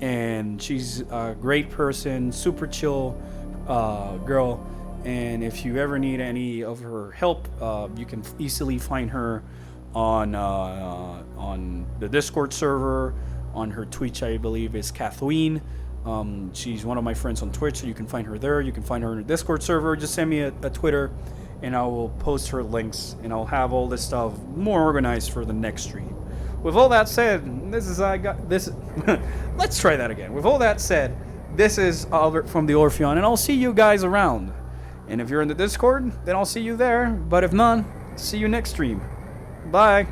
And she's a great person, super chill girl. And if you ever need any of her help, you can easily find her on the Discord server. On her Twitch, I believe, is Kathleen. She's one of my friends on Twitch, so you can find her there. You can find her in the Discord server. Just send me a Twitter, and I will post her links, and I'll have all this stuff more organized for the next stream. With all that said, let's try that again. With all that said, this is Albert from the Orpheon, and I'll see you guys around. And if you're in the Discord, then I'll see you there. But if not, see you next stream. Bye.